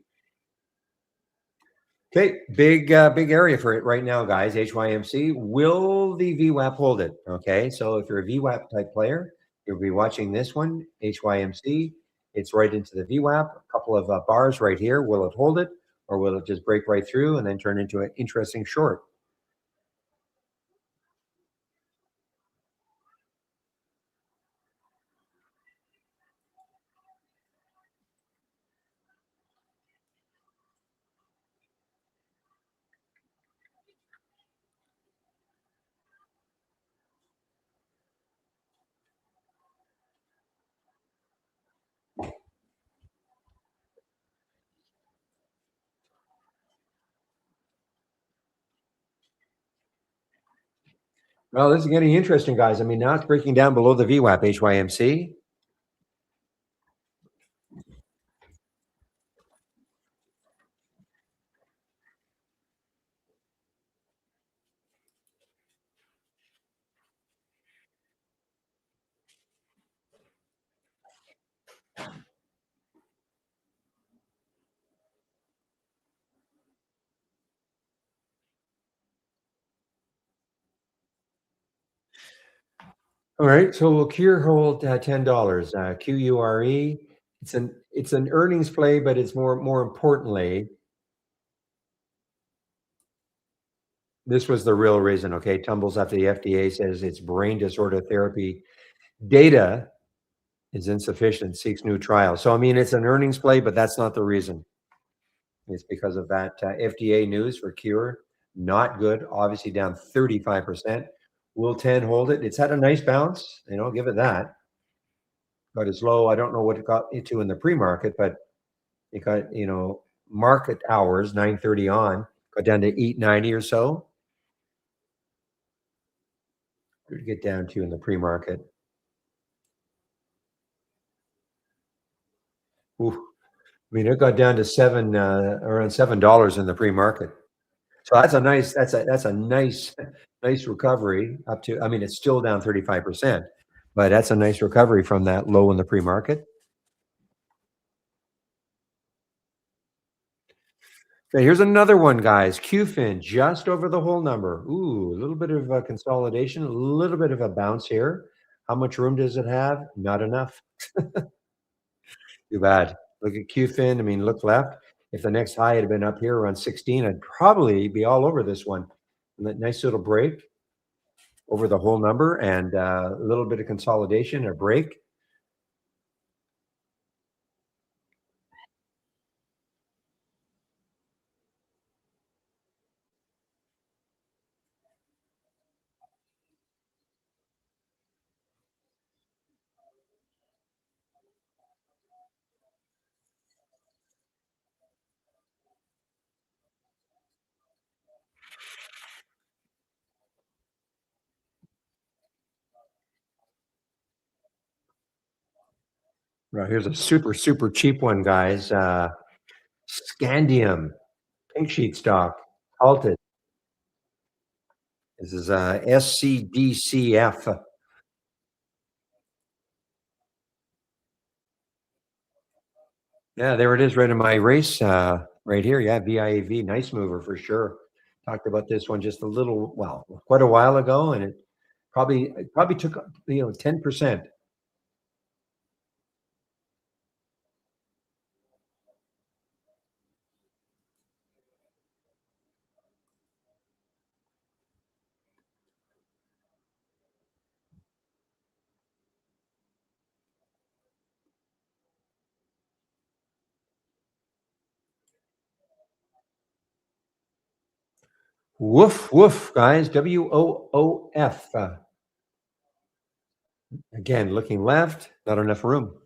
A: Okay, big area for it right now, guys. HYMC. Will the VWAP hold it? Okay, so if you're a VWAP type player, you'll be watching this one, HYMC. It's right into the VWAP. A couple of bars right here. Will it hold it, or will it just break right through and then turn into an interesting short? Well, this is getting interesting, guys. I mean, now it's breaking down below the VWAP HYMC. All right, so we'll Cure hold $10. QURE. It's an earnings play, but it's more importantly, this was the real reason. Okay, tumbles after the FDA says its brain disorder therapy data is insufficient, seeks new trials. So I mean, it's an earnings play, but that's not the reason. It's because of that FDA news for Cure. Not good. Obviously down 35%. Will 10 hold it? It's had a nice bounce. Give it that. But it's low. I don't know what it got into in the pre-market, but it got, market hours, 9:30 on, got down to 890 or so. What did it get down to in the pre-market? Ooh, I mean, it got down to around $7 in the pre-market. So that's a nice nice recovery up to. I mean, it's still down 35%, but that's a nice recovery from that low in the pre-market. Okay, here's another one, guys. QFIN just over the whole number. Ooh, a little bit of a consolidation, a little bit of a bounce here. How much room does it have? Not enough. Too bad. Look at QFIN. I mean, look left. If the next high had been up here around 16, I'd probably be all over this one. Nice little break over the whole number and a little bit of consolidation, a break. Well, here's a super, super cheap one, guys. Scandium, pink sheet stock, halted. This is SCDCF. Yeah, there it is right in my race right here. Yeah, VIAV, nice mover for sure. Talked about this one just a little, well, quite a while ago, and it probably took 10%. Woof woof, guys. WOOF. Again, looking left, not enough room.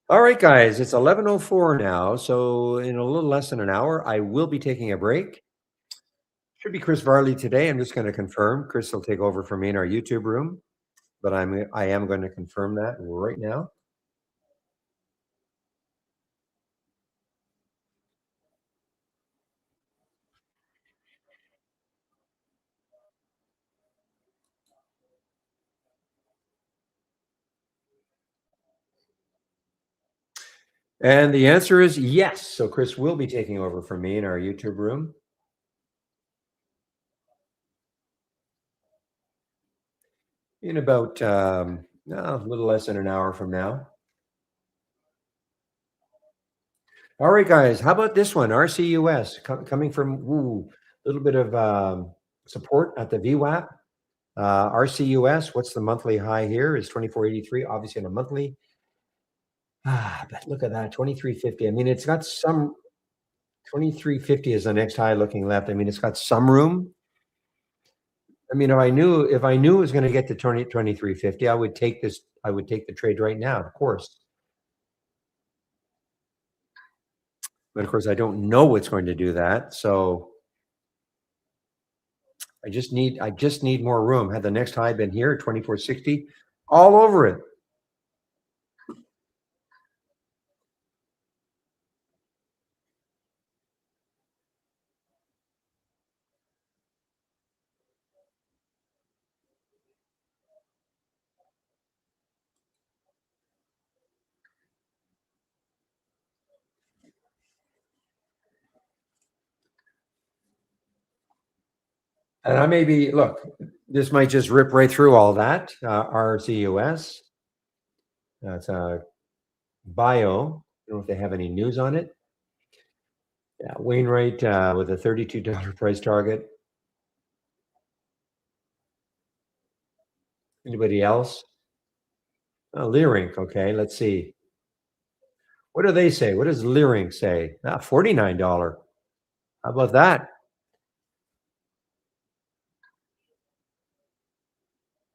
A: All right, guys, it's 11:04 now. So in a little less than an hour, I will be taking a break. Should be Chris Varley today. I'm just going to confirm. Chris will take over for me in our YouTube room, but I am going to confirm that right now. And the answer is yes. So Chris will be taking over for me in our YouTube room in about a little less than an hour from now. All right, guys. How about this one? RCUS coming from a little bit of support at the VWAP. RCUS, what's the monthly high here? Is 2483, obviously on a monthly. But look at that, 2350. I mean, it's got some 2350 is the next high looking left. I mean, it's got some room. I mean, if I knew it was going to get to 2350, I would take this. I would take the trade right now, of course. But of course, I don't know what's going to do that. So I just need more room. Had the next high been here, 2460, all over it. And I may be, look, this might just rip right through all that. RCUS, that's bio. I don't know if they have any news on it. Yeah, Wainwright with a $32 price target. Anybody else? Leerink, okay, let's see. What do they say? What does Leerink say? $49. How about that?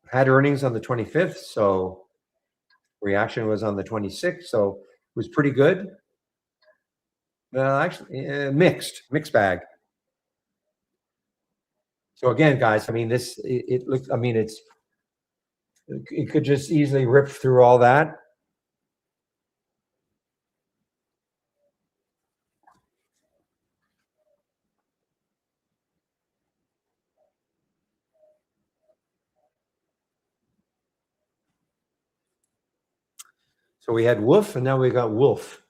A: Had earnings on the 25th, so reaction was on the 26th, so it was pretty good. Actually, mixed bag. So again, guys, I mean, it looks. I mean, it could just easily rip through all that. So we had Wolf, and now we got Wolf.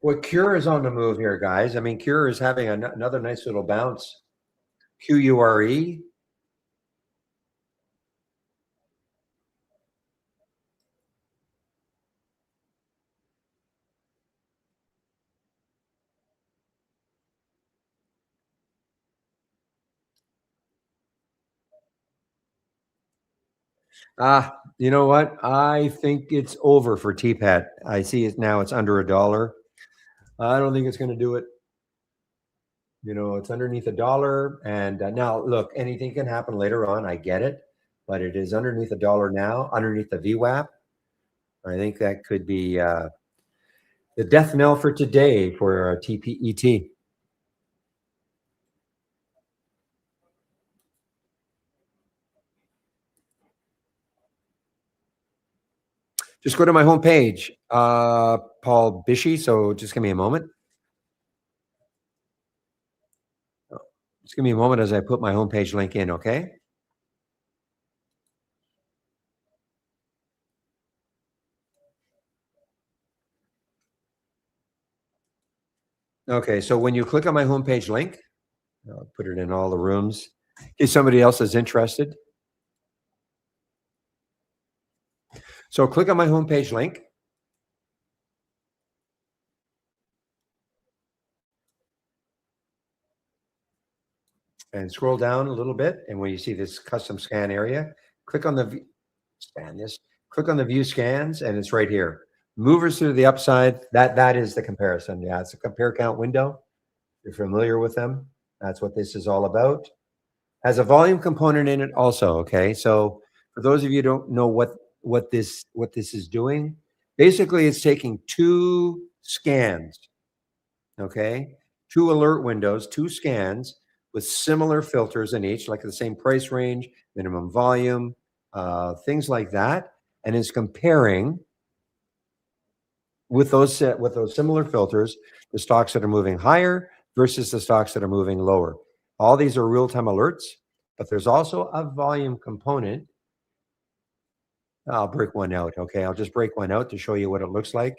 A: Well, Cure is on the move here, guys. I mean, Cure is having another nice little bounce. QURE. You know what? I think it's over for TPAT. I see it now. It's under $1. I don't think it's going to do it. You know, it's underneath $1. And now, look, anything can happen later on. I get it, but it is underneath $1 now, underneath the VWAP. I think that could be the death knell for today for TPET. Just go to my homepage, Paul Bishy. So just give me a moment. Just give me a moment as I put my homepage link in, okay? Okay, so when you click on my homepage link, I'll put it in all the rooms in case somebody else is interested. So click on my homepage link. And scroll down a little bit. And when you see this custom scan area, click on the click on the view scans, and it's right here. Movers to the upside. That is the comparison. Yeah, it's a compare count window. You're familiar with them. That's what this is all about. Has a volume component in it also. Okay. So for those of you who don't know what this is doing, basically it's taking two scans. Okay. Two alert windows, two scans with similar filters in each, like the same price range, minimum volume, things like that. And is comparing with those similar filters, the stocks that are moving higher versus the stocks that are moving lower. All these are real-time alerts, but there's also a volume component. I'll break one out. Okay, I'll just break one out to show you what it looks like.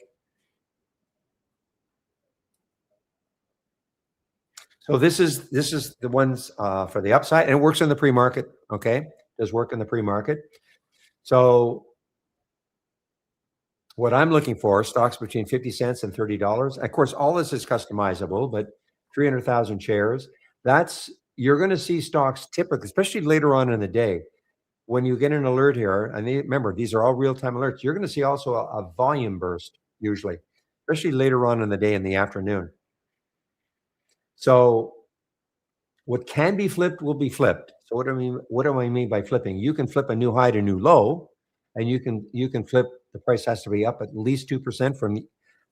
A: So this is the ones for the upside, and it works in the pre-market. Okay, does work in the pre-market. So what I'm looking for, stocks between 50 cents and $30. Of course, all this is customizable, but 300,000 shares. That's you're going to see stocks typically, especially later on in the day, when you get an alert here. And remember, these are all real-time alerts. You're going to see also a volume burst usually, especially later on in the day in the afternoon. So what can be flipped will be flipped. So what do I mean? What do I mean by flipping? You can flip a new high to new low, and you can flip. The price has to be up at least 2% from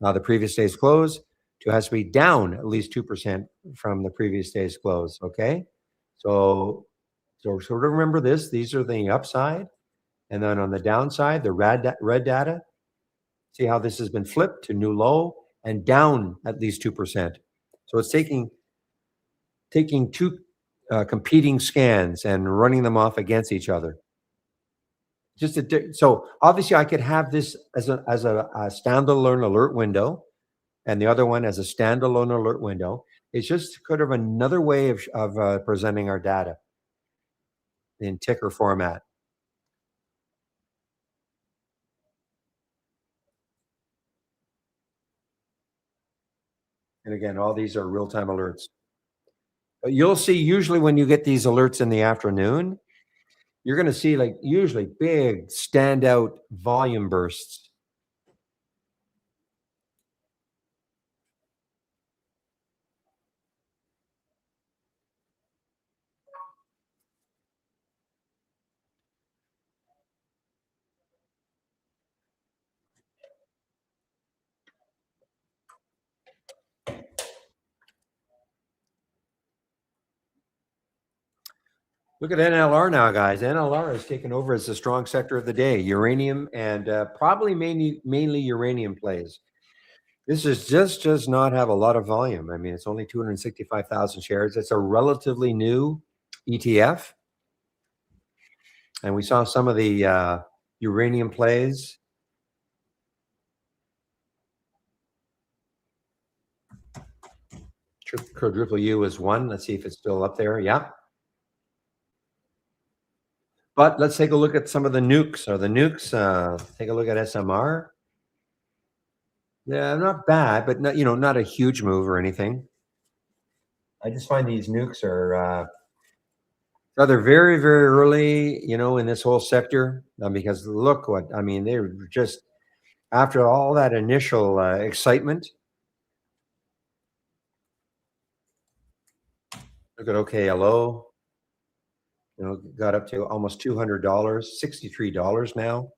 A: the previous day's close. To has to be down at least 2% from the previous day's close. Okay, so sort of remember this. These are the upside, and then on the downside, the red data. See how this has been flipped to new low and down at least 2%. So it's taking two competing scans and running them off against each other. So obviously I could have this as a standalone alert window, and the other one as a standalone alert window. It's just kind of another way of presenting our data in ticker format. And again, all these are real time alerts. But you'll see usually when you get these alerts in the afternoon, you're going to see like usually big standout volume bursts. Look at NLR now, guys. NLR has taken over as the strong sector of the day. Uranium and probably mainly uranium plays. This is just does not have a lot of volume. I mean, it's only 265,000 shares. It's a relatively new ETF, and we saw some of the uranium plays. Quadruple U is one. Let's see if it's still up there. Yeah. But let's take a look at some of the nukes. Or the nukes, take a look at SMR. Yeah, not bad, but not a huge move or anything. I just find these nukes are they're very, very early, in this whole sector, because look what I mean. They were just after all that initial excitement. Look at OKLO. Got up to almost $200, $63 now.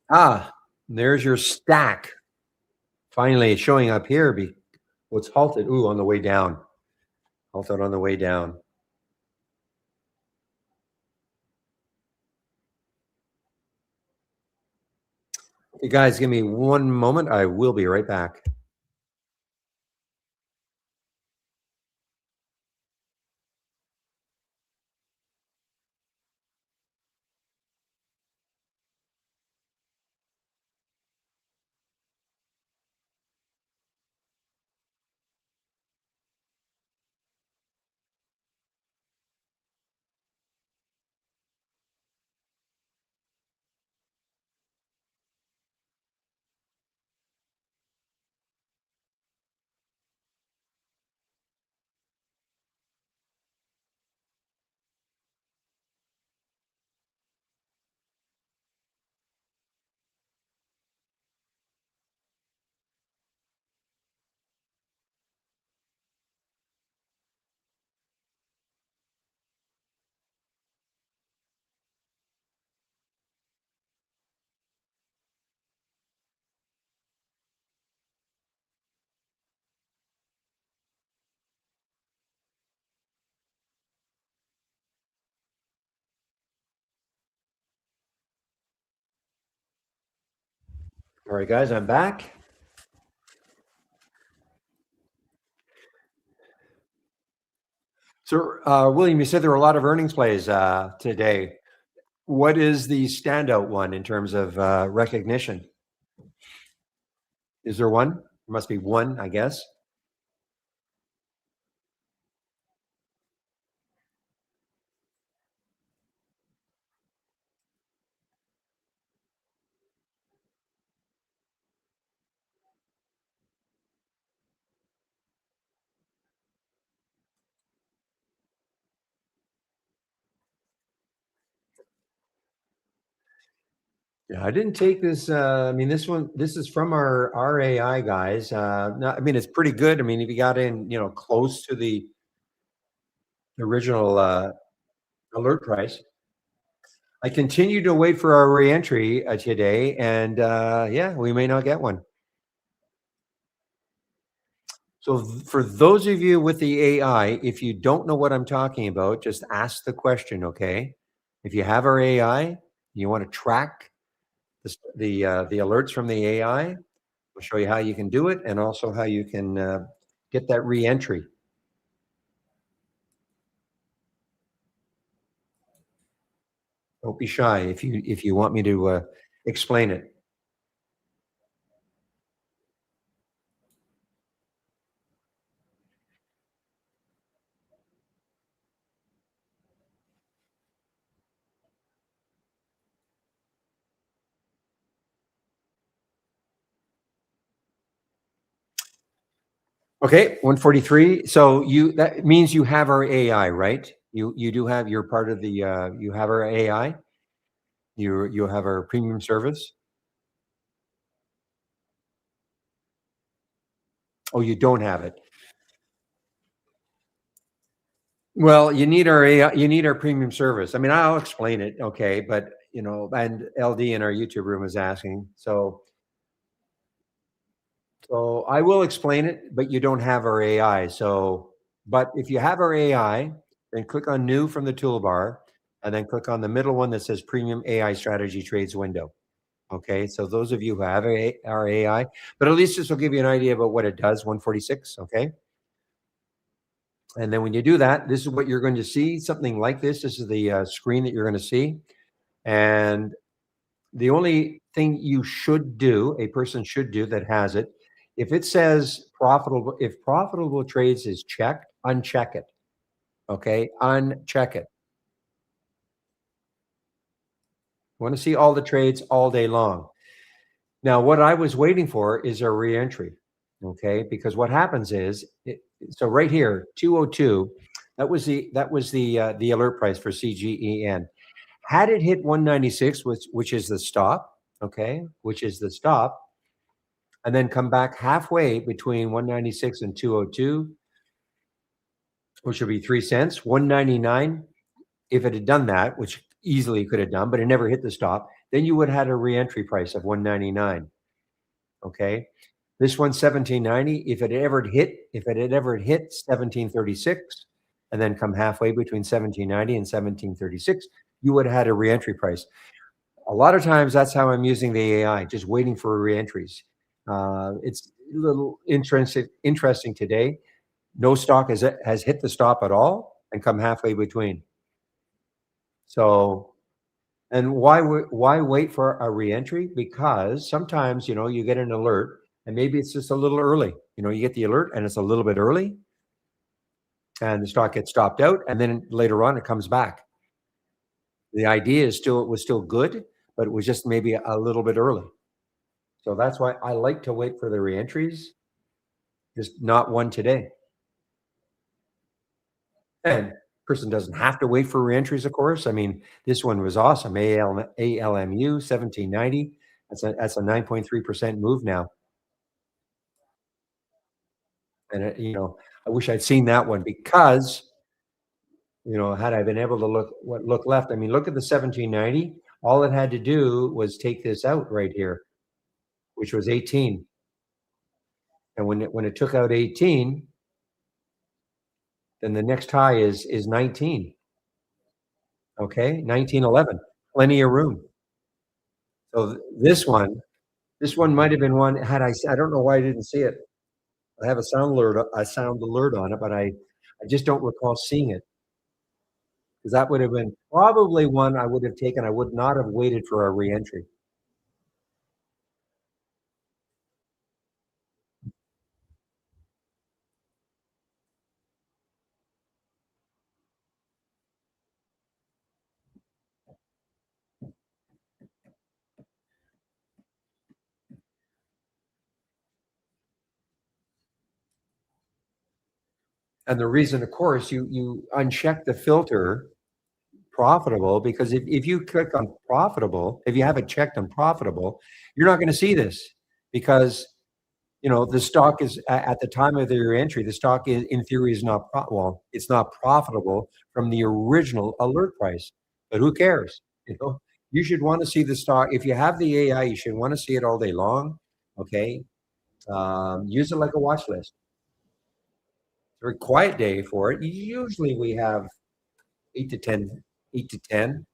A: Ah, there's your stack. Finally showing up here. What's halted? Ooh, on the way down. Halted on the way down. You guys, give me one moment. I will be right back. All right, guys, I'm back. So, William, you said there were a lot of earnings plays today. What is the standout one in terms of recognition? Is there one? There must be one, I guess. Yeah, I didn't take this. I mean, this is from our RAI guys. No, I mean, it's pretty good. I mean, if you got in, close to the original alert price. I continue to wait for our reentry today, and yeah, we may not get one. So, for those of you with the AI, if you don't know what I'm talking about, just ask the question, okay? If you have our AI, you want to track the alerts from the AI. We'll show you how you can do it, and also how you can get that reentry. Don't be shy if you want me to explain it. Okay, 143. So that means you have our AI, right? You do have, you're part of the you have our AI. You have our premium service. Oh, you don't have it. Well, you need our AI, you need our premium service. I mean, I'll explain it, okay, but and LD in our YouTube room is asking. So I will explain it, but you don't have our AI. So, but if you have our AI, then click on new from the toolbar, and then click on the middle one that says premium AI strategy trades window. Okay. So those of you who have our AI, but at least this will give you an idea about what it does. 146. Okay. And then when you do that, this is what you're going to see, something like this. This is the screen that you're going to see. And the only thing you should do, a person should do that has it, if it says profitable, if profitable trades is checked, uncheck it. Okay, uncheck it. Want to see all the trades all day long. Now, what I was waiting for is a reentry. Okay, because what happens is, so right here, 202, that was the alert price for CGEN. Had it hit 196, which is the stop, okay, which is the stop, and then come back halfway between 196 and 202, which would be 3 cents, 199. If it had done that, which easily could have done, but it never hit the stop, then you would have had a reentry price of 199. Okay. This one's 1790. If it had ever hit 1736 and then come halfway between 1790 and 1736, you would have had a reentry price. A lot of times that's how I'm using the AI, just waiting for reentries. It's a little interesting today. No stock has hit the stop at all and come halfway between. So, and why wait for a reentry? Because sometimes you get an alert and maybe it's just a little early. You get the alert and it's a little bit early, and the stock gets stopped out, and then later on it comes back. The idea is still, it was still good, but it was just maybe a little bit early. So that's why I like to wait for the reentries, just not one today. And person doesn't have to wait for reentries, of course. I mean, this one was awesome. ALMU 1790. That's a 9.3% move now. And I wish I'd seen that one, because had I been able to look left. I mean, look at the 1790. All it had to do was take this out right here, which was 18. And when it took out 18, then the next high is 19. Okay, 1911. Plenty of room. So this one, This one might have been one had I don't know why I didn't see it. I have a sound alert on it, but I just don't recall seeing it because that would have been probably one I would have taken. I would not have waited for a reentry. And the reason, of course, you uncheck the filter profitable because if you click on profitable, if you have it checked on profitable, you're not going to see this because the stock is at the time of your entry, the stock is in theory is not well, it's not profitable from the original alert price. But who cares? You should want to see the stock. If you have the AI, you should want to see it all day long. Okay, use it like a watch list. It's a very quiet day for it. Usually we have 8 to 10, 8 to 10.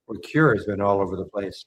A: Or Cure has been all over the place.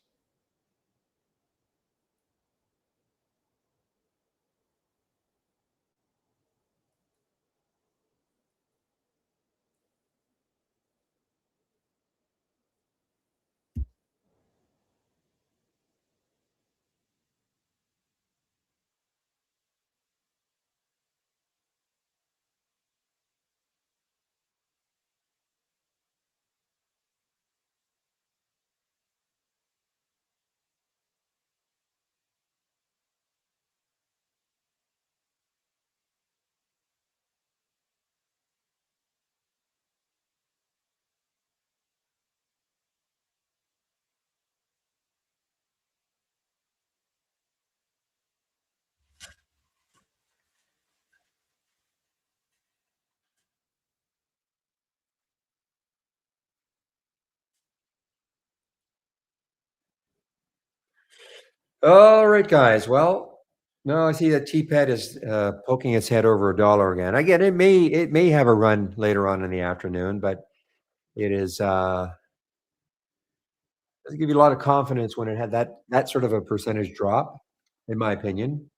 A: All right, guys. Well, no, I see that TPET is poking its head over a dollar again. Again, it may have a run later on in the afternoon, but it is doesn't give you a lot of confidence when it had that sort of a percentage drop, in my opinion.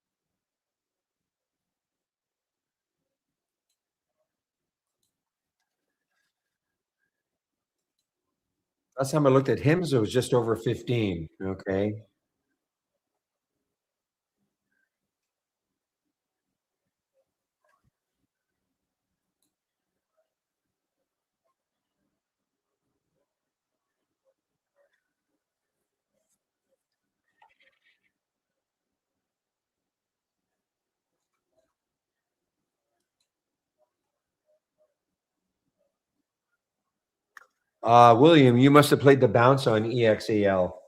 A: Last time I looked at HIMS, it was just over 15. Okay. William, you must have played the bounce on EXEL.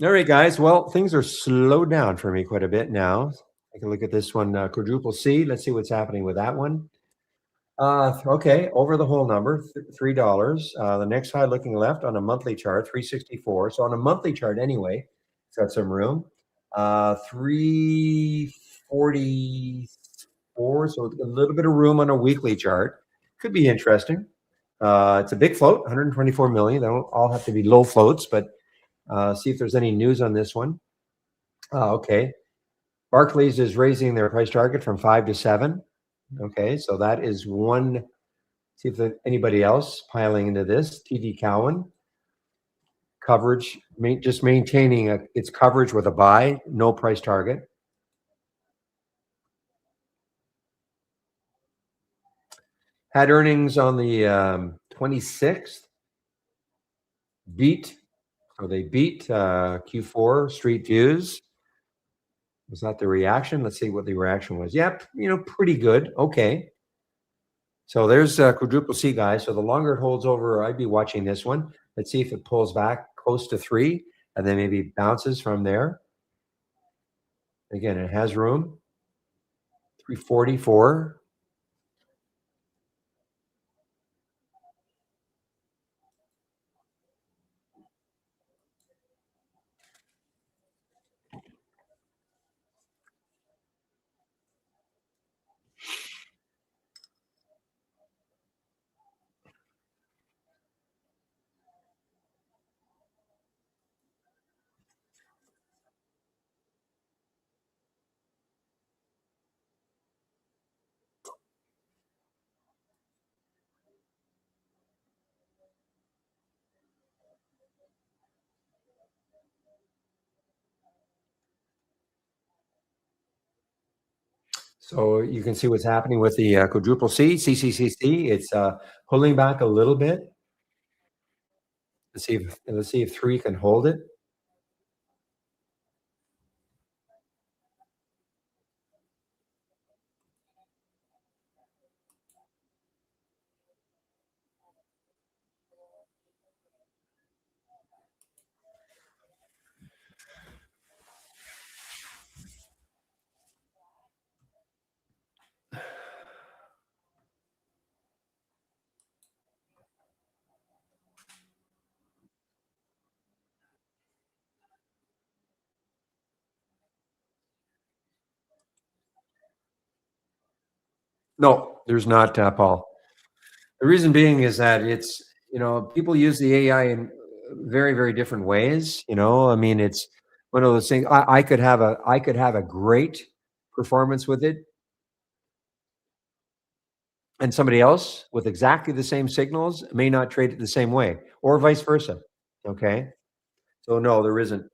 A: All right, guys. Well, things are slowed down for me quite a bit now. Take a look at this one, quadruple C. Let's see what's happening with that one. Okay, over the whole number, $3. The next high looking left on a monthly chart, 364. So on a monthly chart anyway, it's got some room. 344. So a little bit of room on a weekly chart. Could be interesting. It's a big float, 124 million. They don't all have to be low floats, but see if there's any news on this one. Okay. Barclays is raising their price target from 5 to 7. Okay, so that is one. See if there's anybody else piling into this. TD Cowen coverage, just maintaining its coverage with a buy, no price target. Had earnings on the 26th. Beat, so they beat Q4 Street Views. Was that the reaction? Let's see what the reaction was. Yep, pretty good. Okay. So there's quadruple C, guys. So the longer it holds over, I'd be watching this one. Let's see if it pulls back close to 3 and then maybe bounces from there. Again, it has room. 344. So you can see what's happening with the quadruple C, CCCC. It's pulling back a little bit. Let's see if 3 can hold it. No, there's not, Paul. The reason being is that people use the AI in very, very different ways. I mean, it's one of those things. I could have a great performance with it, and somebody else with exactly the same signals may not trade it the same way, or vice versa. Okay, so no, there isn't.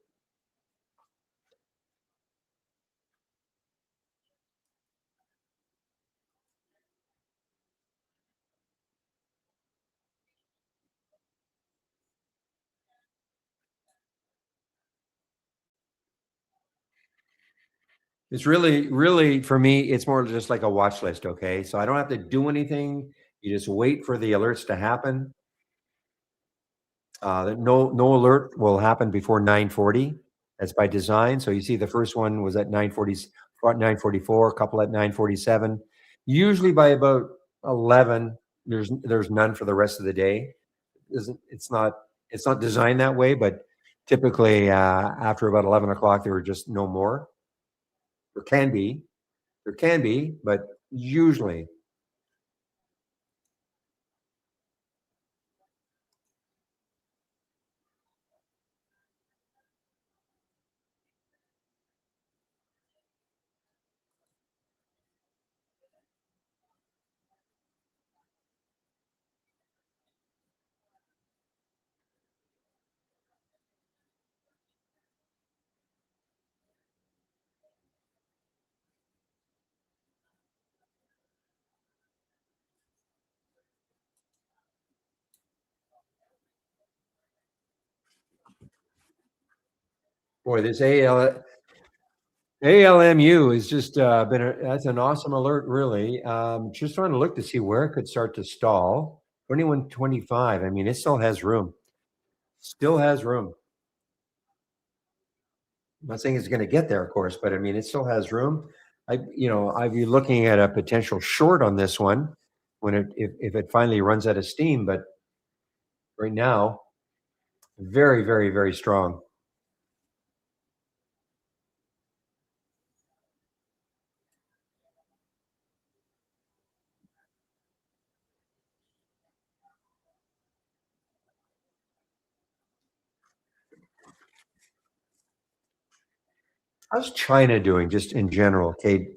A: It's really, really for me. It's more just like a watch list. Okay, so I don't have to do anything. You just wait for the alerts to happen. No alert will happen before 9:40. That's by design. So you see the first one was at 9:40, 9:44, a couple at 9:47. Usually by about 11, there's none for the rest of the day. It's not designed that way, but typically after about 11 o'clock, there were just no more. There can be, but usually. Boy, this ALMU has just that's an awesome alert, really. Just trying to look to see where it could start to stall. 2125. I mean, it still has room. Still has room. I'm not saying it's going to get there, of course, but I mean, it still has room. I'd be looking at a potential short on this one when if it finally runs out of steam. But right now, very, very, very strong. How's China doing, just in general? I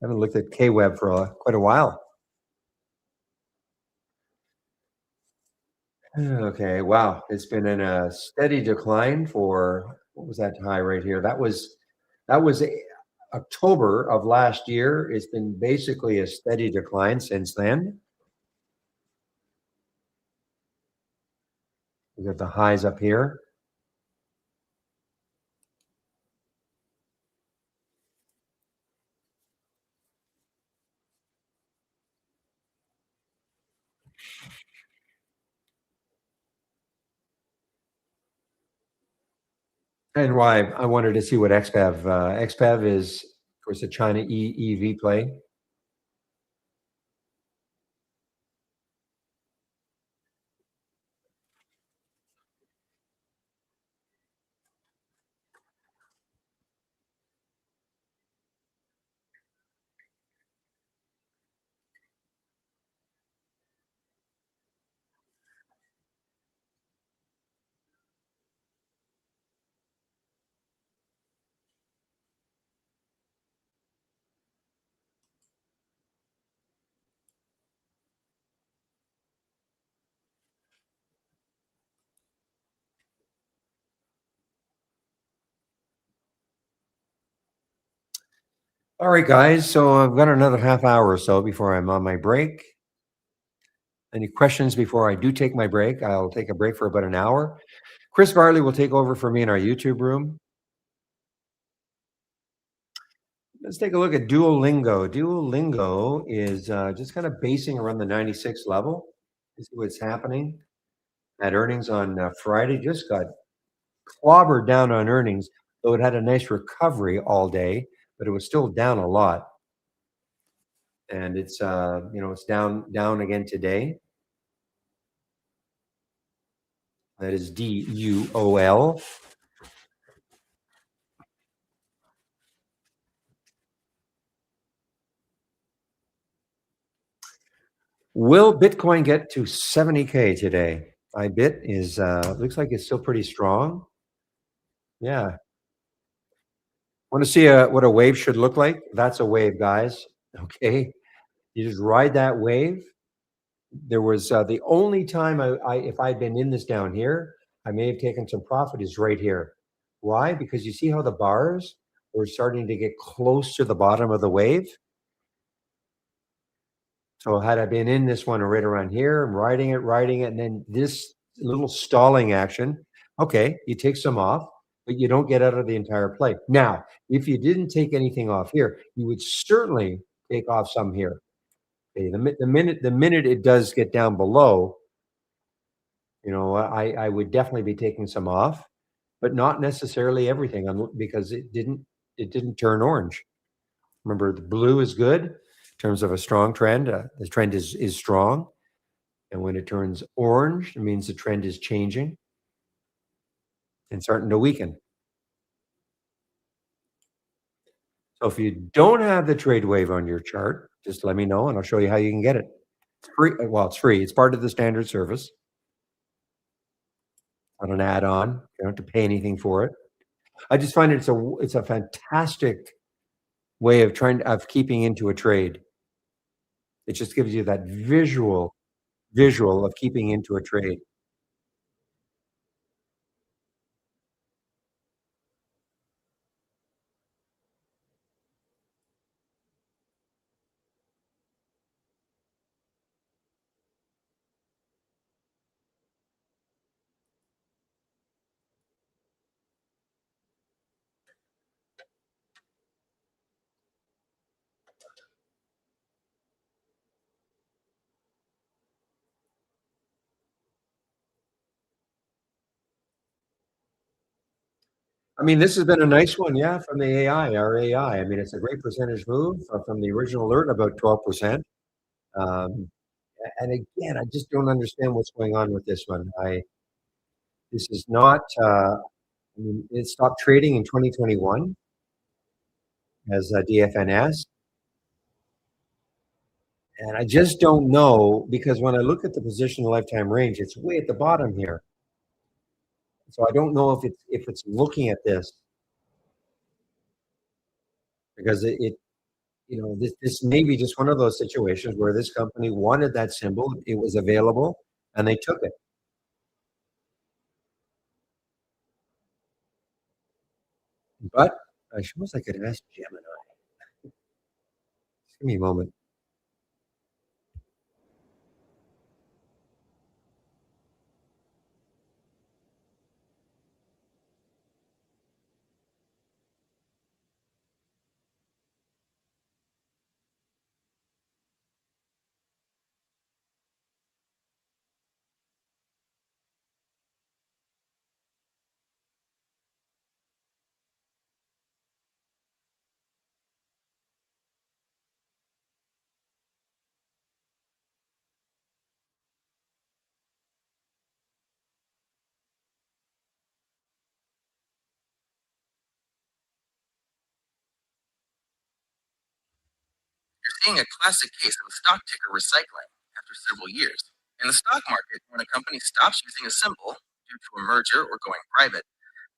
A: haven't looked at K Web for quite a while. Okay, wow. It's been in a steady decline for what was that high right here? That was October of last year. It's been basically a steady decline since then. We got the highs up here. And why I wanted to see what XPAV, XPAV is, of course, a China EV play. All right, guys. So I've got another half hour or so before I'm on my break. Any questions before I do take my break? I'll take a break for about an hour. Chris Varley will take over for me in our YouTube room. Let's take a look at Duolingo. Duolingo is just kind of basing around the 96 level. This is what's happening. Had earnings on Friday, just got clobbered down on earnings, though it had a nice recovery all day, but it was still down a lot. And it's it's down again today. That is DUOL. Will Bitcoin get to 70K today? IBIT is looks like it's still pretty strong. Yeah. Want to see what a wave should look like? That's a wave, guys. Okay. You just ride that wave. There was the only time if I'd been in this down here, I may have taken some profit is right here. Why? Because you see how the bars were starting to get close to the bottom of the wave. So had I been in this one right around here, I'm riding it, and then this little stalling action, okay, you take some off, but you don't get out of the entire play. Now, if you didn't take anything off here, you would certainly take off some here. Okay, the minute it does get down below, I would definitely be taking some off, but not necessarily everything because it didn't turn orange. Remember, the blue is good in terms of a strong trend. The trend is strong. And when it turns orange, it means the trend is changing and starting to weaken. So if you don't have the trade wave on your chart, just let me know and I'll show you how you can get it. It's free. Well, it's free. It's part of the standard service on an add-on. You don't have to pay anything for it. I just find it's a fantastic way of keeping into a trade. It just gives you that visual of keeping into a trade. I mean, this has been a nice one, yeah, from the AI, our AI. I mean, it's a great percentage move from the original alert, about 12%. Um, and again, I just don't understand what's going on with this one. This is not. I mean, it stopped trading in 2021 as a DFNS, and I just don't know because when I look at the position lifetime range, it's way at the bottom here. So I don't know if it's looking at this because this may be just one of those situations where this company wanted that symbol, it was available, and they took it. But I suppose I could ask Gemini. Just give me a moment.
B: seeing a classic case of stock ticker recycling after several years. In the stock market, when a company stops using a symbol due to a merger or going private,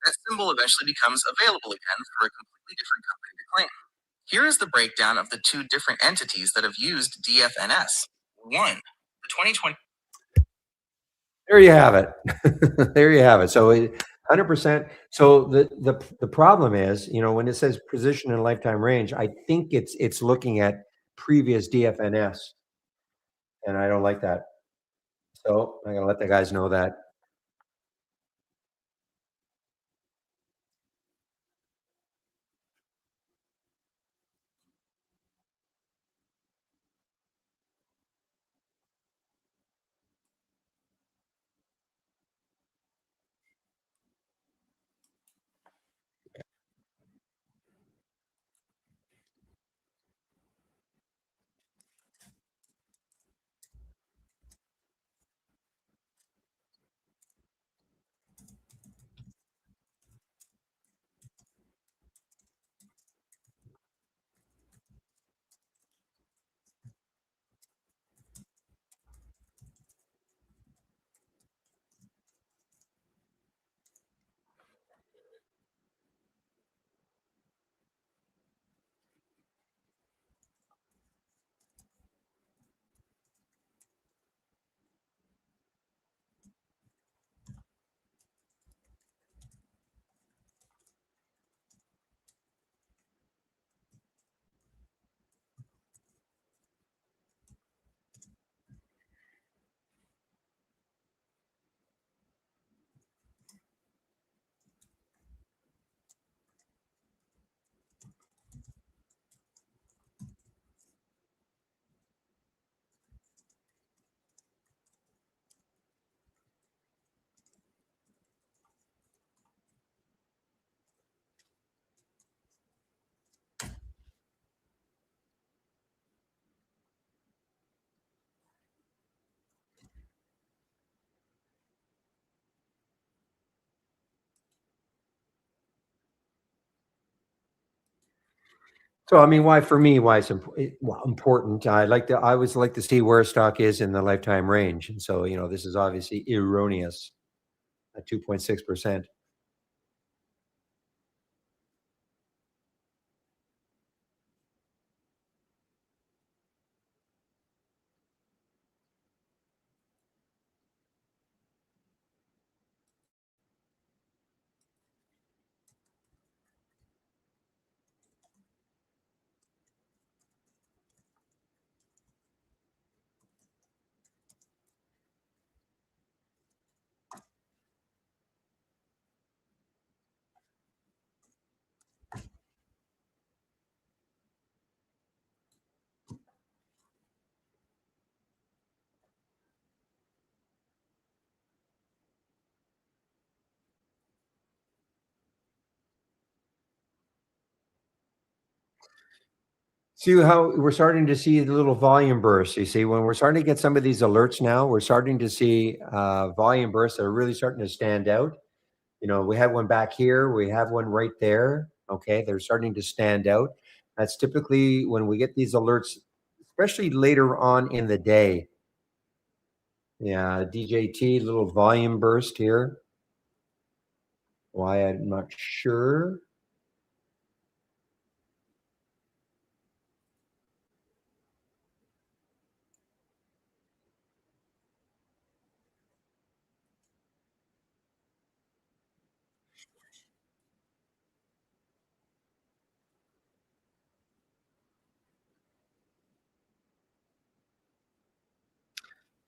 B: that symbol eventually becomes available again for a completely different company to claim. Here is the breakdown of the two different entities that have used DFNS. One, the 2020.
A: There you have it. There you have it. So 100%. So the problem is, when it says position and lifetime range, I think it's looking at previous DFNS, and I don't like that. So I gotta let the guys know that. So I mean, why for me, why it's well, important? I always like to see where a stock is in the lifetime range, and so this is obviously erroneous at 2.6%. See how we're starting to see the little volume bursts. You see, when we're starting to get some of these alerts now, we're starting to see volume bursts that are really starting to stand out. We have one back here, we have one right there. Okay, they're starting to stand out. That's typically when we get these alerts, especially later on in the day. Yeah, DJT, little volume burst here. Why, I'm not sure.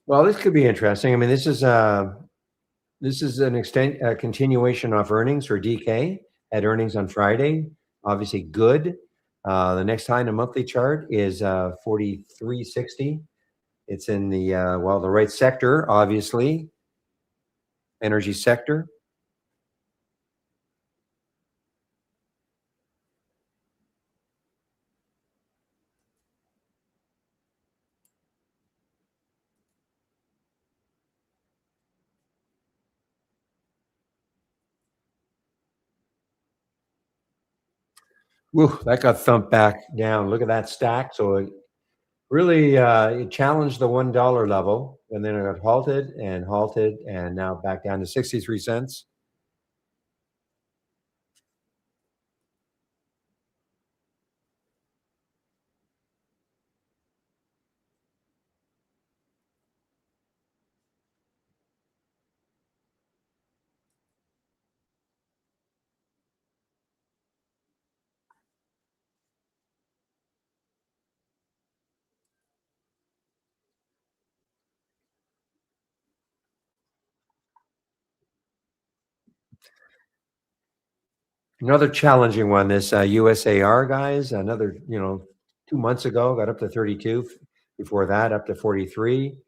A: Well, this could be interesting. I mean, this is an extent a continuation of earnings for DK. Had earnings on Friday, obviously good. The next high in the monthly chart is 43.60. It's in the right sector, obviously, energy sector. Woo, that got thumped back down. Look at that stack. So Really, it challenged the $1 level, and then it got halted, and now back down to 63 cents. Another challenging one, this USAR, guys, another, 2 months ago, got up to 32. Before that, up to 43.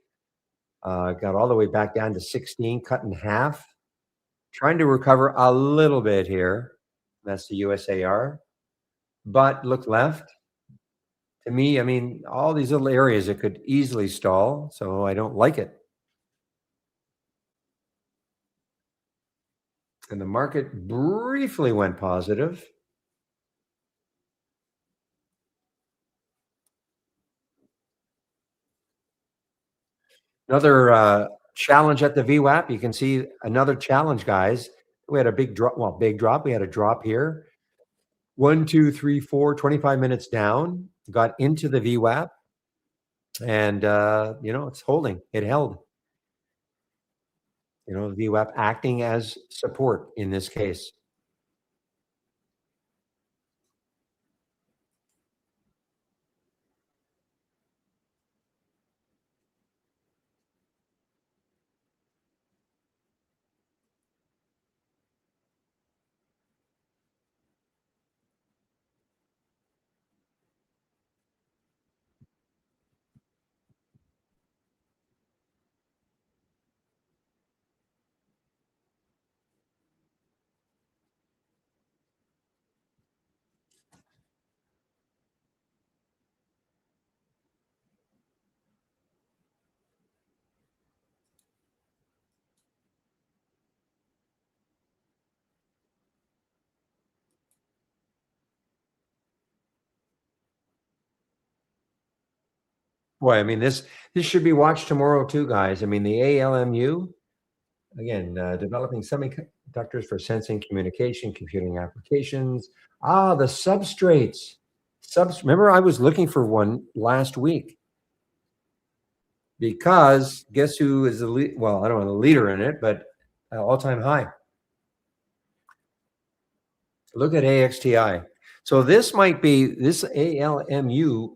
A: Got all the way back down to 16, cut in half. Trying to recover a little bit here. That's the USAR. But look left. To me, I mean, all these little areas, it could easily stall, so I don't like it. And the market briefly went positive. Another challenge at the VWAP. You can see another challenge, guys. We had a big drop. Well, big drop. We had a drop here. 1, 2, 3, 4, 25 minutes down. Got into the VWAP. And, it's holding. It held. The VWAP acting as support in this case. Boy, I mean, this should be watched tomorrow too, guys. I mean, the ALMU, again, developing semiconductors for sensing, communication, computing applications. The substrates. Remember, I was looking for one last week because guess who is the lead? Well, I don't know the leader in it, but all-time high. Look at AXTI. So this ALMU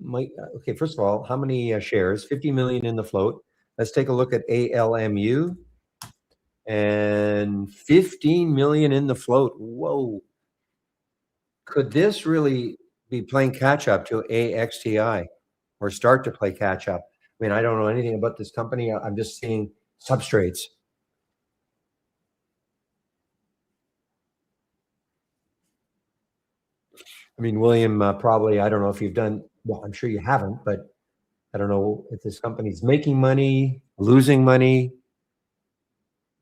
A: might, okay, first of all, how many shares? 50 million in the float. Let's take a look at ALMU and 15 million in the float. Whoa. Could this really be playing catch up to AXTI or start to play catch up? I mean, I don't know anything about this company. I'm just seeing substrates. I mean, William, probably, I don't know if you've done, well, I'm sure you haven't, but I don't know if this company's making money, losing money,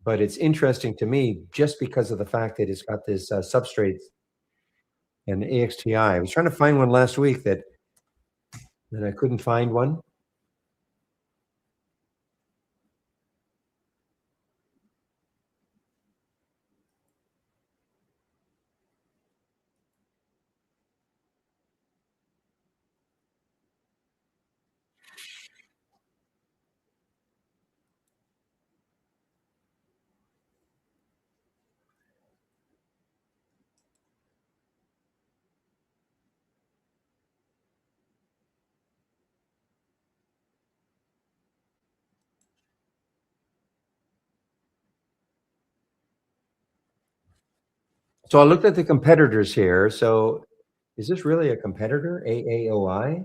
A: but it's interesting to me just because of the fact that it's got this substrate and AXTI. I was trying to find one last week that I couldn't find one. So I looked at the competitors here. So is this really a competitor, AAOI?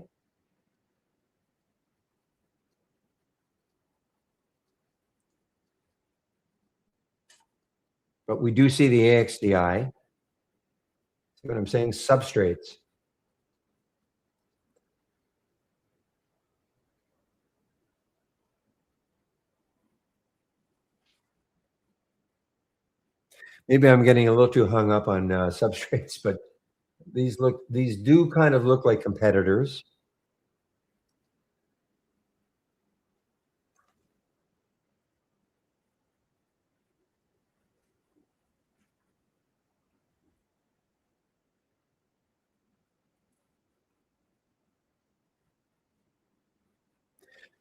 A: But we do see the AXDI. See what I'm saying? Substrates. Maybe I'm getting a little too hung up on substrates, but these do kind of look like competitors.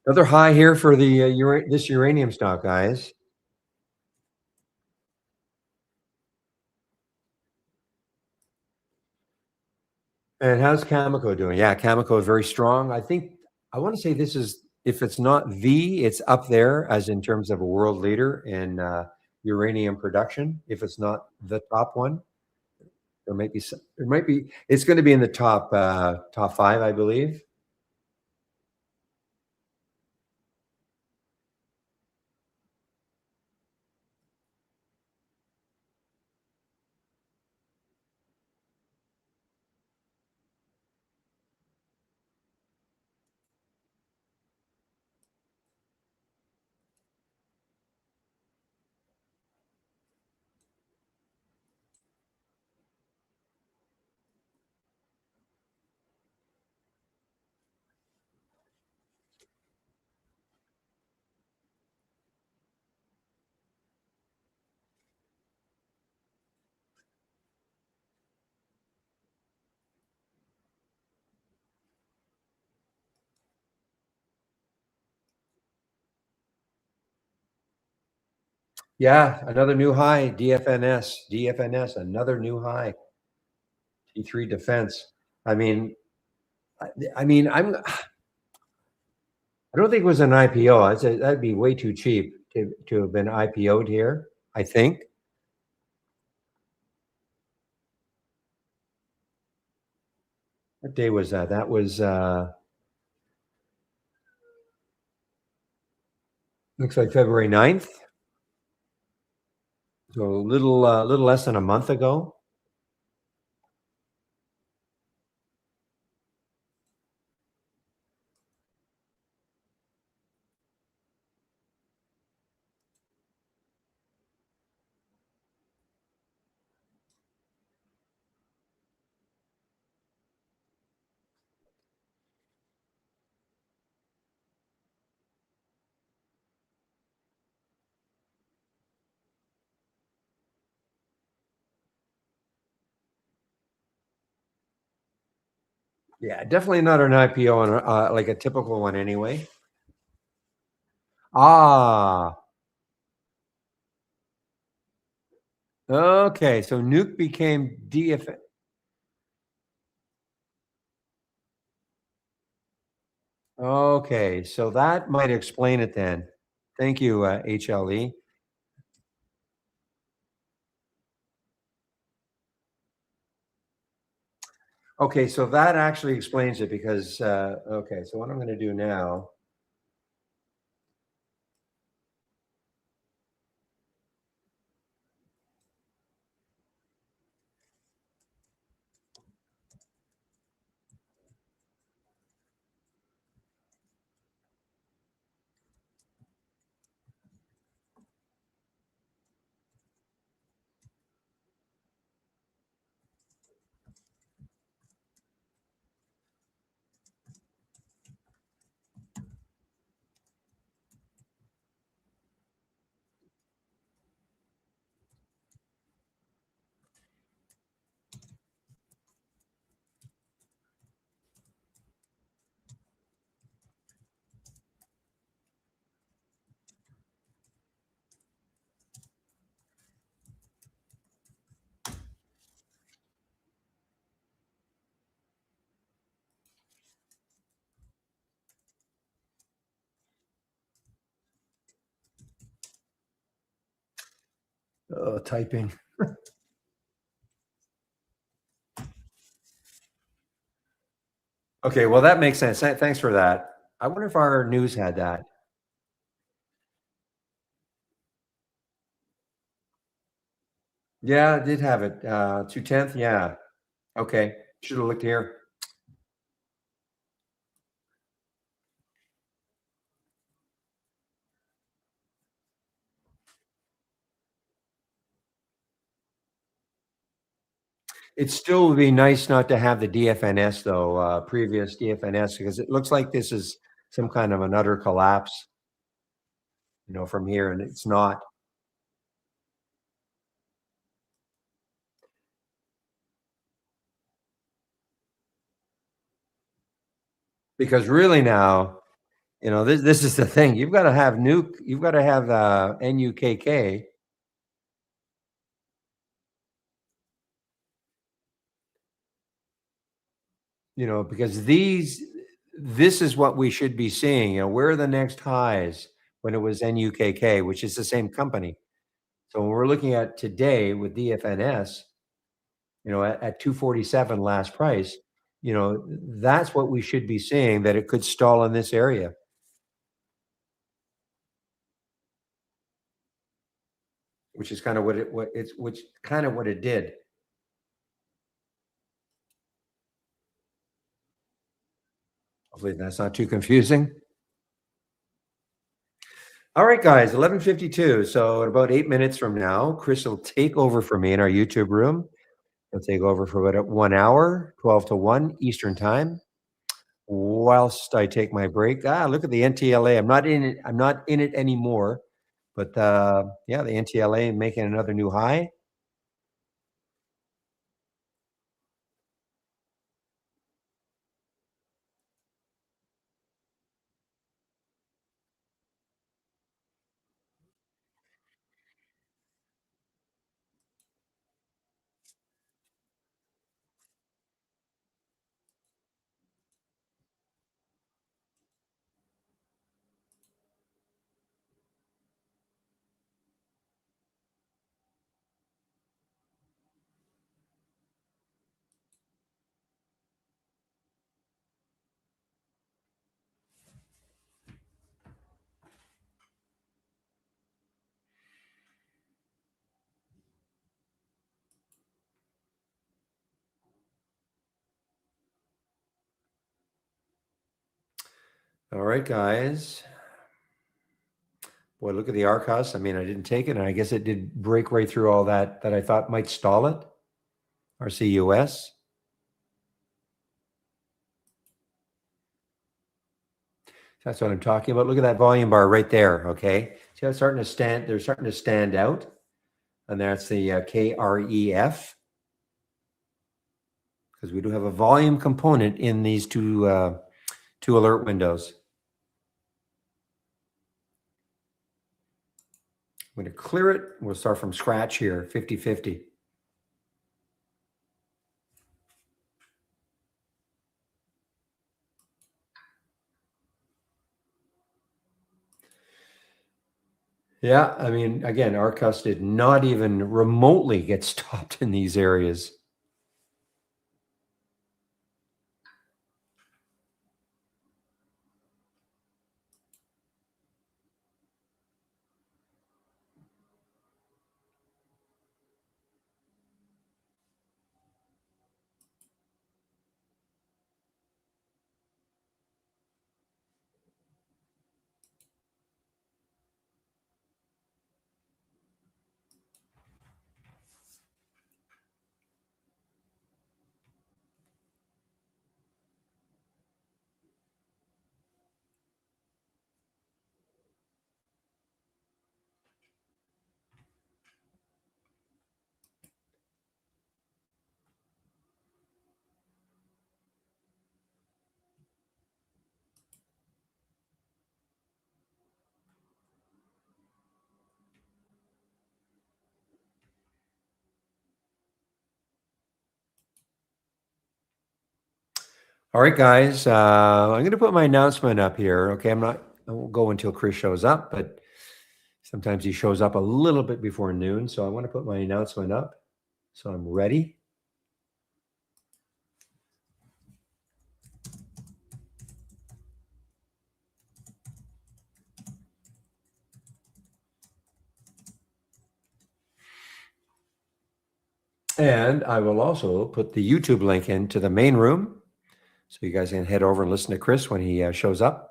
A: Another high here for the this uranium stock, guys. And how's Cameco doing? Yeah, Cameco is very strong. I want to say this is, if it's not it's up there as in terms of a world leader in uranium production. If it's not the top one, there might be some, there might be. It's going to be in the top five, I believe. Yeah, another new high. DFNS, another new high. T3 Defense. I mean, I mean, I don't think it was an IPO. I'd say that'd be way too cheap to have been IPO'd here, I think. What day was that? That was looks like February 9th. So a little less than a month ago. Yeah, definitely not an IPO on like a typical one anyway. Ah, okay. So Nuke became DF. Okay, so that might explain it then. Thank you, HLE. Okay, so that actually explains it because, okay, so what I'm going to do now. Typing. Okay, well, that makes sense. Thanks for that. I wonder if our news had that. Yeah, it did have it. 2/10. Yeah. Okay. Should have looked here. It still would be nice not to have the DFNS though, previous DFNS, because it looks like this is some kind of an utter collapse, from here, and it's not. Because really now, This is the thing. You've got to have NUKK. Because this is what we should be seeing. Where are the next highs when it was NUKK, which is the same company. So when we're looking at today with DFNS, at 247 last price, that's what we should be seeing, that it could stall in this area, which is kind of what it did. Hopefully that's not too confusing. All right, guys, 11:52. So in about 8 minutes from now, Chris will take over for me in our YouTube room. He'll take over for about 1 hour, 12 to 1 Eastern time, whilst I take my break. Look at the NTLA. I'm not in it. I'm not in it anymore. But yeah, the NTLA making another new high. All right, guys. Boy, look at the ARCOS. I mean, I didn't take it, and I guess it did break right through all that I thought might stall it. RCUS. That's what I'm talking about. Look at that volume bar right there. Okay, see how it's starting to stand? They're starting to stand out, and that's the KREF, because we do have a volume component in these two alert windows. I'm going to clear it. We'll start from scratch here, 50-50. Yeah, I mean, again, ARCUS did not even remotely get stopped in these areas. All right, guys, I'm going to put my announcement up here. Okay, I won't go until Chris shows up, but sometimes he shows up a little bit before noon. So I want to put my announcement up. So I'm ready. And I will also put the YouTube link into the main room, so you guys can head over and listen to Chris when he shows up.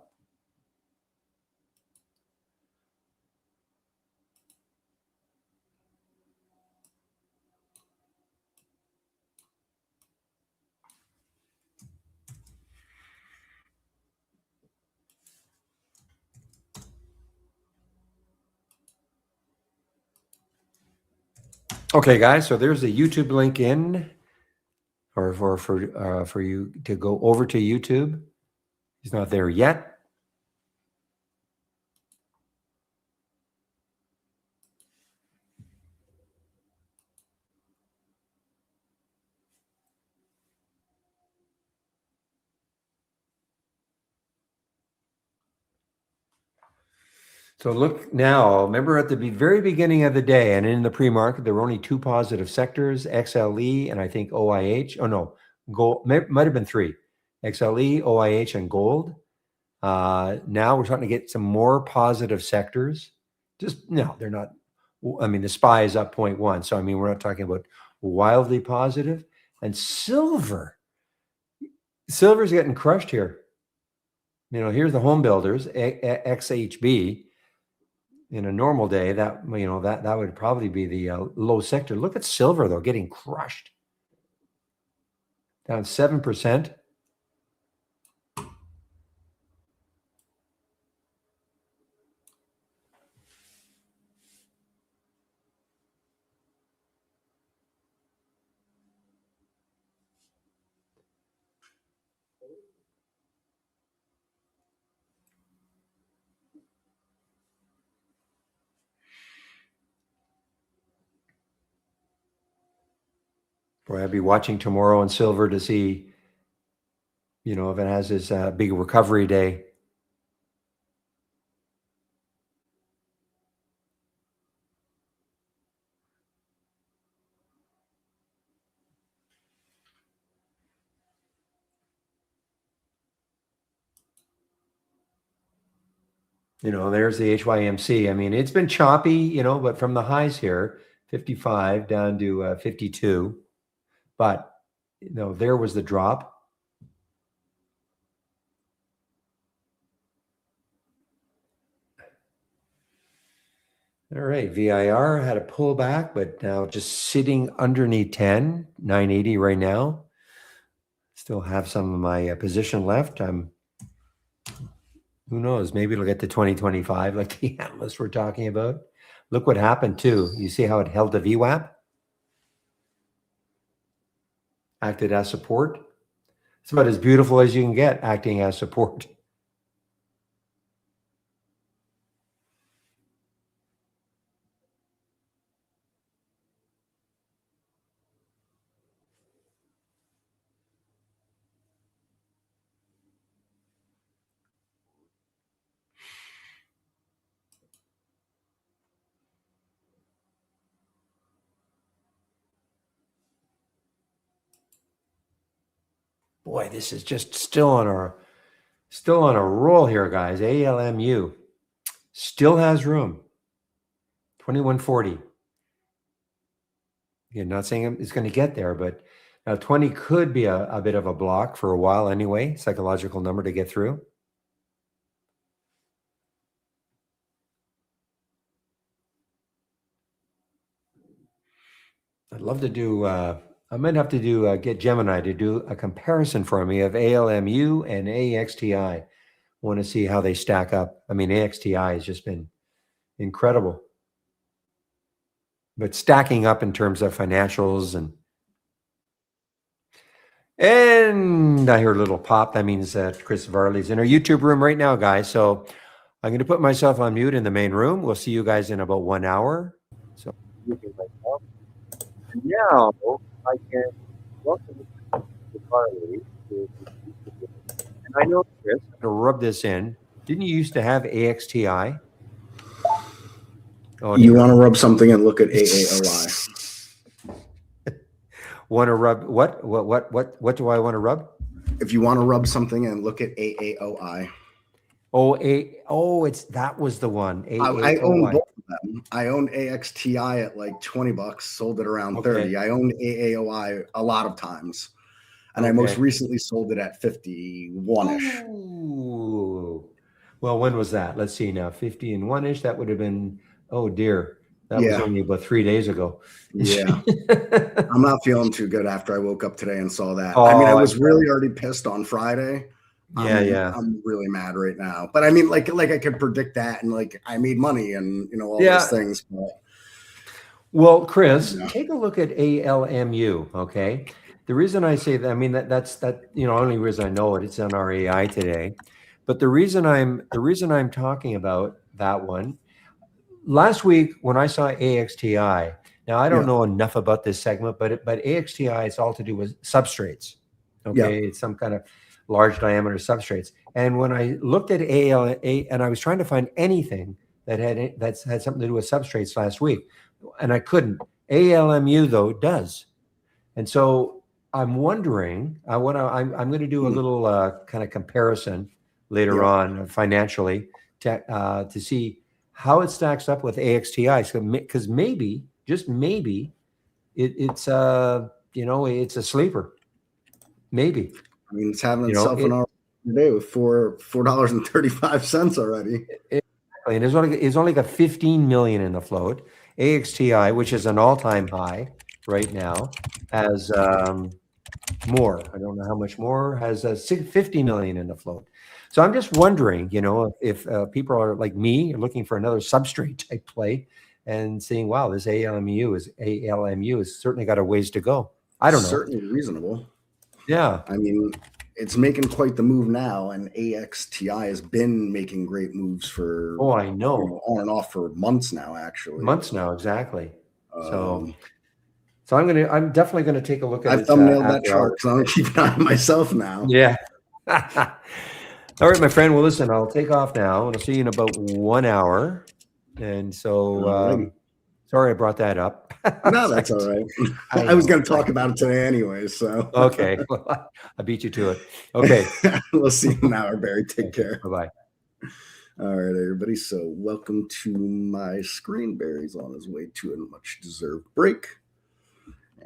A: Okay, guys, so there's the YouTube link in, or for you to go over to YouTube. He's not there yet. So look now, remember at the very beginning of the day and in the pre-market, there were only two positive sectors, XLE and I think OIH. Oh no, gold, might have been three, XLE, OIH, and gold. Now we're starting to get some more positive sectors. Just, no, they're not. I mean, the SPY is up 0.1. So, I mean, we're not talking about wildly positive. And silver's getting crushed here. You know, here's the home builders, XHB. In a normal day, that, you know, that would probably be the low sector. Look at silver, though, getting crushed. Down 7%. Boy, I'd be watching tomorrow on silver to see, you know, if it has this big recovery day. You know, there's the HYMC. I mean, it's been choppy, you know, but from the highs here, 55 down to 52. But, you know, there was the drop. All right, VIR had a pullback, but now just sitting underneath 10, 980 right now. Still have some of my position left. Who knows? Maybe it'll get to 2025 like the analysts were talking about. Look what happened too. You see how it held the VWAP? Acted as support. It's about as beautiful as you can get acting as support. Boy, this is just still on a roll here, guys. ALMU still has room. 2140. Again, not saying it's going to get there, but now 20 could be a bit of a block for a while anyway, psychological number to get through. I'd love to do, I might have to do, get Gemini to do a comparison for me of ALMU and AXTI. I want to see how they stack up. I mean, AXTI has just been incredible. But stacking up in terms of financials and I heard a little pop. That means that Chris Varley's in our YouTube room right now, guys. So I'm going to put myself on mute in the main room. We'll see you guys in about 1 hour. So and now I can welcome Varley. And I know, Chris, I'm going to rub this in. Didn't you used to have AXTI?
C: Oh, you want to rub something and look at AAOI.
A: Want to rub what do I want to rub?
C: If you want to rub something and look at AAOI.
A: That was the one.
C: I own both of them. I owned AXTI at like $20, sold it around 30. I owned AAOI a lot of times. And I most recently sold it at 51-ish.
A: Ooh. Well, when was that? Let's see now. 50 and 1-ish. That would have been, oh dear. That was only about 3 days ago.
C: Yeah. I'm not feeling too good after I woke up today and saw that. I mean, I was really already pissed on Friday. I'm really mad right now. But I mean, like I could predict that and like I made money and you know all these things. But,
A: well, Chris, take a look at ALMU, okay? The reason I say that, I mean that's you know, only reason I know it, it's on our AI today. But the reason I'm talking about that one, last week when I saw AXTI, now I don't know enough about this segment, but AXTI, it's all to do with substrates. Okay, it's some kind of large diameter substrates. And when I looked at ALA and I was trying to find anything that's had something to do with substrates last week, and I couldn't. ALMU though does, and so I'm wondering. I'm going to do a little kind of comparison later on financially to see how it stacks up with AXTI. So because maybe, just maybe, it's it's a sleeper. Maybe.
C: I mean, it's having itself an hour today with $4.35 already.
A: Exactly. And it's only got 15 million in the float. AXTI, which is an all-time high right now, has more. I don't know how much more, has 50 million in the float. So I'm just wondering, if people are like me, looking for another substrate type play and seeing, wow, this ALMU has certainly got a ways to go. I don't know.
C: Certainly reasonable.
A: Yeah.
C: I mean, it's making quite the move now, and AXTI has been making great moves for
A: I know
C: on and off for months now, actually.
A: Months now, exactly. So I'm definitely gonna take a look at it.
C: I've thumbnailed that chart, so I'm gonna keep an eye on myself now.
A: Yeah. All right, my friend. Well, listen, I'll take off now, and I'll see you in about 1 hour. And so, sorry I brought that up.
C: No, that's all right. I was going to talk about it today anyway, so.
A: Okay. Well, I beat you to it. Okay.
C: We'll see you in an hour, Barry. Take care.
A: Bye-bye.
C: All right, everybody. So welcome to my screen. Barry's on his way to a much-deserved break.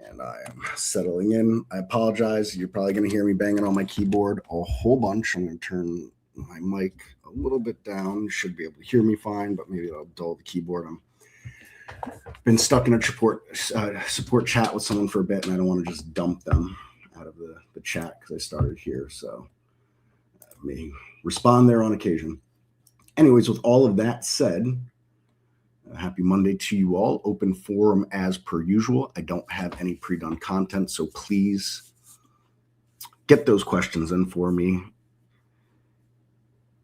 C: And I am settling in. I apologize. You're probably going to hear me banging on my keyboard a whole bunch. I'm going to turn my mic a little bit down. You should be able to hear me fine, but maybe I'll dull the keyboard. I've been stuck in a support chat with someone for a bit, and I don't want to just dump them out of the chat because I started here. So I may respond there on occasion. Anyways, with all of that said, happy Monday to you all. Open forum as per usual. I don't have any pre-done content, so please get those questions in for me.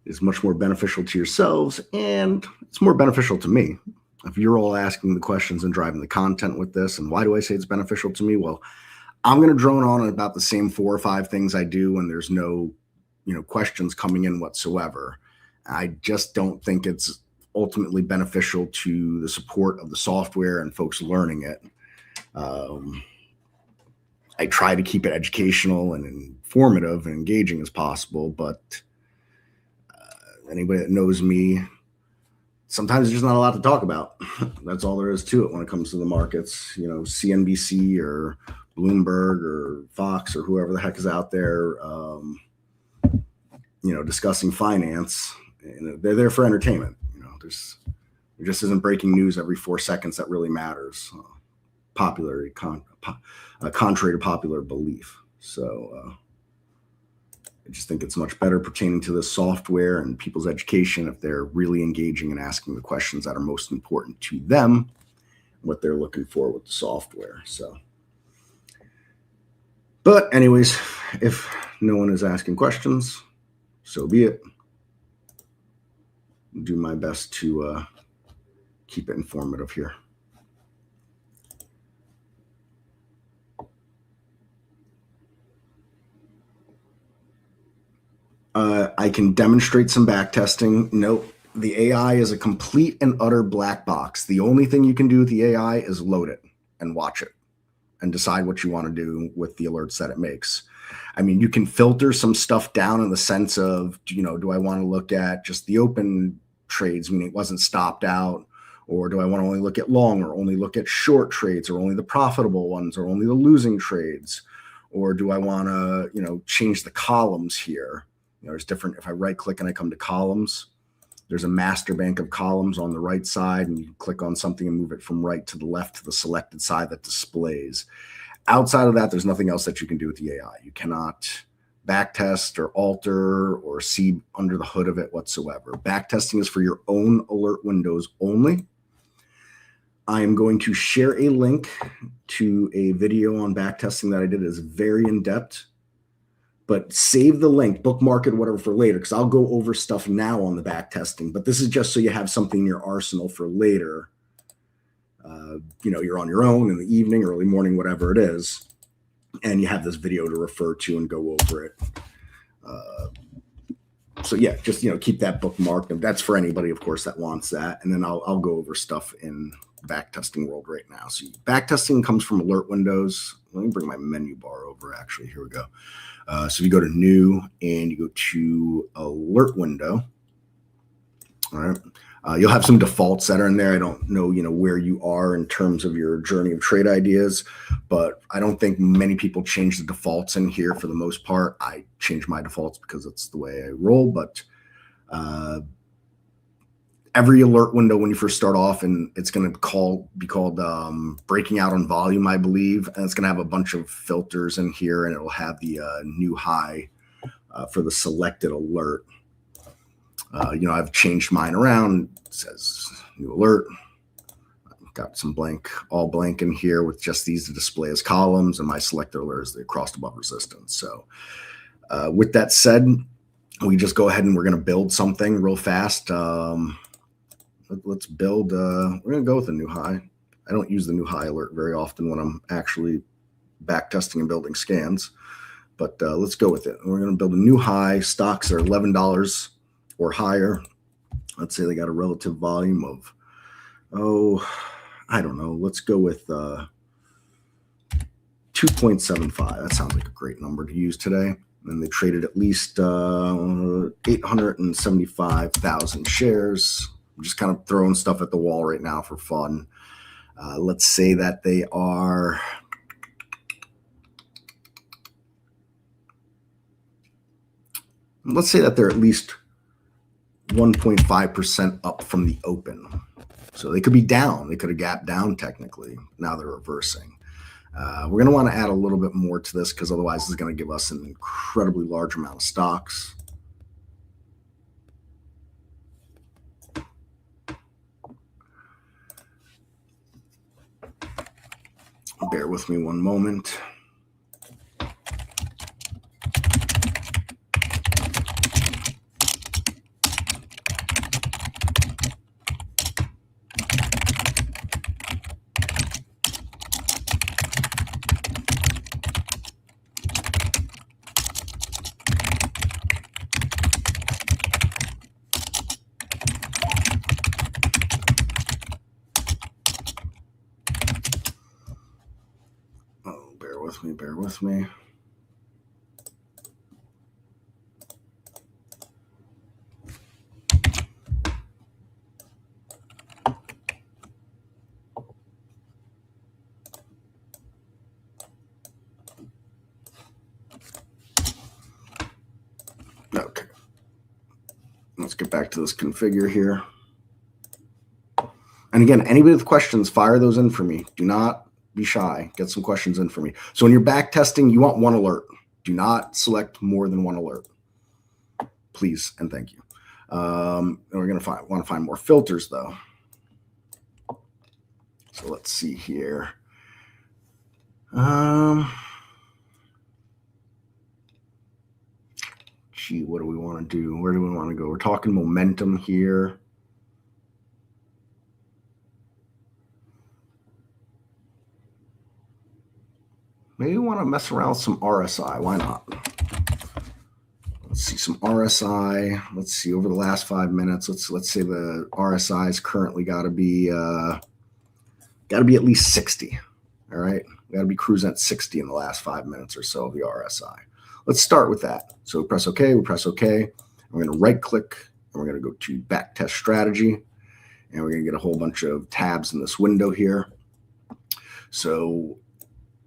C: It's much more beneficial to yourselves, and it's more beneficial to me. If you're all asking the questions and driving the content with this, and why do I say it's beneficial to me? Well, I'm going to drone on about the same 4 or 5 things I do when there's no, questions coming in whatsoever. I just don't think it's ultimately beneficial to the support of the software and folks learning it. I try to keep it educational and informative and engaging as possible, but anybody that knows me, sometimes there's just not a lot to talk about. That's all there is to it when it comes to the markets. CNBC or Bloomberg or Fox or whoever the heck is out there, discussing finance. And they're there for entertainment. There just isn't breaking news every 4 seconds that really matters. Contrary to popular belief. So I just think it's much better pertaining to the software and people's education if they're really engaging and asking the questions that are most important to them, what they're looking for with the software. So, but anyways, if no one is asking questions, so be it. Do my best to keep it informative here. I can demonstrate some backtesting. Nope. The AI is a complete and utter black box. The only thing you can do with the AI is load it and watch it and decide what you want to do with the alerts that it makes. I mean, you can filter some stuff down in the sense of, do I want to look at just the open trades, meaning it wasn't stopped out, or do I want to only look at long or only look at short trades or only the profitable ones or only the losing trades? Or do I want to, change the columns here? There's different, if I right click and I come to columns, there's a master bank of columns on the right side, and you click on something and move it from right to the left to the selected side that displays. Outside of that, there's nothing else that you can do with the AI. You cannot backtest or alter or see under the hood of it whatsoever. Backtesting is for your own alert windows only. I am going to share a link to a video on backtesting that I did. It is very in-depth, but save the link, bookmark it, whatever, for later, because I'll go over stuff now on the backtesting, but this is just so you have something in your arsenal for later. You're on your own in the evening, early morning, whatever it is, and you have this video to refer to and go over it. So yeah, just, keep that bookmarked. And that's for anybody, of course, that wants that. And then I'll go over stuff in backtesting world right now. So backtesting comes from alert windows. Let me bring my menu bar over. Actually, here we go. So if you go to new and you go to alert window, all right, you'll have some defaults that are in there. I don't know, where you are in terms of your journey of trade ideas, but I don't think many people change the defaults in here for the most part. I change my defaults because it's the way I roll, but every alert window when you first start off, and it's going to be called breaking out on volume, I believe, and it's going to have a bunch of filters in here, and it'll have the new high for the selected alert. I've changed mine around. It says new alert. I've got some all blank in here with just these to display as columns, and my selected alert is the across above resistance. So with that said, we just go ahead and we're going to build something real fast. Let's build, we're going to go with a new high. I don't use the new high alert very often when I'm actually backtesting and building scans, but let's go with it. We're going to build a new high. Stocks are $11 or higher. Let's say they got a relative volume of, I don't know. Let's go with 2.75. That sounds like a great number to use today. And they traded at least 875,000 shares. I'm just kind of throwing stuff at the wall right now for fun. Let's say that they are, they're at least 1.5% up from the open. So they could be down. They could have gapped down technically. Now they're reversing. We're going to want to add a little bit more to this because otherwise this is going to give us an incredibly large amount of stocks. Bear with me one moment. Bear with me. Okay. Let's get back to this configure here. And again, anybody with questions, fire those in for me. Do not be shy. Get some questions in for me. So when you're back testing, you want one alert. Do not select more than one alert. Please and thank you. And we're going to want to find more filters though. So let's see here. Gee, what do we want to do? Where do we want to go? We're talking momentum here. Maybe we want to mess around with some RSI. Why not? Let's see some RSI. Let's see over the last 5 minutes. Let's say the RSI is currently got to be at least 60. All right, we got to be cruising at 60 in the last 5 minutes or so of the RSI. Let's start with that. So we press OK. We press OK. We're going to right click and we're going to go to backtest strategy, and we're going to get a whole bunch of tabs in this window here. So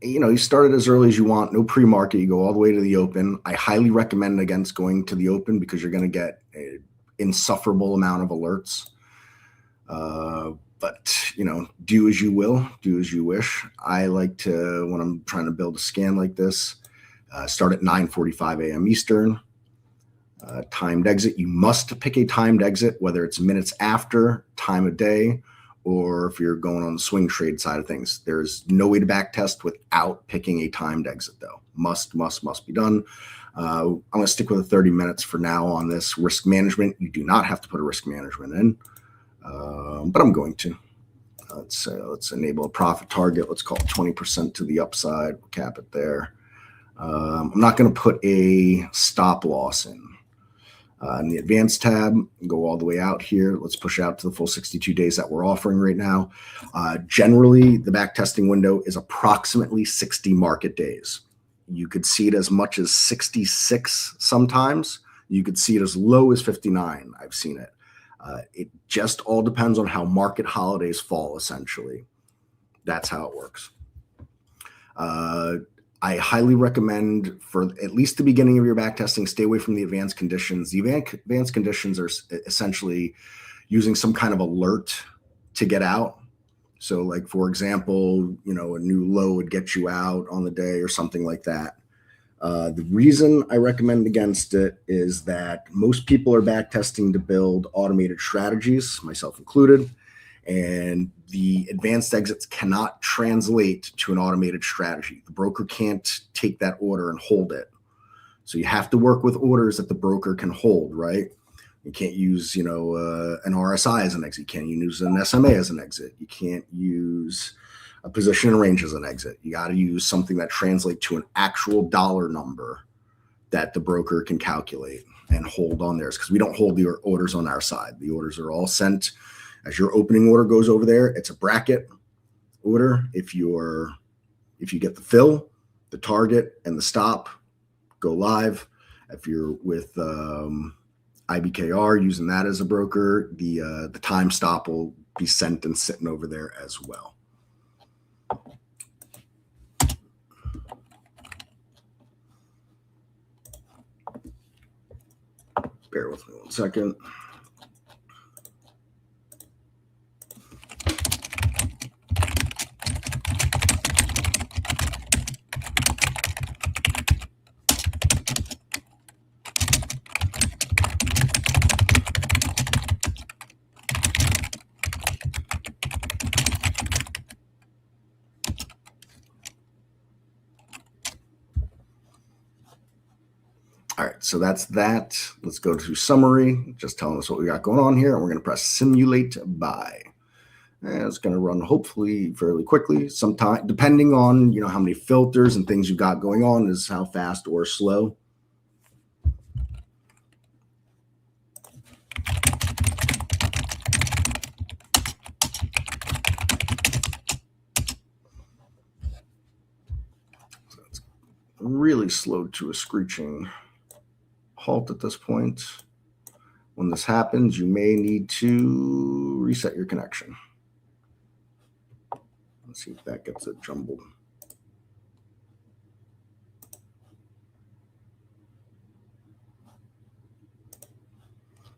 C: you start it as early as you want, no pre-market, you go all the way to the open. I highly recommend against going to the open because you're going to get an insufferable amount of alerts. But, do as you will, do as you wish. I like to, when I'm trying to build a scan like this, start at 9:45 a.m. Eastern. Timed exit. You must pick a timed exit, whether it's minutes after, time of day, or if you're going on the swing trade side of things. There's no way to backtest without picking a timed exit, though. Must be done. I'm going to stick with the 30 minutes for now on this risk management. You do not have to put a risk management in, but I'm going to. Let's enable a profit target. Let's call it 20% to the upside. We'll cap it there. I'm not going to put a stop loss in. In the advanced tab, go all the way out here. Let's push out to the full 62 days that we're offering right now. Generally, the back testing window is approximately 60 market days. You could see it as much as 66 sometimes. You could see it as low as 59. I've seen it. It just all depends on how market holidays fall, essentially. That's how it works. I highly recommend, for at least the beginning of your back testing, stay away from the advanced conditions. The advanced conditions are essentially using some kind of alert to get out. So like, for example, a new low would get you out on the day or something like that. The reason I recommend against it is that most people are back testing to build automated strategies, myself included, and the advanced exits cannot translate to an automated strategy. The broker can't take that order and hold it. So you have to work with orders that the broker can hold, right? You can't use, an RSI as an exit. You can't use an SMA as an exit. You can't use a position and range as an exit. You got to use something that translates to an actual dollar number that the broker can calculate and hold on theirs, because we don't hold the orders on our side. The orders are all sent as your opening order goes over there. It's a bracket order. If you get the fill, the target, and the stop, go live. If you're with IBKR using that as a broker, the time stop will be sent and sitting over there as well. Bear with me one second. All right, so that's that. Let's go to summary, just telling us what we got going on here, and we're going to press simulate buy. And it's going to run hopefully fairly quickly. Sometime, depending on how many filters and things you've got going on, is how fast or slow. So it's really slowed to a screeching halt at this point. When this happens, you may need to reset your connection. Let's see if that gets it jumbled.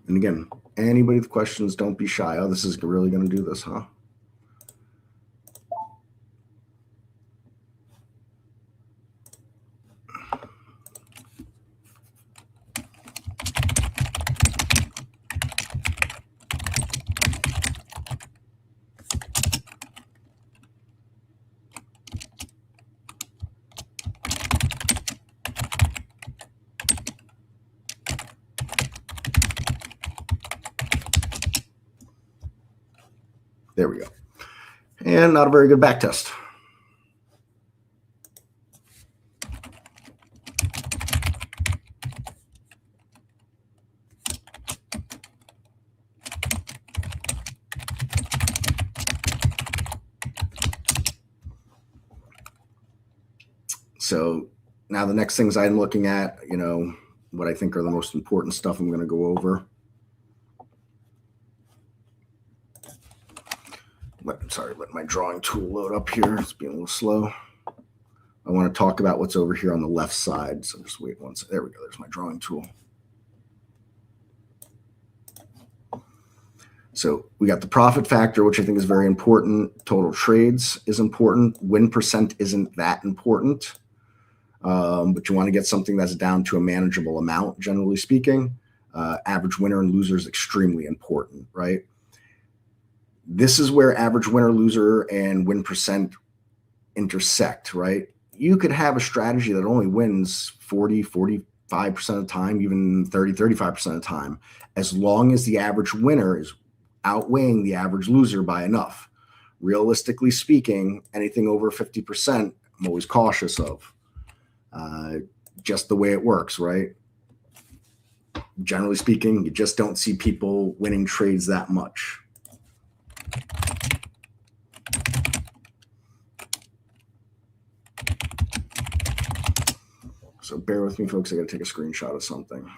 C: And again, anybody with questions, don't be shy. Oh, this is really going to do this, huh? There we go. And not a very good back test. So now the next things I'm looking at, what I think are the most important stuff I'm going to go over. Let my drawing tool load up here. It's being a little slow. I want to talk about what's over here on the left side. So just wait one second. There we go. There's my drawing tool. So we got the profit factor, which I think is very important. Total trades is important. Win percent isn't that important. But you want to get something that's down to a manageable amount, generally speaking. Average winner and loser is extremely important, right? This is where average winner, loser, and win percent intersect, right? You could have a strategy that only wins 40, 45% of the time, even 30, 35% of the time, as long as the average winner is outweighing the average loser by enough. Realistically speaking, anything over 50%, I'm always cautious of. Just the way it works, right? generally speaking, you just don't see people winning trades that much. So bear with me, folks. I got to take a screenshot of something.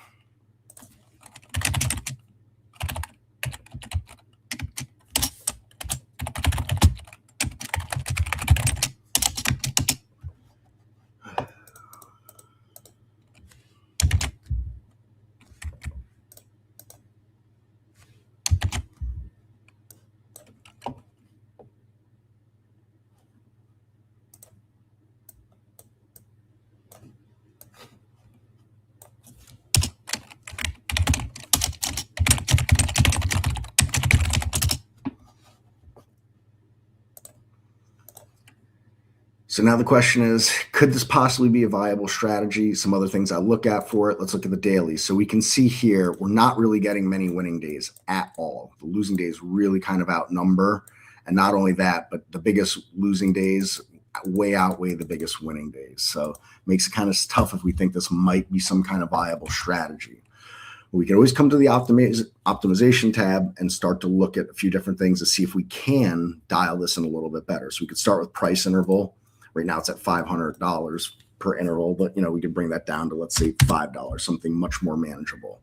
C: So now the question is, could this possibly be a viable strategy? Some other things I look at for it. Let's look at the daily. So we can see here, we're not really getting many winning days at all. The losing days really kind of outnumber. And not only that, but the biggest losing days way outweigh the biggest winning days. So it makes it kind of tough if we think this might be some kind of viable strategy. We can always come to the optimization tab and start to look at a few different things to see if we can dial this in a little bit better. So we could start with price interval. Right now it's at $500 per interval, but we could bring that down to, let's say, $5, something much more manageable.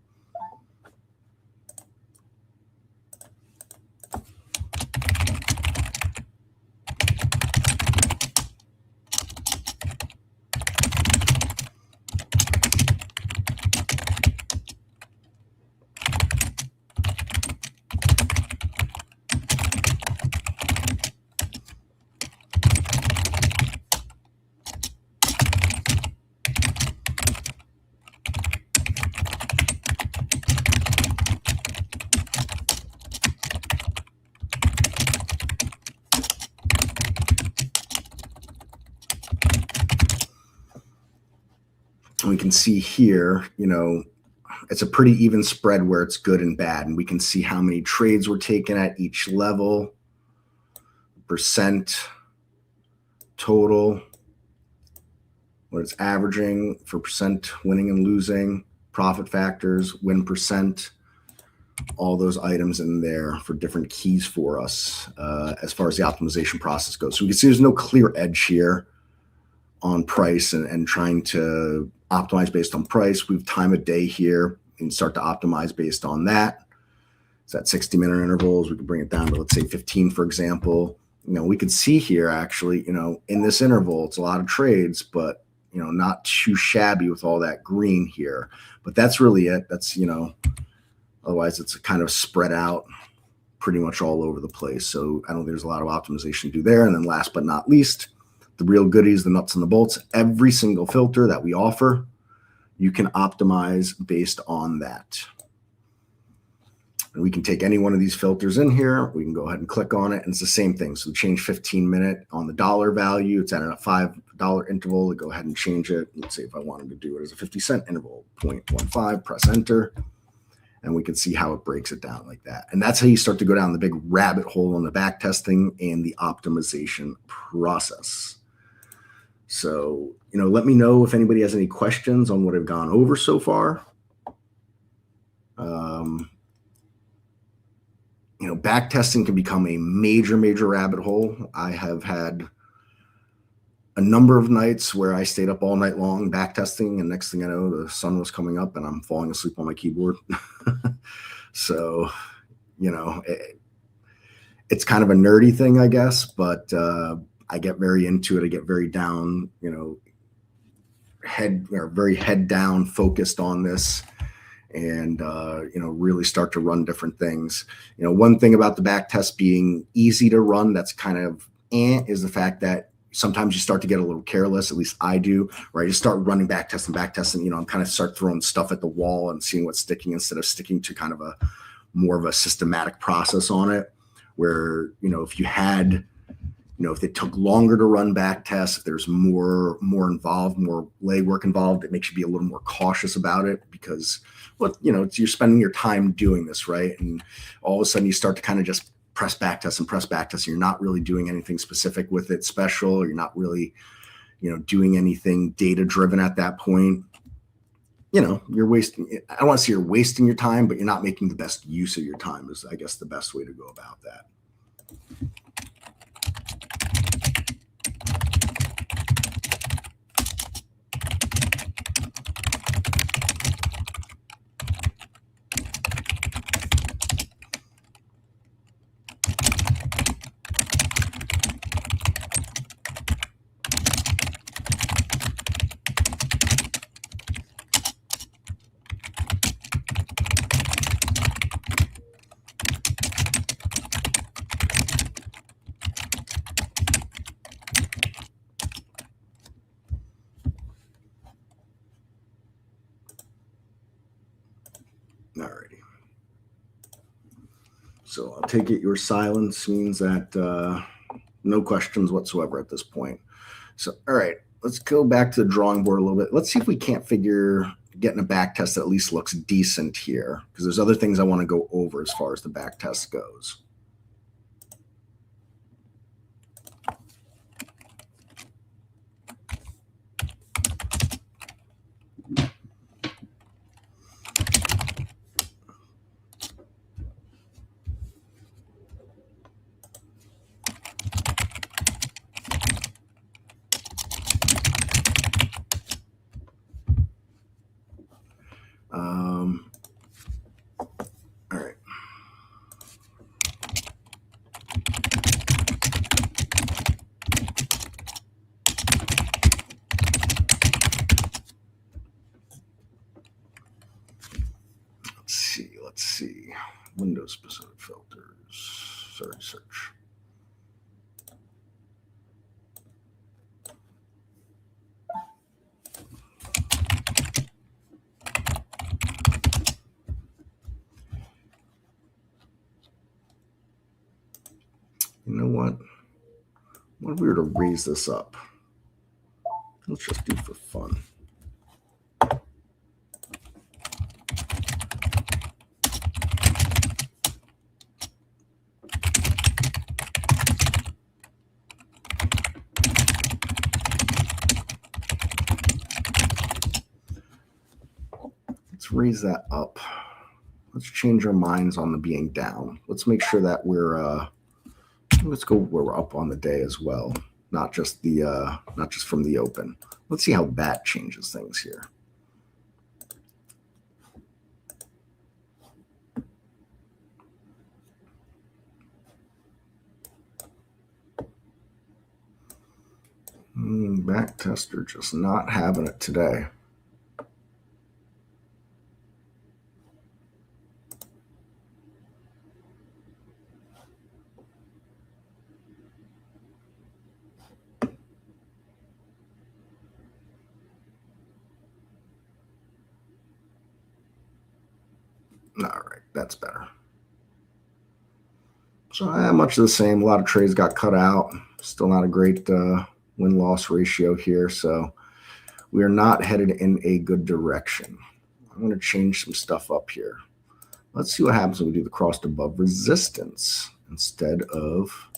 C: We can see here, it's a pretty even spread where it's good and bad. And we can see how many trades were taken at each level, percent total, what it's averaging for percent winning and losing, profit factors, win percent, all those items in there for different keys for us as far as the optimization process goes. So we can see there's no clear edge here on price and trying to optimize based on price. We've time of day here and start to optimize based on that. It's at 60-minute intervals. We can bring it down to, let's say, 15, for example. We can see here actually, in this interval, it's a lot of trades, but, not too shabby with all that green here. But that's really it. That's, otherwise it's kind of spread out pretty much all over the place. So I don't think there's a lot of optimization to do there. And then last but not least, the real goodies, the nuts and the bolts, every single filter that we offer, you can optimize based on that. And we can take any one of these filters in here. We can go ahead and click on it, and it's the same thing. So change 15-minute on the dollar value. It's at a $5 interval. Go ahead and change it. Let's say if I wanted to do it as a 50-cent interval, 0.15, press enter. And we can see how it breaks it down like that. And that's how you start to go down the big rabbit hole in the back testing and the optimization process. So, let me know if anybody has any questions on what I've gone over so far. Back testing can become a major, major rabbit hole. I have had a number of nights where I stayed up all night long back testing, and next thing I know, the sun was coming up and I'm falling asleep on my keyboard. So, it's kind of a nerdy thing, I guess, but I get very into it. I get very down, very head down focused on this, and really start to run different things. One thing about the back test being easy to run that's kind of is the fact that sometimes you start to get a little careless. At least I do, right? You start running back testing, I'm kind of start throwing stuff at the wall and seeing what's sticking instead of sticking to kind of a more of a systematic process on it, where, if you had, if it took longer to run back tests, if there's more involved, more legwork involved, it makes you be a little more cautious about it because, you're spending your time doing this, right? And all of a sudden you start to kind of just press back test and press back test. And you're not really doing anything specific with it special, or you're not really, doing anything data driven at that point. you know, you're wasting, I don't want to say you're wasting your time, but you're not making the best use of your time is, I guess, the best way to go about that. Alrighty. So I'll take it your silence means that no questions whatsoever at this point. So, all right, let's go back to the drawing board a little bit. Let's see if we can't figure getting a back test that at least looks decent here, because there's other things I want to go over as far as the back test goes. All right. Let's see. Windows specific filters. Sorry, search. You know what? What if we were to raise this up? Let's just do for fun. Let's raise that up. Let's change our minds on the being down. Let's make sure that we're let's go where we're up on the day as well, not just from the open. Let's see how that changes things here. Back tester just not having it today. All right, that's better. So much of the same. A lot of trades got cut out. Still not a great win-loss ratio here. So we are not headed in a good direction. I'm going to change some stuff up here. Let's see what happens when we do the crossed above resistance instead of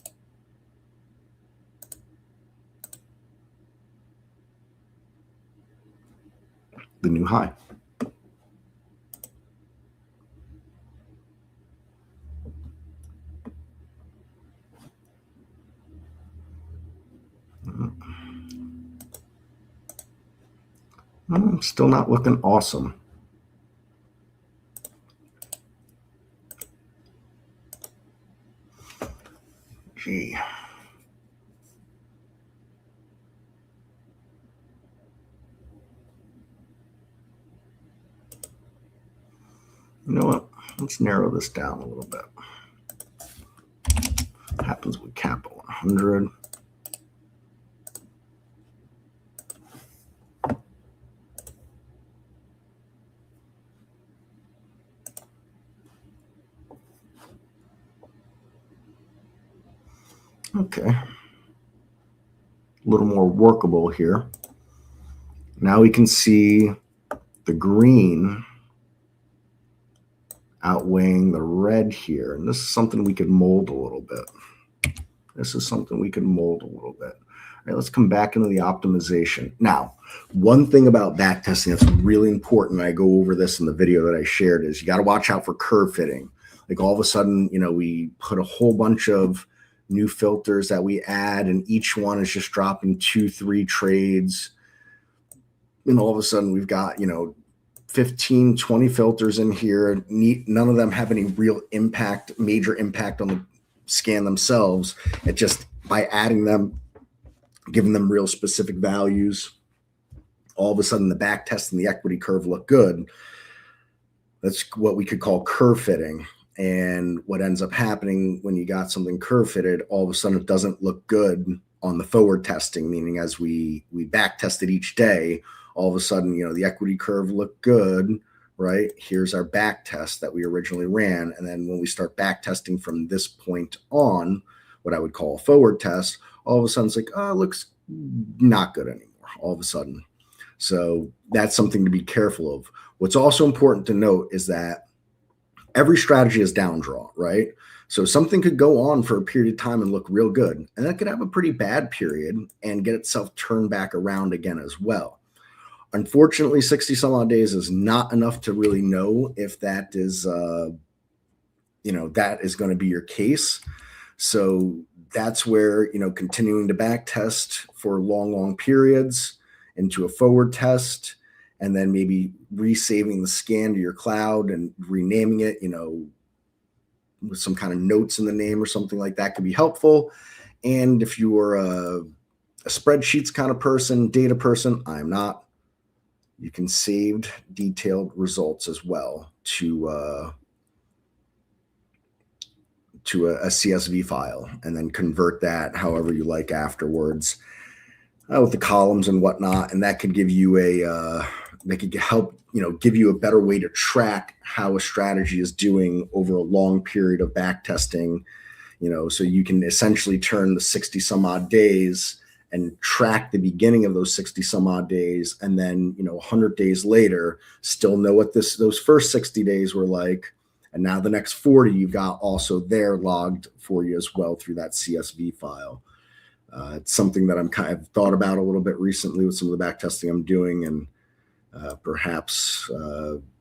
C: the new high. Still not looking awesome. Gee. You know what? Let's narrow this down a little bit. What happens with cap at 100? Okay. A little more workable here. Now we can see the green outweighing the red here. And this is something we could mold a little bit. All right, let's come back into the optimization. Now, one thing about backtesting that's really important, I go over this in the video that I shared, is you got to watch out for curve fitting. Like all of a sudden, we put a whole bunch of new filters that we add, and each one is just dropping 2-3 trades. And all of a sudden we've got, 15, 20 filters in here. None of them have any real impact, major impact on the scan themselves. It just, by adding them, giving them real specific values, all of a sudden the back test and the equity curve look good. That's what we could call curve fitting. And what ends up happening when you got something curve fitted, all of a sudden it doesn't look good on the forward testing, meaning as we back tested each day, all of a sudden, the equity curve looked good, right? Here's our back test that we originally ran. And then when we start back testing from this point on, what I would call a forward test, all of a sudden it's like, oh, it looks not good anymore all of a sudden. So that's something to be careful of. What's also important to note is that every strategy is down draw, right? So something could go on for a period of time and look real good, and that could have a pretty bad period and get itself turned back around again as well. Unfortunately, 60 some odd days is not enough to really know if that is, that is going to be your case. So that's where, continuing to back test for long periods into a forward test, and then maybe resaving the scan to your cloud and renaming it, with some kind of notes in the name or something like that could be helpful. And if you are a spreadsheets kind of person, data person, I'm not, you can save detailed results as well to a CSV file, and then convert that however you like afterwards with the columns and whatnot. And that could give you that could help, give you a better way to track how a strategy is doing over a long period of back testing, so you can essentially turn the 60 some odd days and track the beginning of those 60 some odd days. And then, 100 days later, still know what those first 60 days were like. And now the next 40, you've got also there logged for you as well through that CSV file. It's something that I'm kind of thought about a little bit recently with some of the back testing I'm doing, and perhaps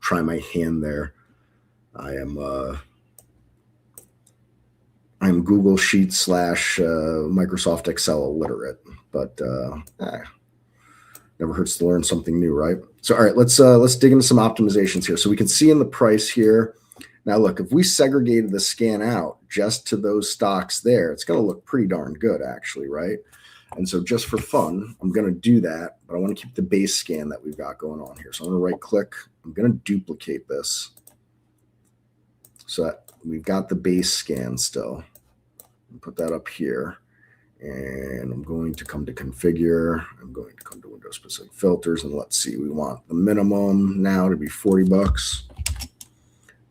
C: try my hand there. I'm Google Sheets / Microsoft Excel illiterate, but never hurts to learn something new, right? So, all right, let's dig into some optimizations here. So we can see in the price here. Now, look, if we segregated the scan out just to those stocks there, it's going to look pretty darn good, actually, right? And so just for fun, I'm going to do that, but I want to keep the base scan that we've got going on here. So I'm going to right click. I'm going to duplicate this so that we've got the base scan still. Put that up here, and I'm going to come to configure. I'm going to come to Windows specific filters, and let's see, we want the minimum now to be $40.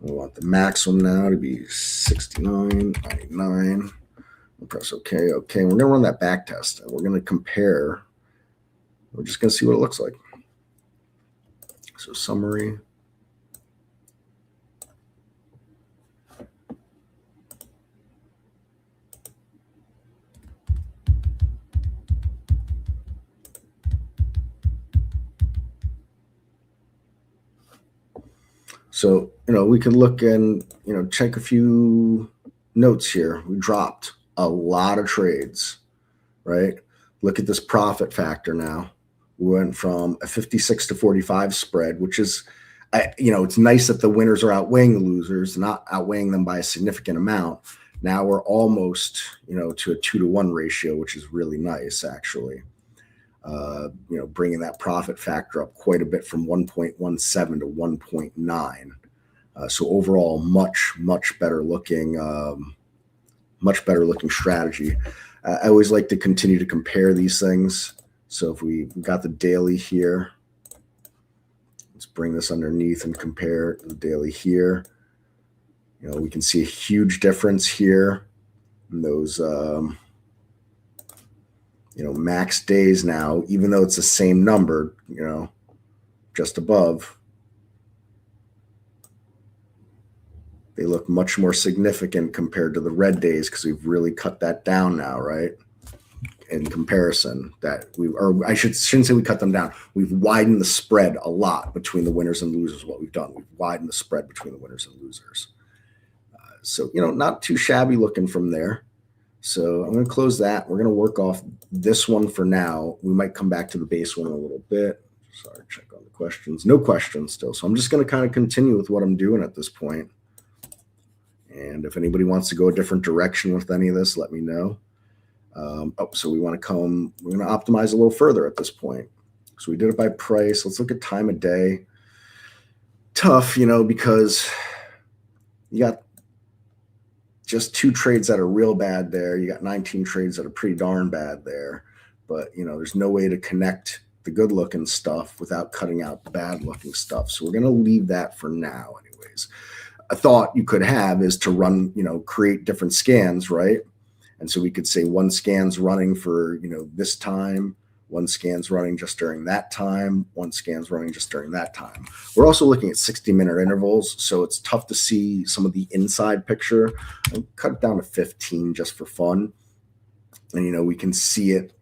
C: We want the maximum now to be $69.99. We'll press OK. Okay, we're going to run that back test, and we're going to compare. We're just going to see what it looks like. So summary. So, we can look and, check a few notes here. We dropped a lot of trades, right? Look at this profit factor now. We went from a 56 to 45 spread, which is, it's nice that the winners are outweighing the losers, not outweighing them by a significant amount. Now we're almost, to a 2-to-1 ratio, which is really nice, actually. Bringing that profit factor up quite a bit from 1.17 to 1.9. So overall, much better looking strategy. I always like to continue to compare these things. So if we've got the daily here, let's bring this underneath and compare the daily here. We can see a huge difference here in those, max days now, even though it's the same number, just above, they look much more significant compared to the red days because we've really cut that down now, right? in comparison that I shouldn't say we cut them down. We've widened the spread a lot between the winners and losers. What we've done, we've widened the spread between the winners and losers. So, not too shabby looking from there. So I'm going to close that. We're going to work off this one for now. We might come back to the base one in a little bit. Sorry, check on the questions. No questions still. So I'm just going to kind of continue with what I'm doing at this point. And if anybody wants to go a different direction with any of this, let me know. So we're going to optimize a little further at this point. So we did it by price. Let's look at time of day. Tough, because you got just 2 trades that are real bad there. You got 19 trades that are pretty darn bad there. But, there's no way to connect the good looking stuff without cutting out the bad looking stuff. So we're going to leave that for now anyways. A thought you could have is to run, create different scans, right? And so we could say one scan's running for, this time, one scan's running just during that time, one scan's running just during that time. We're also looking at 60-minute intervals, so it's tough to see some of the inside picture. I'll cut it down to 15 just for fun. And, we can see it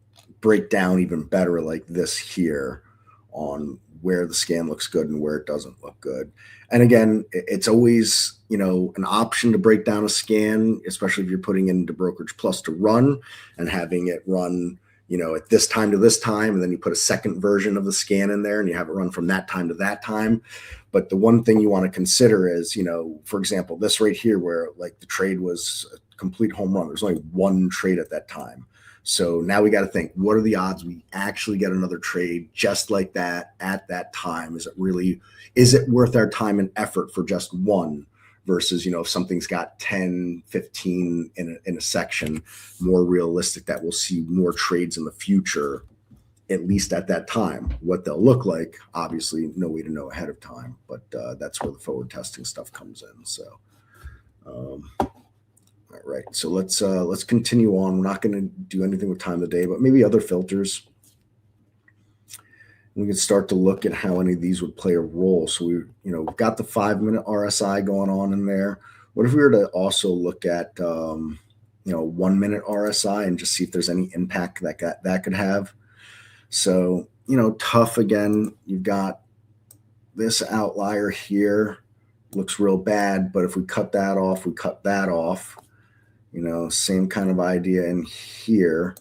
C: break down even better like this here on where the scan looks good and where it doesn't look good. And again, it's always, an option to break down a scan, especially if you're putting into Brokerage Plus to run and having it run, at this time to this time, and then you put a second version of the scan in there and you have it run from that time to that time. But the one thing you want to consider is, for example, this right here where like the trade was a complete home run. There's only one trade at that time. So now we got to think, what are the odds we actually get another trade just like that at that time? Is it worth our time and effort for just one versus, if something's got 10, 15 in a section, more realistic that we'll see more trades in the future, at least at that time. What they'll look like, obviously no way to know ahead of time, but that's where the forward testing stuff comes in. So, all right, so let's continue on. We're not going to do anything with time of the day, but maybe other filters. We can start to look at how any of these would play a role. So we've got the 5-minute RSI going on in there. What if we were to also look at 1-minute RSI and just see if there's any impact that could have? So tough again. You've got this outlier here, looks real bad, but if we cut that off, we cut that off. Same kind of idea in here,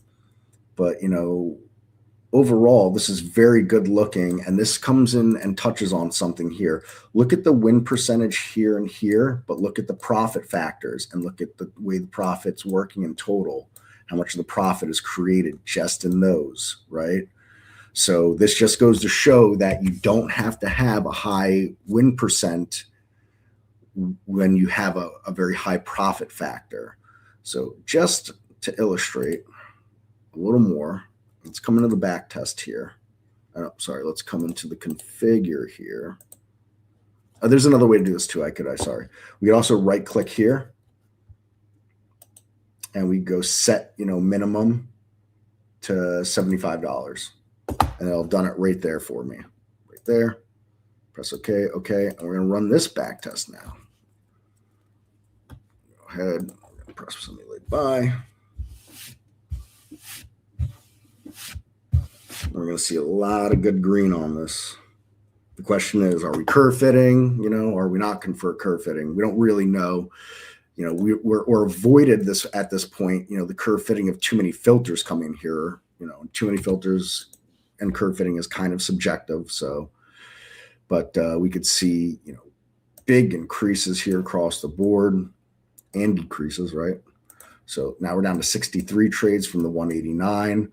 C: but overall, this is very good looking, and this comes in and touches on something here. Look at the win percentage here and here, but look at the profit factors and look at the way the profit's working in total, how much of the profit is created just in those, right? So this just goes to show that you don't have to have a high win percent when you have a very high profit factor. So just to illustrate a little more, let's come into the back test here. Let's come into the configure here. There's another way to do this too. Sorry. We could also right click here and we go set, minimum to $75. And it'll have done it right there for me. Right there. Press OK. OK. And we're going to run this back test now. Go ahead. Press simulate buy. We're going to see a lot of good green on this. The question is, are we curve fitting? Are we not for curve fitting? We don't really know. We're avoided this at this point. The curve fitting of too many filters coming here. Too many filters and curve fitting is kind of subjective. So, but we could see big increases here across the board and decreases, right? So now we're down to 63 trades from the 189.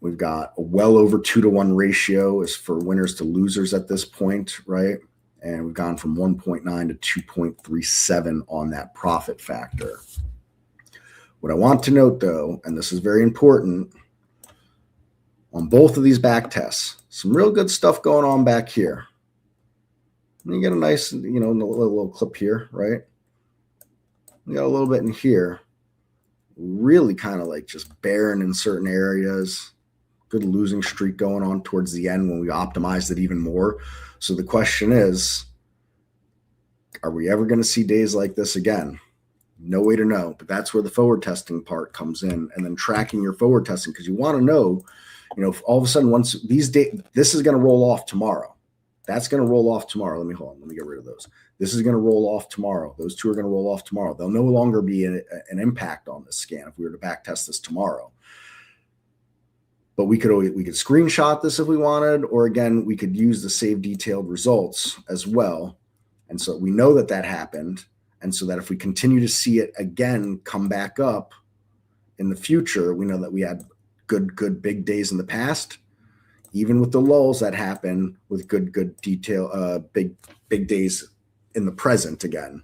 C: We've got a well over 2-to-1 ratio is for winners to losers at this point, right? And we've gone from 1.9 to 2.37 on that profit factor. What I want to note though, and this is very important, on both of these back tests, some real good stuff going on back here. And you get a nice, little clip here, right? We got a little bit in here. Really kind of like just barren in certain areas. Good losing streak going on towards the end when we optimized it even more. So the question is, are we ever going to see days like this again? No way to know, but that's where the forward testing part comes in, and then tracking your forward testing, because you want to know, you know, if all of a sudden once these this is going to roll off tomorrow. That's going to roll off tomorrow. Let me get rid of those. This is going to roll off tomorrow. Those two are going to roll off tomorrow. There'll no longer be an impact on this scan if we were to back test this tomorrow. But we could screenshot this if we wanted, or again, we could use the save detailed results as well. And so we know that that happened. And so that if we continue to see it again come back up in the future, we know that we had good big days in the past, even with the lulls that happen, with good detail, big days in the present again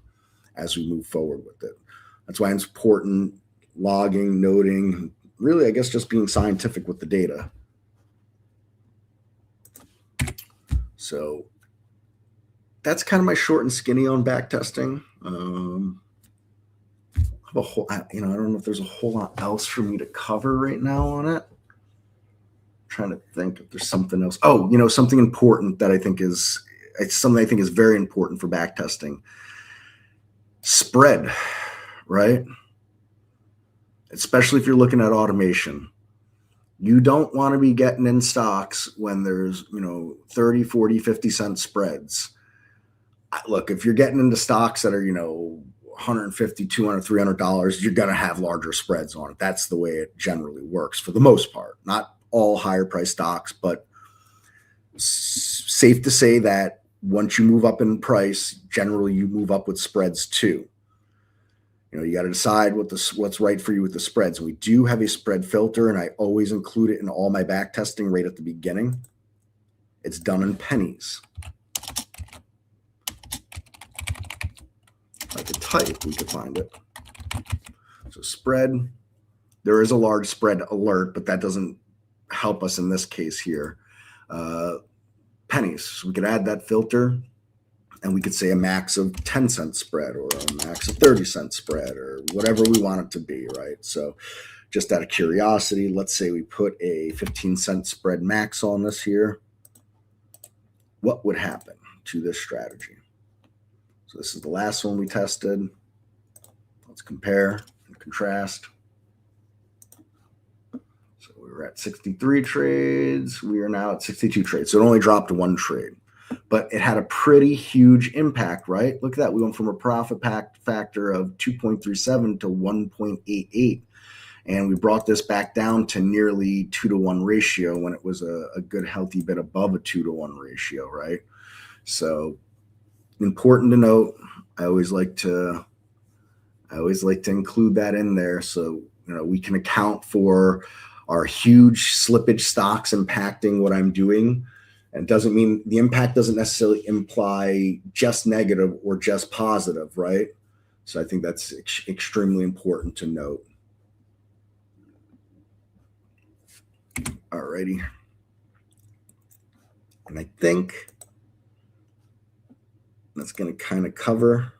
C: as we move forward with it. That's why it's important logging, noting, really, I guess, just being scientific with the data. So that's kind of my short and skinny on back testing. I don't know if there's a whole lot else for me to cover right now on it. I'm trying to think if there's something else. Oh, something important that I think is very important for back testing. Spread, right? Especially if you're looking at automation. You don't want to be getting in stocks when there's, 30, 40, 50 cent spreads. Look, if you're getting into stocks that are, $150, $200, $300, you're going to have larger spreads on it. That's the way it generally works for the most part. Not all higher price stocks, but safe to say that once you move up in price, generally you move up with spreads too. You got to decide what's right for you with the spreads. We do have a spread filter, and I always include it in all my back testing right at the beginning. It's done in pennies. If I could type, we could find it. So spread, there is a large spread alert, but that doesn't help us in this case here. Pennies, so we could add that filter, and we could say a max of 10 cent spread or a max of 30 cent spread or whatever we want it to be, right? So just out of curiosity, let's say we put a 15 cent spread max on this here. What would happen to this strategy? So this is the last one we tested. Let's compare and contrast. So we were at 63 trades. We are now at 62 trades. So it only dropped one trade. But it had a pretty huge impact, right? Look at that. We went from a profit factor of 2.37 to 1.88. And we brought this back down to nearly 2-to-1 ratio when it was a good, healthy bit above a 2-to-1 ratio, right? So important to note. I always like to include that in there so we can account for our huge slippage stocks impacting what I'm doing. And it doesn't mean the impact doesn't necessarily imply just negative or just positive, right? So I think that's extremely important to note. Alrighty. And I think that's going to kind of cover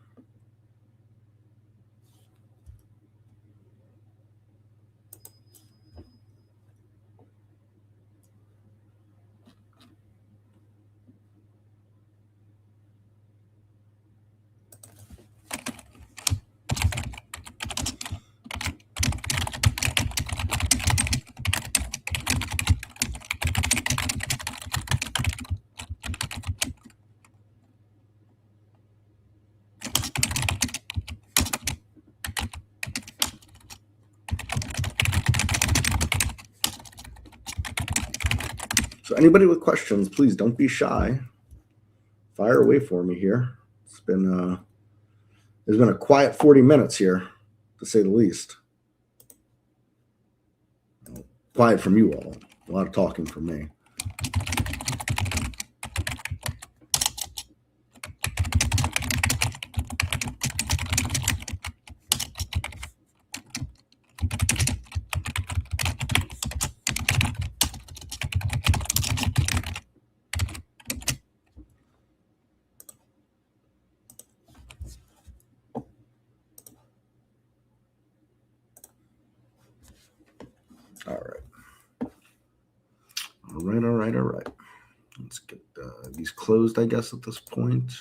C: So anybody with questions, please don't be shy. Fire away for me here. It's been there's been a quiet 40 minutes here, to say the least. Quiet from you all. A lot of talking from me. All right. Let's get these closed, I guess, at this point.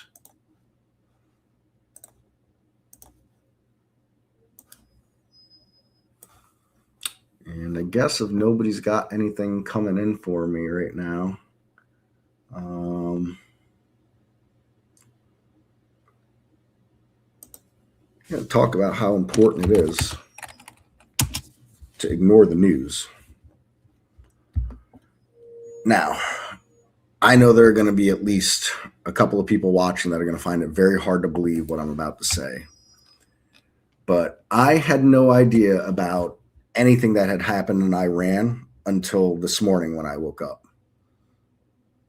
C: And I guess if nobody's got anything coming in for me right now, I'm going to talk about how important it is to ignore the news. Now, I know there are going to be at least a couple of people watching that are going to find it very hard to believe what I'm about to say. But I had no idea about anything that had happened in Iran until this morning when I woke up.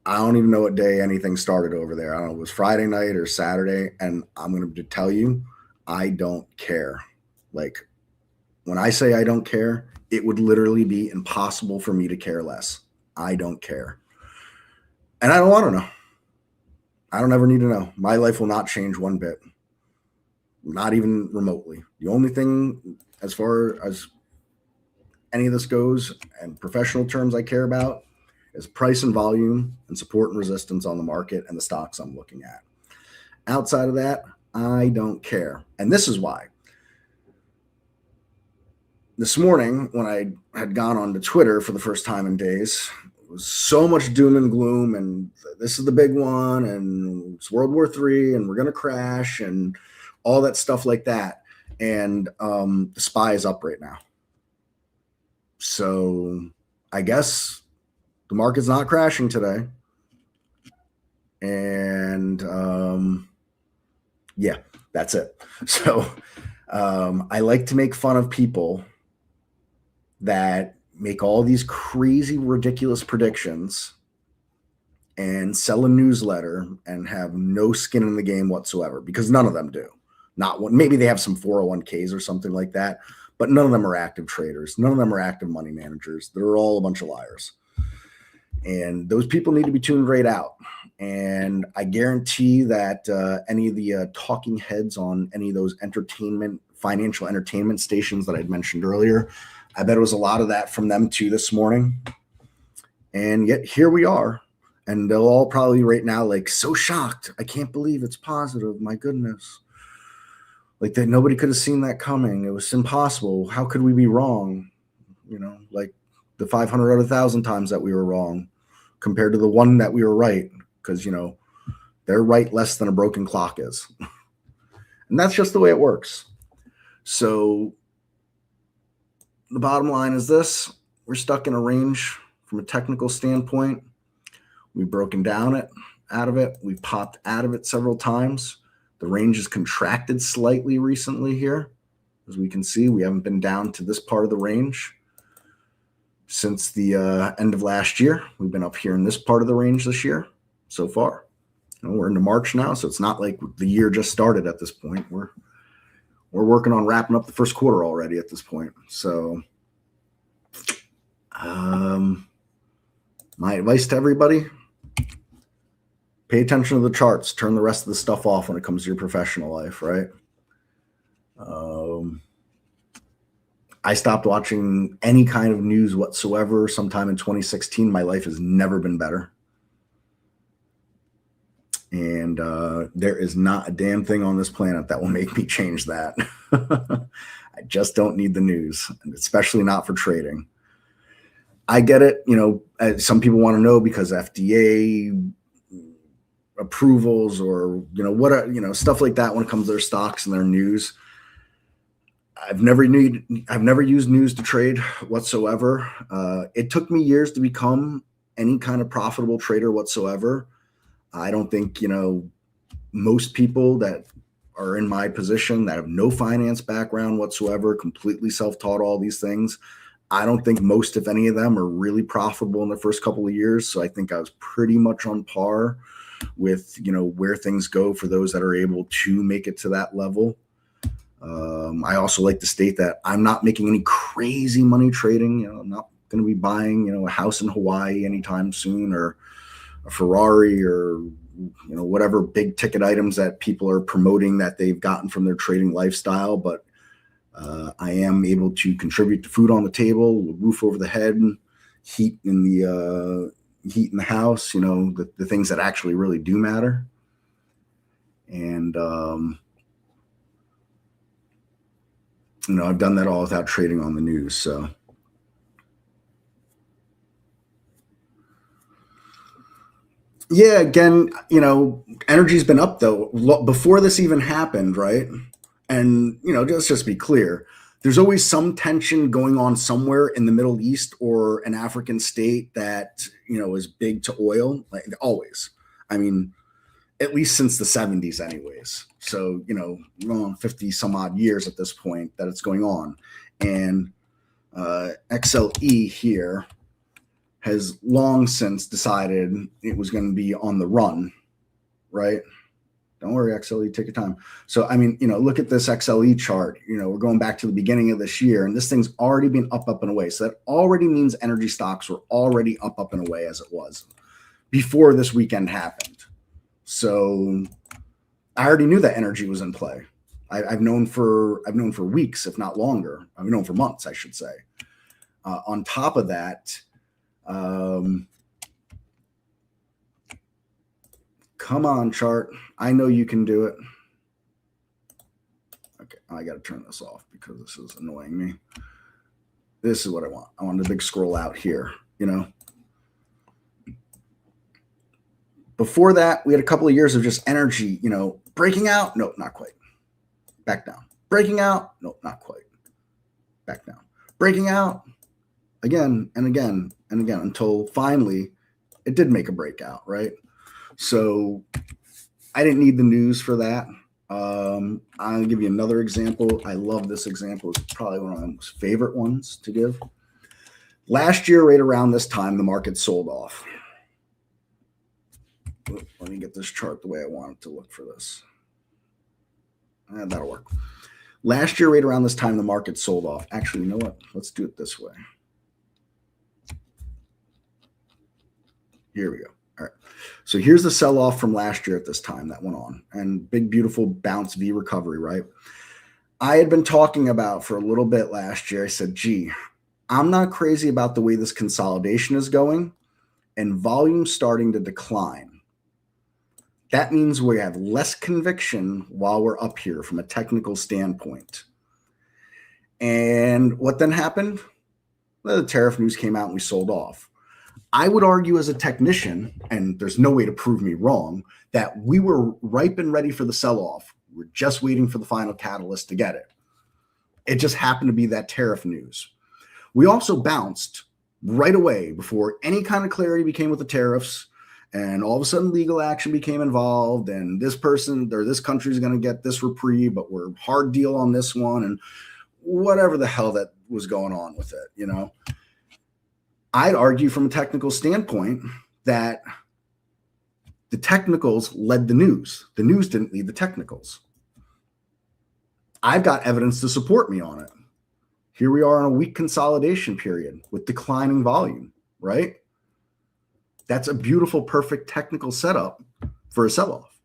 C: I don't even know what day anything started over there. I don't know if it was Friday night or Saturday. And I'm going to tell you, I don't care. Like, when I say I don't care, it would literally be impossible for me to care less. I don't care. And I don't want to know. I don't ever need to know. My life will not change one bit. Not even remotely. The only thing, as far as any of this goes, and professional terms I care about, is price and volume and support and resistance on the market and the stocks I'm looking at. Outside of that, I don't care. And this is why. This morning, when I had gone onto Twitter for the first time in days, it was so much doom and gloom, and this is the big one, and it's World War III, and we're going to crash, and all that stuff like that. And the SPY is up right now. So I guess the market's not crashing today. And yeah, that's it. So I like to make fun of people that make all these crazy, ridiculous predictions and sell a newsletter and have no skin in the game whatsoever, because none of them do. Not one. Maybe they have some 401ks or something like that, but none of them are active traders. None of them are active money managers. They're all a bunch of liars. And those people need to be tuned right out. And I guarantee that any of the talking heads on any of those financial entertainment stations that I'd mentioned earlier, I bet it was a lot of that from them too this morning. And yet here we are. And they'll all probably right now like, so shocked. I can't believe it's positive. My goodness. Like that nobody could have seen that coming. It was impossible. How could we be wrong? You know, like the 500 out of 1,000 times that we were wrong compared to the one that we were right. Because, you know, they're right less than a broken clock is. And that's just the way it works. So the bottom line is this. We're stuck in a range from a technical standpoint. We've broken down out of it. We've popped out of it several times. The range has contracted slightly recently here. As we can see, we haven't been down to this part of the range since the end of last year. We've been up here in this part of the range this year so far. You know, we're into March now, so it's not like the year just started at this point. We're working on wrapping up the first quarter already at this point. So my advice to everybody, pay attention to the charts. Turn the rest of the stuff off when it comes to your professional life, right? I stopped watching any kind of news whatsoever sometime in 2016. My life has never been better. And there is not a damn thing on this planet that will make me change that. I just don't need the news, especially not for trading. I get it. You know, some people want to know because FDA approvals or, you know, what, you know, stuff like that when it comes to their stocks and their news. I've never used news to trade whatsoever. It took me years to become any kind of profitable trader whatsoever. I don't think, you know, most people that are in my position that have no finance background whatsoever, completely self-taught all these things, I don't think most, if any of them, are really profitable in the first couple of years. So I think I was pretty much on par with, you know, where things go for those that are able to make it to that level. I also like to state that I'm not making any crazy money trading. You know, I'm not going to be buying, you know, a house in Hawaii anytime soon, or a Ferrari, or, you know, whatever big ticket items that people are promoting that they've gotten from their trading lifestyle. But I am able to contribute to food on the table, roof over the head, heat in the house, you know, the things that actually really do matter. And, you know, I've done that all without trading on the news. So Yeah, again, energy's been up though before this even happened, right? And let's just be clear. There's always some tension going on somewhere in the Middle East or an African state that is big to oil. Like always. I mean, at least since the 70s, anyways. So we're on 50 some odd years at this point that it's going on, and XLE here has long since decided it was going to be on the run, right? Don't worry, XLE, take your time. So, I mean, look at this XLE chart. We're going back to the beginning of this year, and this thing's already been up and away. So that already means energy stocks were already up and away as it was before this weekend happened. So I already knew that energy was in play. I've known for weeks, if not longer. I've known for months, I should say. On top of that, come on, chart. I know you can do it. Okay, I got to turn this off because this is annoying me. This is what I want. I want a big scroll out here, Before that, we had a couple of years of just energy, breaking out. Nope, not quite. Back down. Breaking out. Nope, not quite. Back down. Breaking out again and again and again until finally it did make a breakout, right? So I didn't need the news for that. I'll give you another example. I love this example. It's probably one of my most favorite ones to give. Last year, right around this time, the market sold off. Let me get this chart the way I want it to look for this. That'll work. Last year, right around this time, the market sold off. Actually, you know what? Let's do it this way. Here we go. All right. So here's the sell-off from last year at this time that went on, and big, beautiful bounce V recovery, right? I had been talking about for a little bit last year. I said, gee, I'm not crazy about the way this consolidation is going and volume starting to decline. That means we have less conviction while we're up here from a technical standpoint. And what then happened? Well, the tariff news came out and we sold off. I would argue as a technician, and there's no way to prove me wrong, that we were ripe and ready for the sell-off. We're just waiting for the final catalyst to get it. It just happened to be that tariff news. We also bounced right away before any kind of clarity became with the tariffs. And all of a sudden legal action became involved, and this person or this country is going to get this reprieve, but we're hard deal on this one, and whatever the hell that was going on with it, I'd argue from a technical standpoint that the technicals led the news. The news didn't lead the technicals. I've got evidence to support me on it. Here we are on a weak consolidation period with declining volume, right? That's a beautiful, perfect technical setup for a sell-off.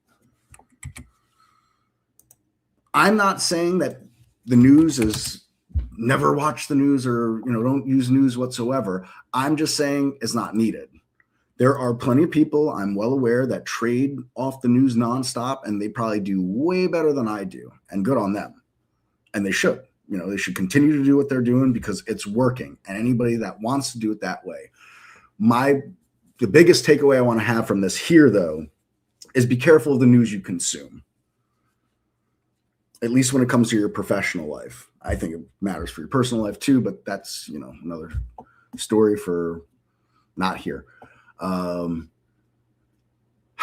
C: I'm not saying that the news is never watch the news or, don't use news whatsoever. I'm just saying it's not needed. There are plenty of people, I'm well aware, that trade off the news nonstop, and they probably do way better than I do, and good on them. And they should. They should continue to do what they're doing because it's working. And anybody that wants to do it that way. The biggest takeaway I want to have from this here, though, is be careful of the news you consume, at least when it comes to your professional life. I think it matters for your personal life, too, but that's, another story for not here. How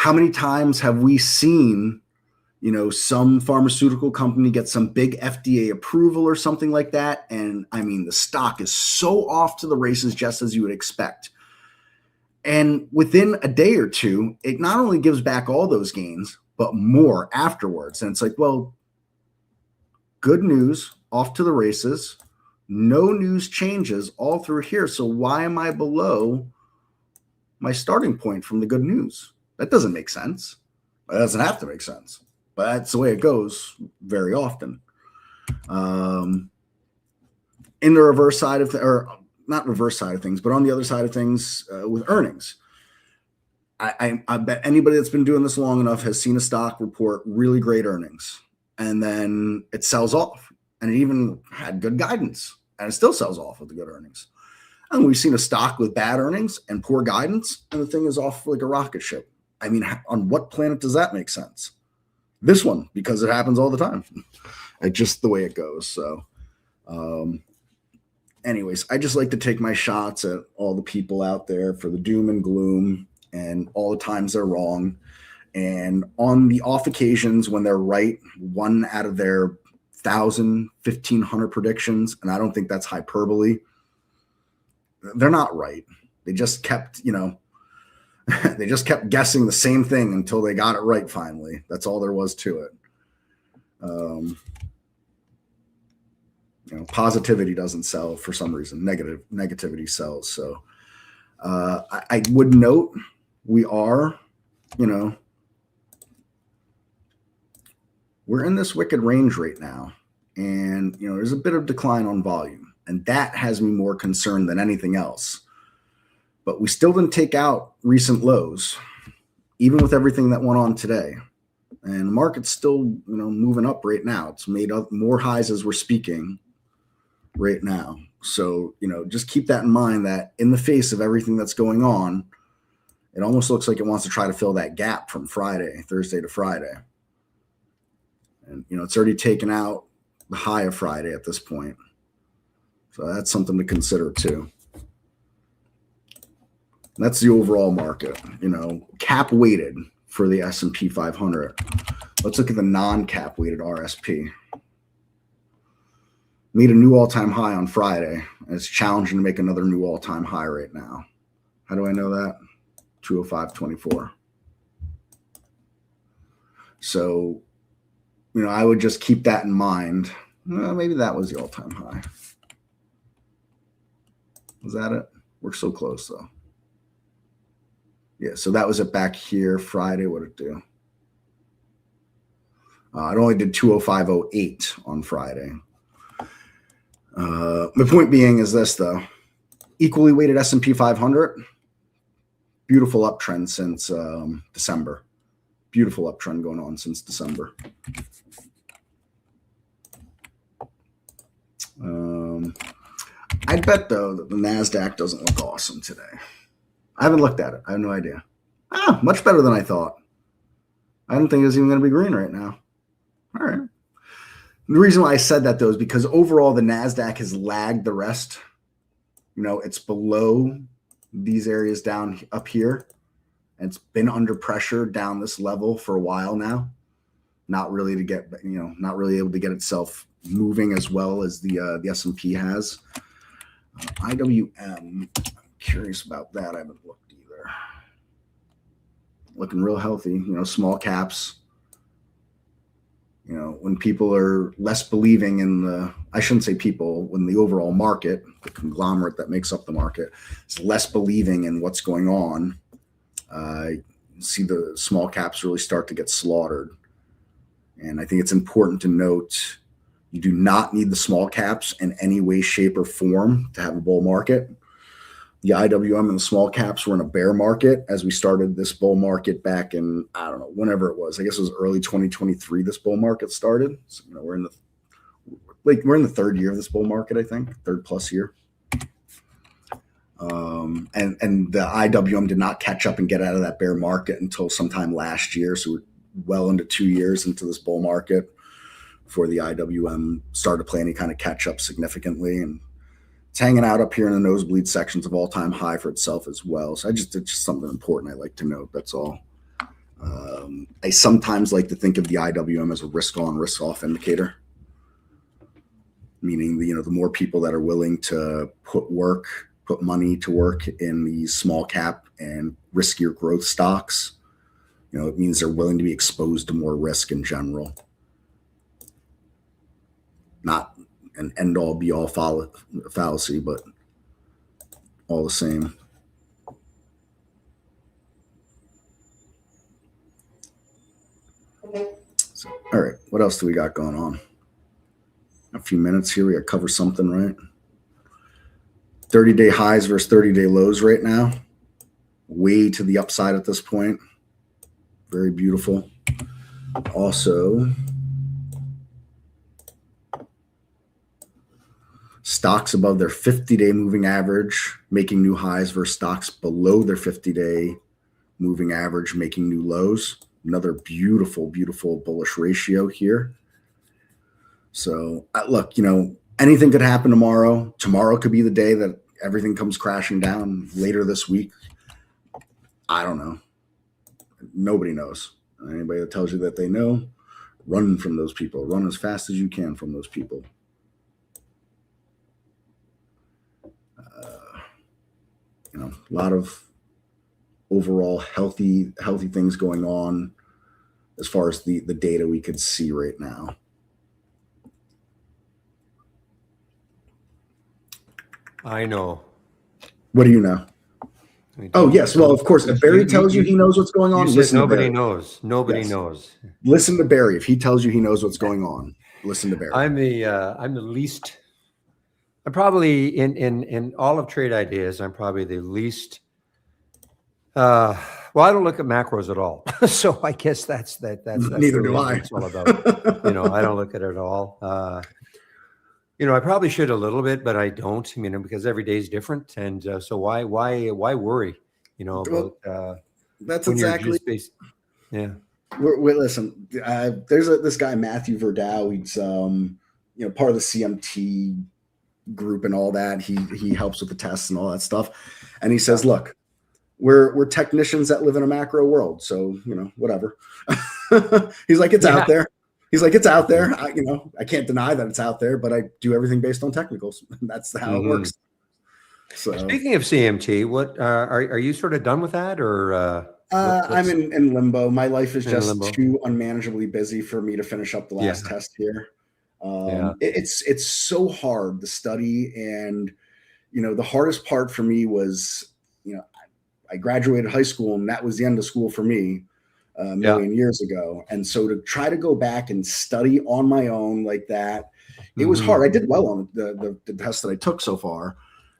C: many times have we seen, some pharmaceutical company get some big FDA approval or something like that? And, the stock is so off to the races, just as you would expect. And within a day or two, it not only gives back all those gains, but more afterwards. And it's like, well, good news, off to the races. No news changes all through here. So why am I below my starting point from the good news? That doesn't make sense. It doesn't have to make sense, but that's the way it goes very often. In the reverse side of not reverse side of things, but on the other side of things with earnings. I bet anybody that's been doing this long enough has seen a stock report really great earnings, and then it sells off, and it even had good guidance, and it still sells off with the good earnings. And we've seen a stock with bad earnings and poor guidance, and the thing is off like a rocket ship. I mean, on what planet does that make sense? This one, because it happens all the time. It's just the way it goes. So, anyways, I just like to take my shots at all the people out there for the doom and gloom and all the times they're wrong. And on the off occasions when they're right, 1 out of their 1,000, 1,500 predictions, and I don't think that's hyperbole, they're not right. They just kept, they just kept guessing the same thing until they got it right finally. That's all there was to it. Positivity doesn't sell for some reason. Negativity sells. So I would note we are, we're in this wicked range right now. And, there's a bit of decline on volume. And that has me more concerned than anything else. But we still didn't take out recent lows, even with everything that went on today. And the market's still, moving up right now. It's made up more highs as we're speaking right now. So, just keep that in mind that in the face of everything that's going on, it almost looks like it wants to try to fill that gap from Thursday to Friday. And, it's already taken out the high of Friday at this point. So that's something to consider too. That's the overall market, cap weighted for the S&P 500. Let's look at the non-cap weighted RSP. Made a new all-time high on Friday, and it's challenging to make another new all-time high right now. How do I know that? 205.24. So, I would just keep that in mind. Well, maybe that was the all-time high. Was that it? We're so close, though. Yeah, so that was it back here Friday. What did it do? It only did 205.08 on Friday. The point being is this, though. Equally weighted S&P 500. Beautiful uptrend since December. Beautiful uptrend going on since December. I bet, though, that the NASDAQ doesn't look awesome today. I haven't looked at it. I have no idea. Much better than I thought. I didn't think it was even going to be green right now. All right. The reason why I said that, though, is because overall the NASDAQ has lagged the rest. It's below these areas down up here. And it's been under pressure down this level for a while now. Not really able to get itself moving as well as the S&P has. IWM, I'm curious about that. I haven't looked either. Looking real healthy, small caps. When people are less believing in I shouldn't say people, when the overall market, the conglomerate that makes up the market, is less believing in what's going on, you see the small caps really start to get slaughtered. And I think it's important to note you do not need the small caps in any way, shape, or form to have a bull market. The IWM and the small caps were in a bear market as we started this bull market back in, I don't know, whenever it was. I guess it was early 2023 this bull market started. So, we're in the third year of this bull market, I think, third plus year. And the IWM did not catch up and get out of that bear market until sometime last year. So we're well into 2 years into this bull market before the IWM started to play any kind of catch up significantly. And it's hanging out up here in the nosebleed sections of all-time high for itself as well. So it's just something important I like to note. That's all. I sometimes like to think of the IWM as a risk-on, risk-off indicator, meaning the more people that are willing to put money to work in these small cap and riskier growth stocks, it means they're willing to be exposed to more risk in general. Not an end-all be-all fallacy, but all the same. So, all right, what else do we got going on? A few minutes here. We got to cover something, right? 30-day highs versus 30-day lows right now. Way to the upside at this point. Very beautiful. Also, stocks above their 50-day moving average making new highs versus stocks below their 50-day moving average making new lows. Another beautiful, beautiful bullish ratio here. So look, anything could happen tomorrow. Tomorrow could be the day that everything comes crashing down. Later this week, I don't know. Nobody knows. Anybody that tells you that they know, run from those people. Run as fast as you can from those people. A lot of overall healthy things going on as far as the data we could see right now.
A: I know.
C: What do you know? Oh, yes. Well, of course, if Barry tells you he knows what's going on, listen to Barry.
A: Nobody knows. Nobody knows.
C: Listen to Barry. If he tells you he knows what's going on, listen to Barry.
A: I'm the least. I'm probably in all of trade ideas. I'm probably the least. Well, I don't look at macros at all, so I guess that's
C: neither do I.
A: It's all about. I don't look at it at all. I probably should a little bit, but I don't. Because every day is different, and so why worry? About
C: that's exactly.
A: Yeah.
C: Listen, there's this guy Matthew Verdau. He's part of the CMT group and all that. He helps with the tests and all that stuff, and he says, "Look, we're technicians that live in a macro world, so whatever." He's like, "It's out there." He's like, it's out there. I can't deny that it's out there, but I do everything based on technicals. That's how it works. So,
A: speaking of CMT, what are you sort of done with that, or?
C: I'm in limbo. My life is just too unmanageably busy for me to finish up the last test here. It's so hard to study, and the hardest part for me was I graduated high school, and that was the end of school for me. A million years ago. And so to try to go back and study on my own like that, it was hard. I did well on the test that I took so far.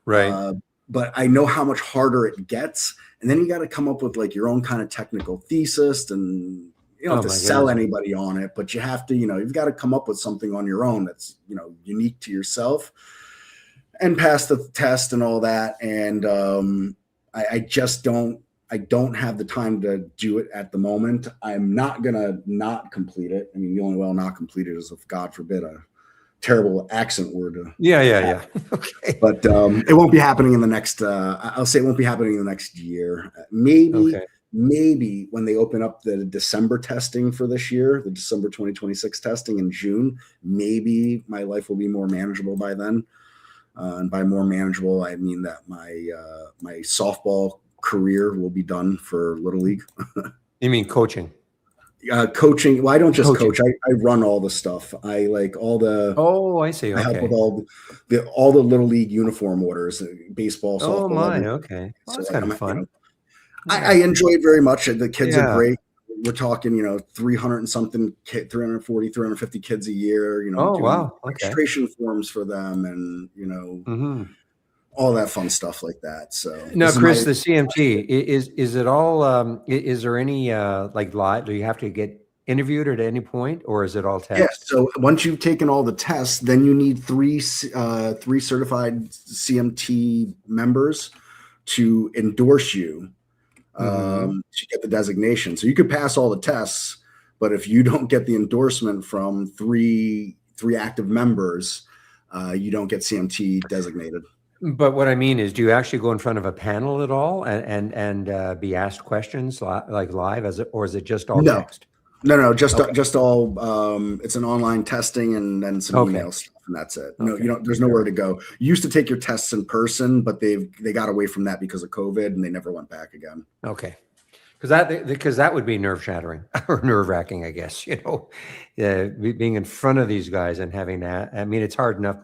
A: Right.
C: But I know how much harder it gets. And then you got to come up with like your own kind of technical thesis, and you don't have to sell anybody on it, but you have to, you've got to come up with something on your own that's, unique to yourself and pass the test and all that. And I just don't have the time to do it at the moment. I'm not going to not complete it. The only way I'll not complete it is if, God forbid, a terrible accent were to.
A: Yeah. Okay.
C: But it won't be happening in the next, I'll say it won't be happening in the next year. Maybe when they open up the December testing for this year, the December 2026 testing in June, maybe my life will be more manageable by then. And by more manageable, I mean that my softball career will be done for Little League.
A: You mean coaching?
C: Coaching. Well, I don't just coach. I run all the stuff. I like all the.
A: Oh, I see. Okay.
C: I help with all the Little League uniform orders, baseball, softball.
A: Oh my, okay. Well, that's kind of fun.
C: I enjoy it very much. The kids are great. We're talking, 300 and something, 340, 350 kids a year.
A: Oh wow.
C: Registration forms for them, and all that fun stuff like that. So
A: now, Chris, the CMT is it all? Is there any like live? Do you have to get interviewed at any point, or is it all text?
C: Yeah. So once you've taken all the tests, then you need three certified CMT members to endorse you to get the designation. So you could pass all the tests, but if you don't get the endorsement from three active members, you don't get CMT designated.
A: But what I mean is, do you actually go in front of a panel at all and be asked questions like live, or is it just all text?
C: No, just all. It's an online testing and then some email stuff, and that's it. No, there's nowhere to go. You used to take your tests in person, but they got away from that because of COVID, and they never went back again.
A: Okay. Because that would be nerve shattering or nerve wracking, I guess, being in front of these guys and having that. It's hard enough,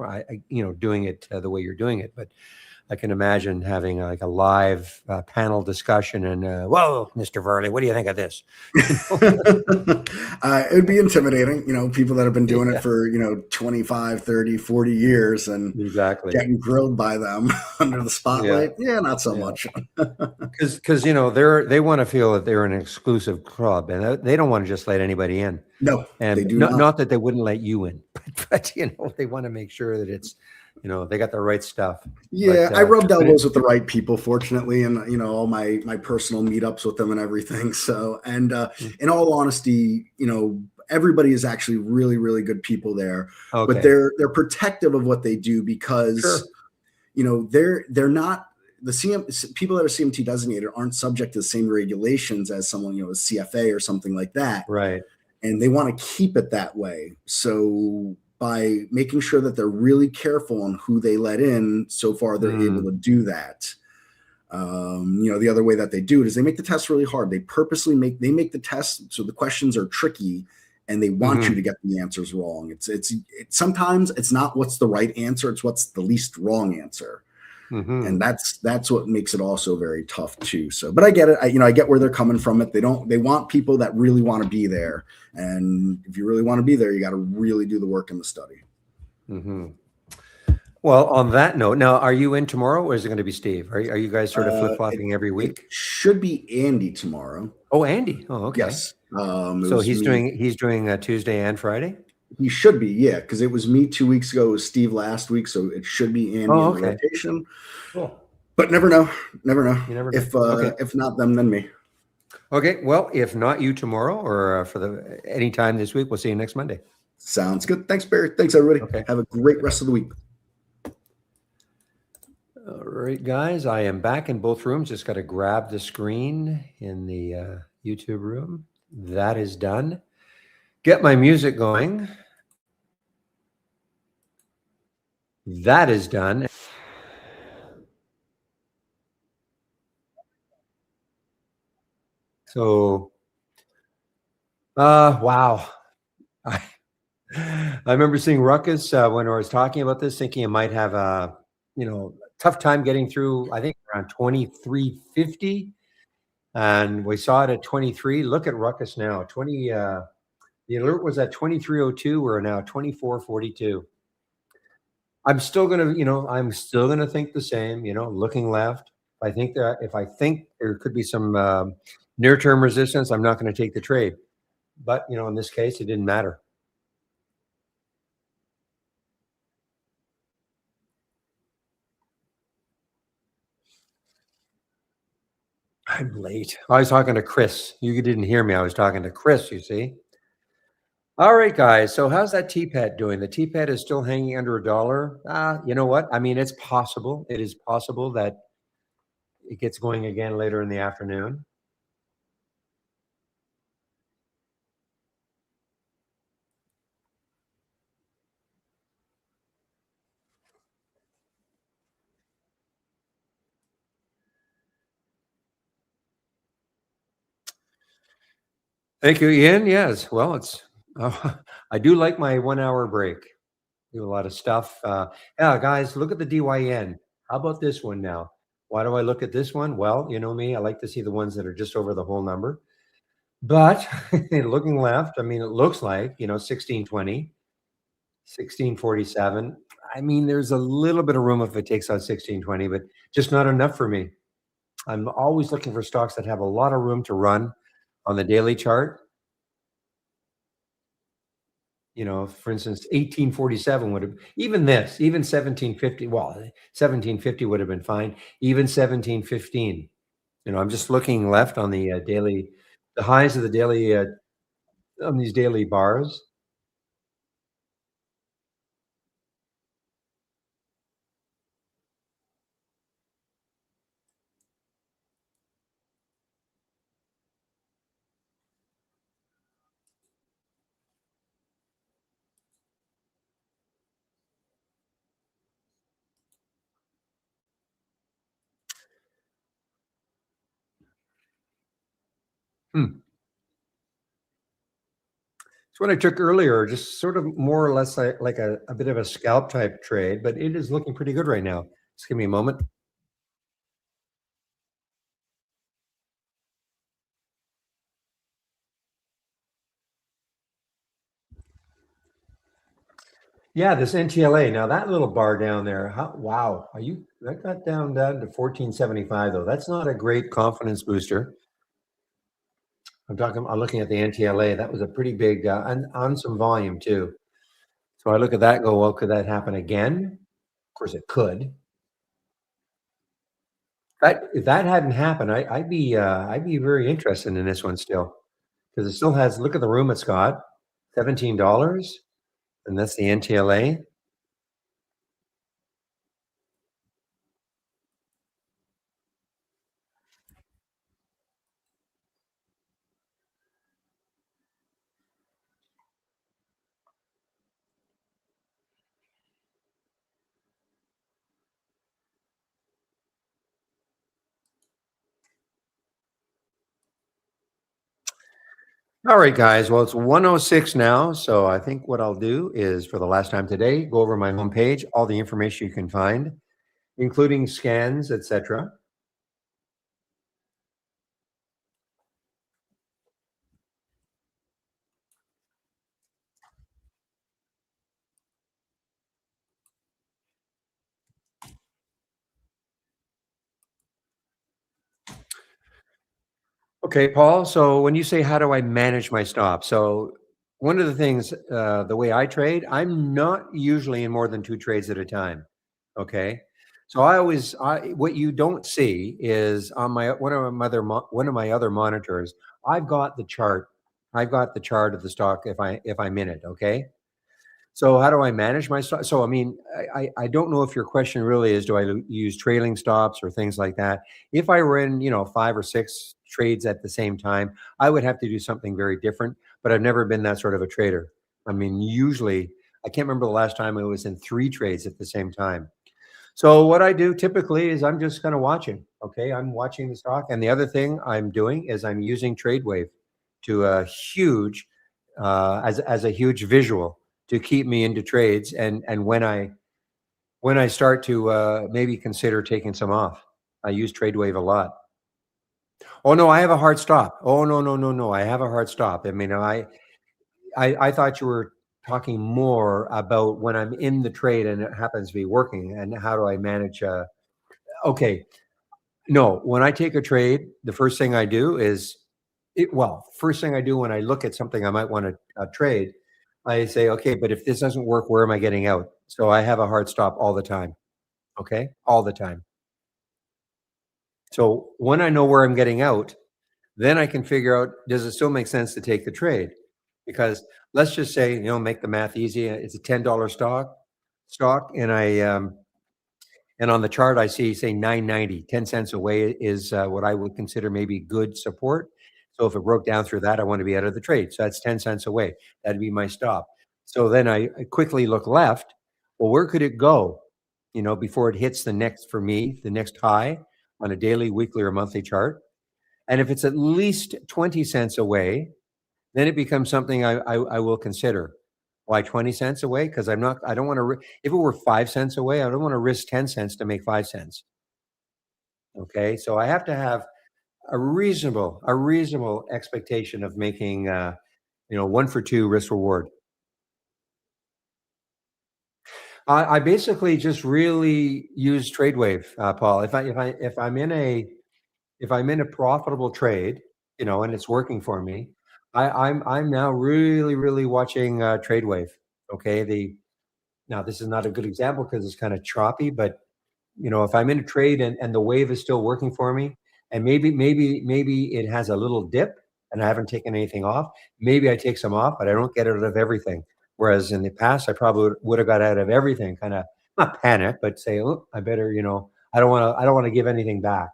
A: doing it the way you're doing it, but I can imagine having like a live panel discussion and, whoa, Mr. Varley, what do you think of this?
C: It would be intimidating, people that have been doing it for, 25, 30, 40 years and getting grilled by them under the spotlight. Yeah, not so much.
A: Because, they want to feel that they're an exclusive club and they don't want to just let anybody in.
C: No,
A: and
C: they do
A: not that they wouldn't let you in, but they want to make sure that it's, they got the right stuff.
C: Yeah, I rubbed elbows with the right people, fortunately, and all my personal meetups with them and everything. So, and in all honesty, everybody is actually really, really good people there.
A: Okay.
C: But they're protective of what they do because, they're not people that are CMT designated aren't subject to the same regulations as someone, a CFA or something like that.
A: Right.
C: And they want to keep it that way. So by making sure that they're really careful on who they let in, so far they're able to do that. The other way that they do it is they make the test really hard. They purposely make the test so the questions are tricky, and they want you to get the answers wrong. It's sometimes it's not what's the right answer; it's what's the least wrong answer. And that's what makes it also very tough too. So, but I get it. I get where they're coming from. They want people that really want to be there. And if you really want to be there, you got to really do the work in the study.
A: Well, on that note, now, are you in tomorrow, or is it going to be Steve? Are you guys sort of flip-flopping every week?
C: It should be Andy tomorrow.
A: Oh, Andy. Oh, okay.
C: Yes.
A: So he's doing Tuesday and Friday?
C: He should be, yeah, because it was me 2 weeks ago. It was Steve last week, so it should be Andy in the rotation. Cool. But never know. Never know. You never know. If not them, then me.
A: Okay. Well, if not you tomorrow or for any time this week, we'll see you next Monday.
C: Sounds good. Thanks, Barry. Thanks, everybody.
A: Okay.
C: Have a great rest of the week.
A: All right, guys. I am back in both rooms. Just got to grab the screen in the YouTube room. That is done. Get my music going. That is done. So, wow. I remember seeing Ruckus when I was talking about this, thinking it might have a, tough time getting through, I think around 2350. And we saw it at 23. Look at Ruckus now. The alert was at 2302. We're now 2442. I'm still gonna think the same, looking left. If I think there could be some near-term resistance, I'm not going to take the trade. But in this case, it didn't matter. I'm late. I was talking to Chris. You didn't hear me. I was talking to Chris, you see. All right, guys. So how's that TPAT doing? The TPAT is still hanging under $1. You know what? I mean, it's possible. It is possible that it gets going again later in the afternoon. Thank you, Ian. Yes. Well, I do like my 1 hour break. Do a lot of stuff. Yeah, guys, look at the DYN. How about this one now? Why do I look at this one? Well, you know me, I like to see the ones that are just over the whole number. But looking left, I mean, it looks like, 1620, 1647. I mean, there's a little bit of room if it takes out 1620, but just not enough for me. I'm always looking for stocks that have a lot of room to run on the daily chart. For instance, 1847 would have, even 1750, well, 1750 would have been fine. Even 1715. I'm just looking left on the daily, the highs of the daily, on these daily bars. It's what I took earlier, just sort of more or less like a bit of a scalp type trade, but it is looking pretty good right now. Just give me a moment. Yeah, this NTLA. Now that little bar down there, wow, that got down to 1475 though. That's not a great confidence booster. I'm looking at the NTLA. That was a pretty big on some volume too. So I look at that and go, well, could that happen again? course, it could. If that hadn't happened, I'd be very interested in this one still, because it still has, look at the room it's got, $17, and that's the NTLA. All right, guys. Well, it's 1:06 now, so I think what I'll do is, for the last time today, go over my homepage, all the information you can find, including scans, etc. Okay, Paul. So when you say, how do I manage my stop? So one of the things, the way I trade, I'm not usually in more than 2 trades at a time. Okay. So what you don't see is on my, one of my other monitors, I've got the chart. I've got the chart of the stock if I'm in it. Okay. So how do I manage my stop? So, I mean, I don't know if your question really is, do I use trailing stops or things like that? If I were in, 5 or 6 trades at the same time, I would have to do something very different, but I've never been that sort of a trader. I mean, usually, I can't remember the last time I was in 3 trades at the same time. So what I do typically is I'm just kind of watching. Okay, I'm watching the stock, and the other thing I'm doing is I'm using TradeWave to a huge, as a huge visual to keep me into trades, and when I start to maybe consider taking some off, I use TradeWave a lot. Oh no, I have a hard stop. Oh no, no, no, no, I have a hard stop. I mean, I thought you were talking more about when I'm in the trade and it happens to be working, and how do I manage? Okay, no, when I take a trade, the first thing I do is, first thing I do when I look at something I might want to trade, I say, okay, but if this doesn't work, where am I getting out? So I have a hard stop all the time. Okay, all the time. So when I know where I'm getting out, then I can figure out, does it still make sense to take the trade? Because let's just say, make the math easy. It's a $10 stock, and on the chart, I see, say, 9.90, 10 cents away is what I would consider maybe good support. So if it broke down through that, I want to be out of the trade. So that's 10 cents away. That'd be my stop. So then I quickly look left. Well, where could it go, before it hits the next high on a daily, weekly, or monthly chart? And if it's at least 20 cents away, then it becomes something I will consider. Why 20 cents away? Because I don't want to, if it were 5 cents away, I don't want to risk 10 cents to make 5 cents. Okay. So I have to have a reasonable expectation of making, 1 for 2 risk reward. I basically just really use TradeWave, Paul. If I'm in a profitable trade, and it's working for me, I'm now really, really watching TradeWave. Okay. Now this is not a good example because it's kind of choppy, but if I'm in a trade and the wave is still working for me, and maybe it has a little dip and I haven't taken anything off, maybe I take some off, but I don't get out of everything. Whereas in the past, I probably would have got out of everything, kind of not panic, but say, oh, I better, I don't want to give anything back.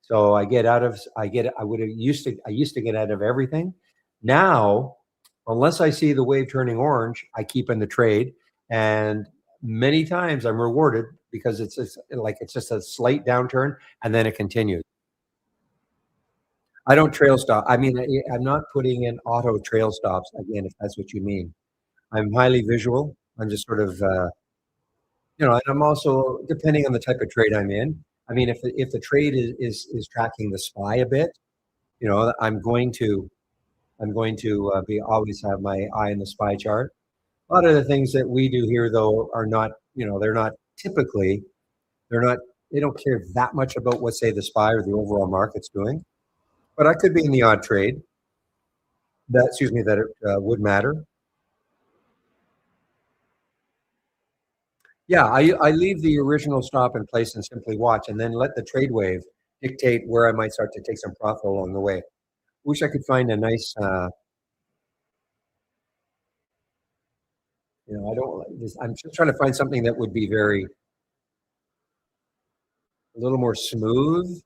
A: So I used to get out of everything. Now, unless I see the wave turning orange, I keep in the trade. And many times I'm rewarded because it's just a slight downturn and then it continues. I don't trail stop. I mean, I'm not putting in auto trail stops again, if that's what you mean. I'm highly visual. I'm just sort of, and I'm also, depending on the type of trade I'm in. I mean, if the trade is tracking the SPY a bit, I'm going to be always have my eye in the SPY chart. A lot of the things that we do here, though, are not, they're not typically, they're not, they don't care that much about what, say, the SPY or the overall market's doing. But I could be in the odd trade that it would matter. Yeah, I leave the original stop in place and simply watch, and then let the trade wave dictate where I might start to take some profit along the way. Wish I could find a nice, I don't like this. I'm just trying to find something that would be a little more smooth.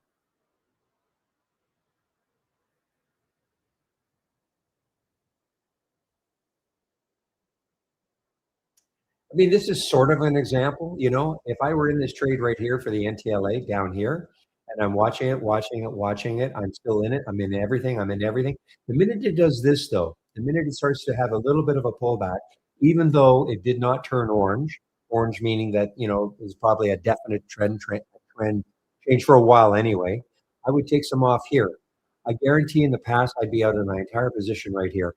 A: I mean, this is sort of an example, if I were in this trade right here for the NTLA down here, and I'm watching it, I'm still in it, I'm in everything. The minute it does this, though, the minute it starts to have a little bit of a pullback, even though it did not turn orange meaning that, is probably a definite trend change for a while anyway, I would take some off here. I guarantee in the past, I'd be out of my entire position right here,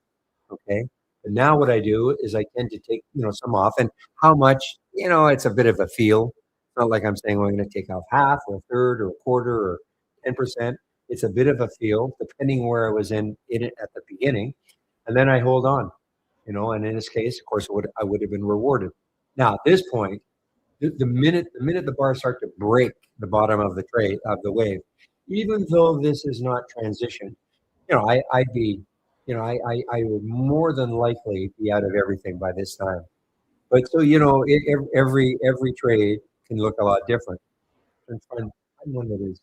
A: okay? And now what I do is I tend to take, some off. And how much, it's a bit of a feel. It's not like I'm saying, well, I'm going to take off half or a third or a quarter or 10%. It's a bit of a feel, depending where I was in it at the beginning. And then I hold on, and in this case, of course, I would have been rewarded. Now, at this point, the minute the bars start to break the bottom of the wave, even though this is not transition, I'd be, I would more than likely be out of everything by this time. But so, every trade can look a lot different. And find one that is,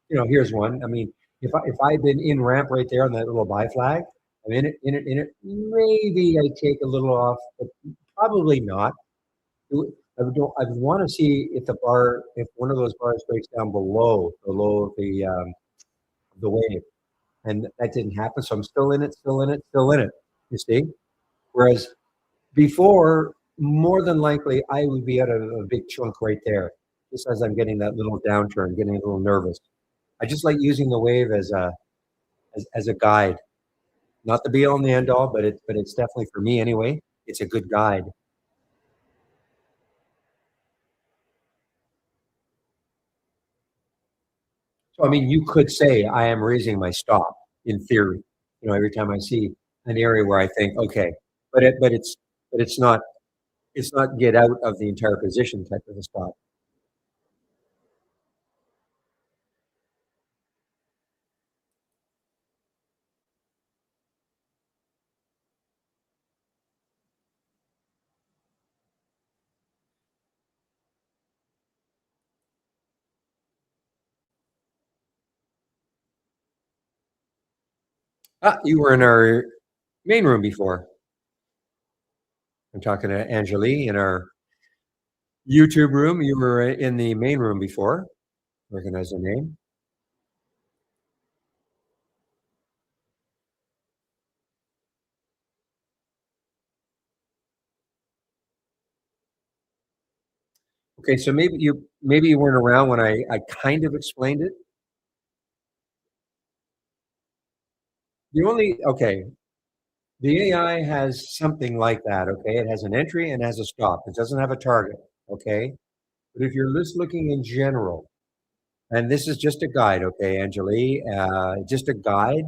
A: here's one. I mean, if I'd been in ramp right there on that little buy flag, I'm in it. Maybe I take a little off, but probably not. I would want to see if one of those bars breaks down below the wave, and that didn't happen. So I'm still in it. You see, whereas before, more than likely, I would be at a big chunk right there, just as I'm getting that little downturn, getting a little nervous. I just like using the wave as a guide, not the be all and the end all, but it's definitely, for me anyway, it's a good guide. So I mean, you could say I am raising my stop in theory, every time I see an area where I think, okay, but it's not get out of the entire position type of a stop. You were in our main room before. I'm talking to Angeli in our YouTube room. You were in the main room before. Recognize the name. Okay, so maybe you weren't around when I kind of explained it. The AI has something like that, okay? It has an entry and has a stop. It doesn't have a target, okay? But if you're just looking in general, and this is just a guide, okay, Angeli, just a guide,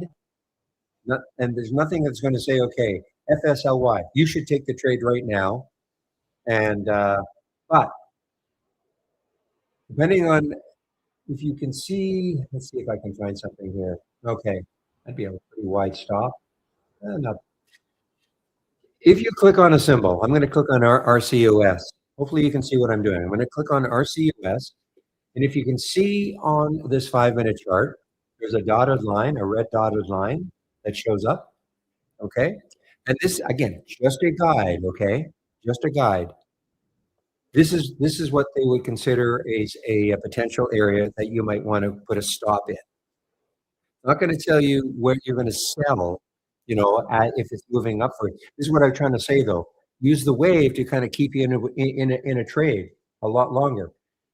A: and there's nothing that's going to say, okay, FSLY, you should take the trade right now. And but depending on if you can see, let's see if I can find something here. Okay, that'd be a pretty wide stop. No. If you click on a symbol, I'm going to click on RCOS. Hopefully you can see what I'm doing. I'm going to click on RCOS. And if you can see on this 5-minute chart, there's a dotted line, a red dotted line that shows up. Okay. And this, again, just a guide. Okay. Just a guide. This is what they would consider is a potential area that you might want to put a stop in. I'm not going to tell you where you're going to sell, if it's moving upward. This is what I'm trying to say, though. Use the wave to kind of keep you in a trade a lot longer.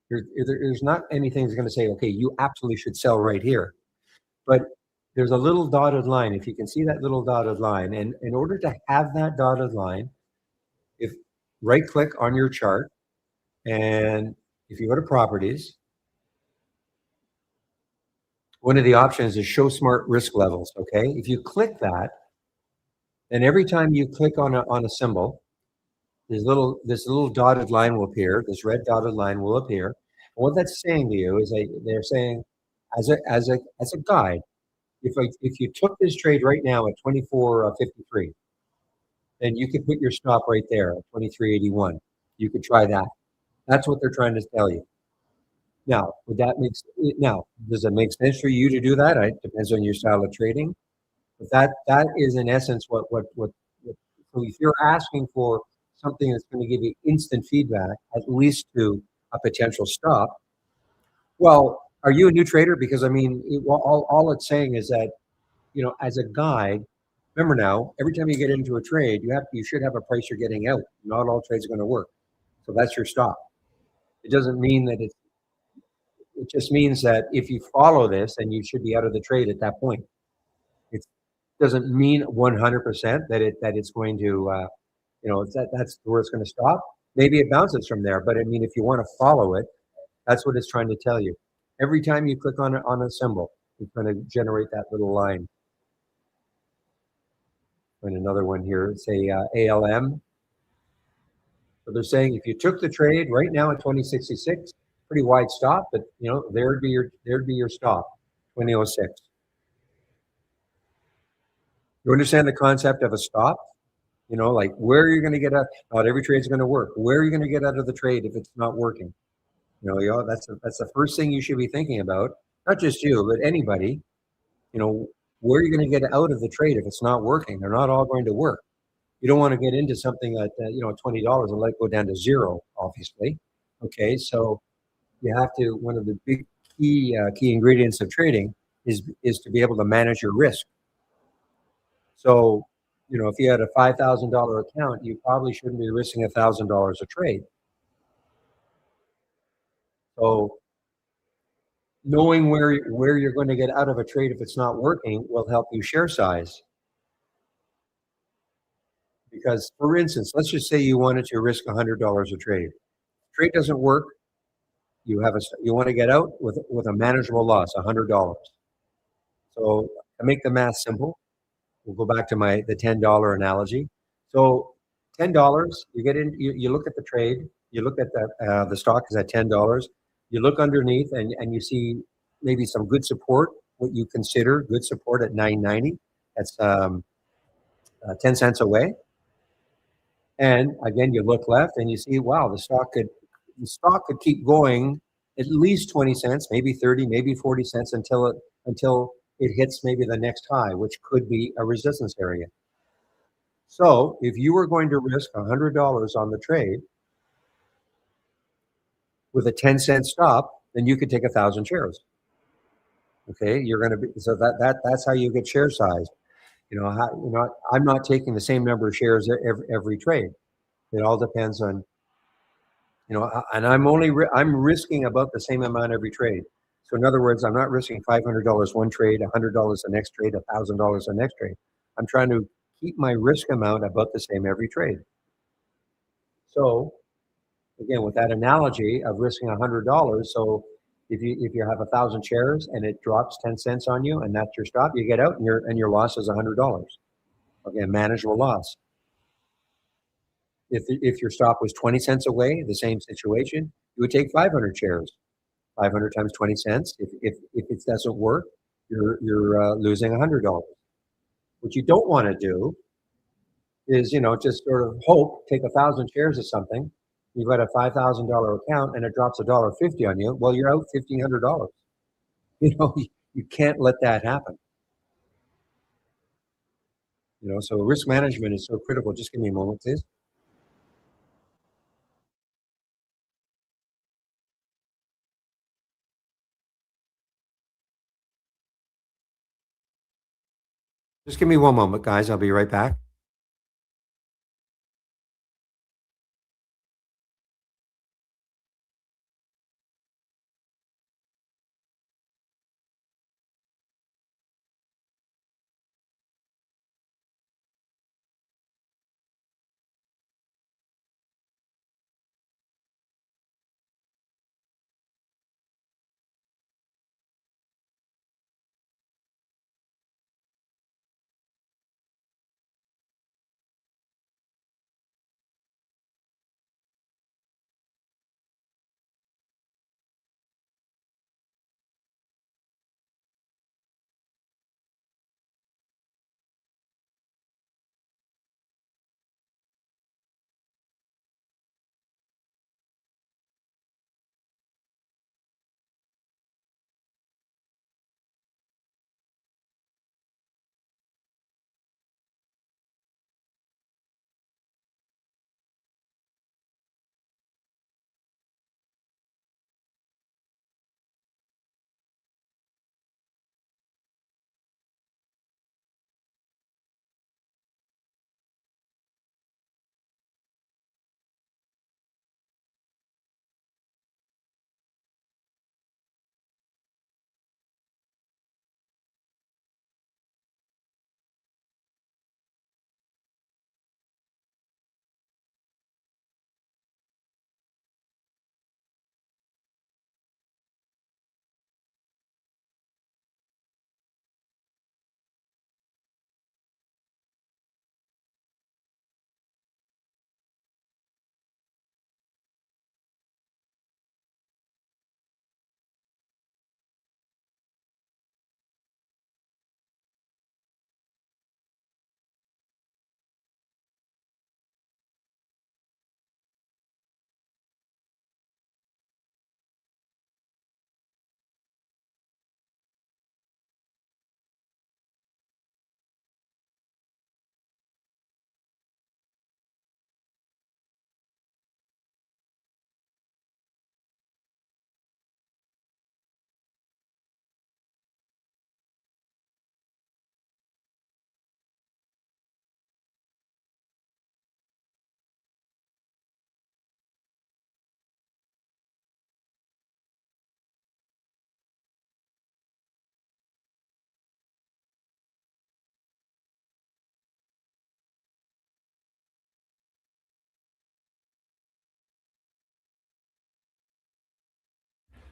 A: There's not anything that's going to say, okay, you absolutely should sell right here. But there's a little dotted line. If you can see that little dotted line, and in order to have that dotted line, if right-click on your chart, and if you go to properties, one of the options is show smart risk levels, okay? If you click that, and every time you click on a symbol, this little dotted line will appear. This red dotted line will appear. And what that's saying to you is they're saying, as a guide, if you took this trade right now at 24.53, then you could put your stop right there at 23.81. You could try that. That's what they're trying to tell you. Now, does it make sense for you to do that? It depends on your style of trading. But that is in essence what so if you're asking for something that's going to give you instant feedback, at least to a potential stop, well, are you a new trader? Because I mean, all it's saying is that, as a guide, remember now, every time you get into a trade, you should have a price you're getting out. Not all trades are going to work. So that's your stop. It doesn't mean that it just means that if you follow this, then you should be out of the trade at that point. It doesn't mean 100% that it's going to, that's where it's going to stop. Maybe it bounces from there, but I mean, if you want to follow it, that's what it's trying to tell you. Every time you click on a symbol, it's going to generate that little line. And another one here, say ALM. So they're saying if you took the trade right now at 2066, pretty wide stop, but there'd be your stop, 2006. You understand the concept of a stop? Like where you're going to get out. Not every trade's going to work. Where are you going to get out of the trade if it's not working? That's the first thing you should be thinking about. Not just you, but anybody. Where are you going to get out of the trade if it's not working? They're not all going to work. You don't want to get into something at $20 and let it go down to zero, obviously. Okay, so you have to. One of the big key ingredients of trading is to be able to manage your risk. So, if you had a $5,000 account, you probably shouldn't be risking $1,000 a trade. So, knowing where you're going to get out of a trade if it's not working will help you share size. Because, for instance, let's just say you wanted to risk $100 a trade. Trade doesn't work. You want to get out with a manageable loss, $100. So to make the math simple, we'll go back to the $10 analogy. So $10, you get in, you look at the trade, you look at the stock is at $10. You look underneath and you see maybe some good support, what you consider good support at $9.90. That's 10 cents away. And again, you look left and you see, wow, the stock could keep going at least 20 cents, maybe 30, maybe 40 cents until it hits maybe the next high, which could be a resistance area. So if you were going to risk $100 on the trade with a 10-cent stop, then you could take 1,000 shares. Okay, that's how you get share size. I'm not taking the same number of shares every trade. It all depends on, and I'm risking about the same amount every trade. So in other words, I'm not risking $500 one trade, $100 the next trade, $1,000 the next trade. I'm trying to keep my risk amount about the same every trade. So again, with that analogy of risking $100, so if you have 1,000 shares and it drops 10 cents on you and that's your stop, you get out and your loss is $100. Again, manageable loss. If your stop was 20 cents away, the same situation, you would take 500 shares. 500 times 20 cents. If it doesn't work, you're losing $100. What you don't want to do is, just sort of take 1,000 shares of something. You've got a $5,000 account and it drops $1.50 on you. Well, you're out $1,500. You can't let that happen. So risk management is so critical. Just give me a moment, please. Just give me one moment, guys. I'll be right back.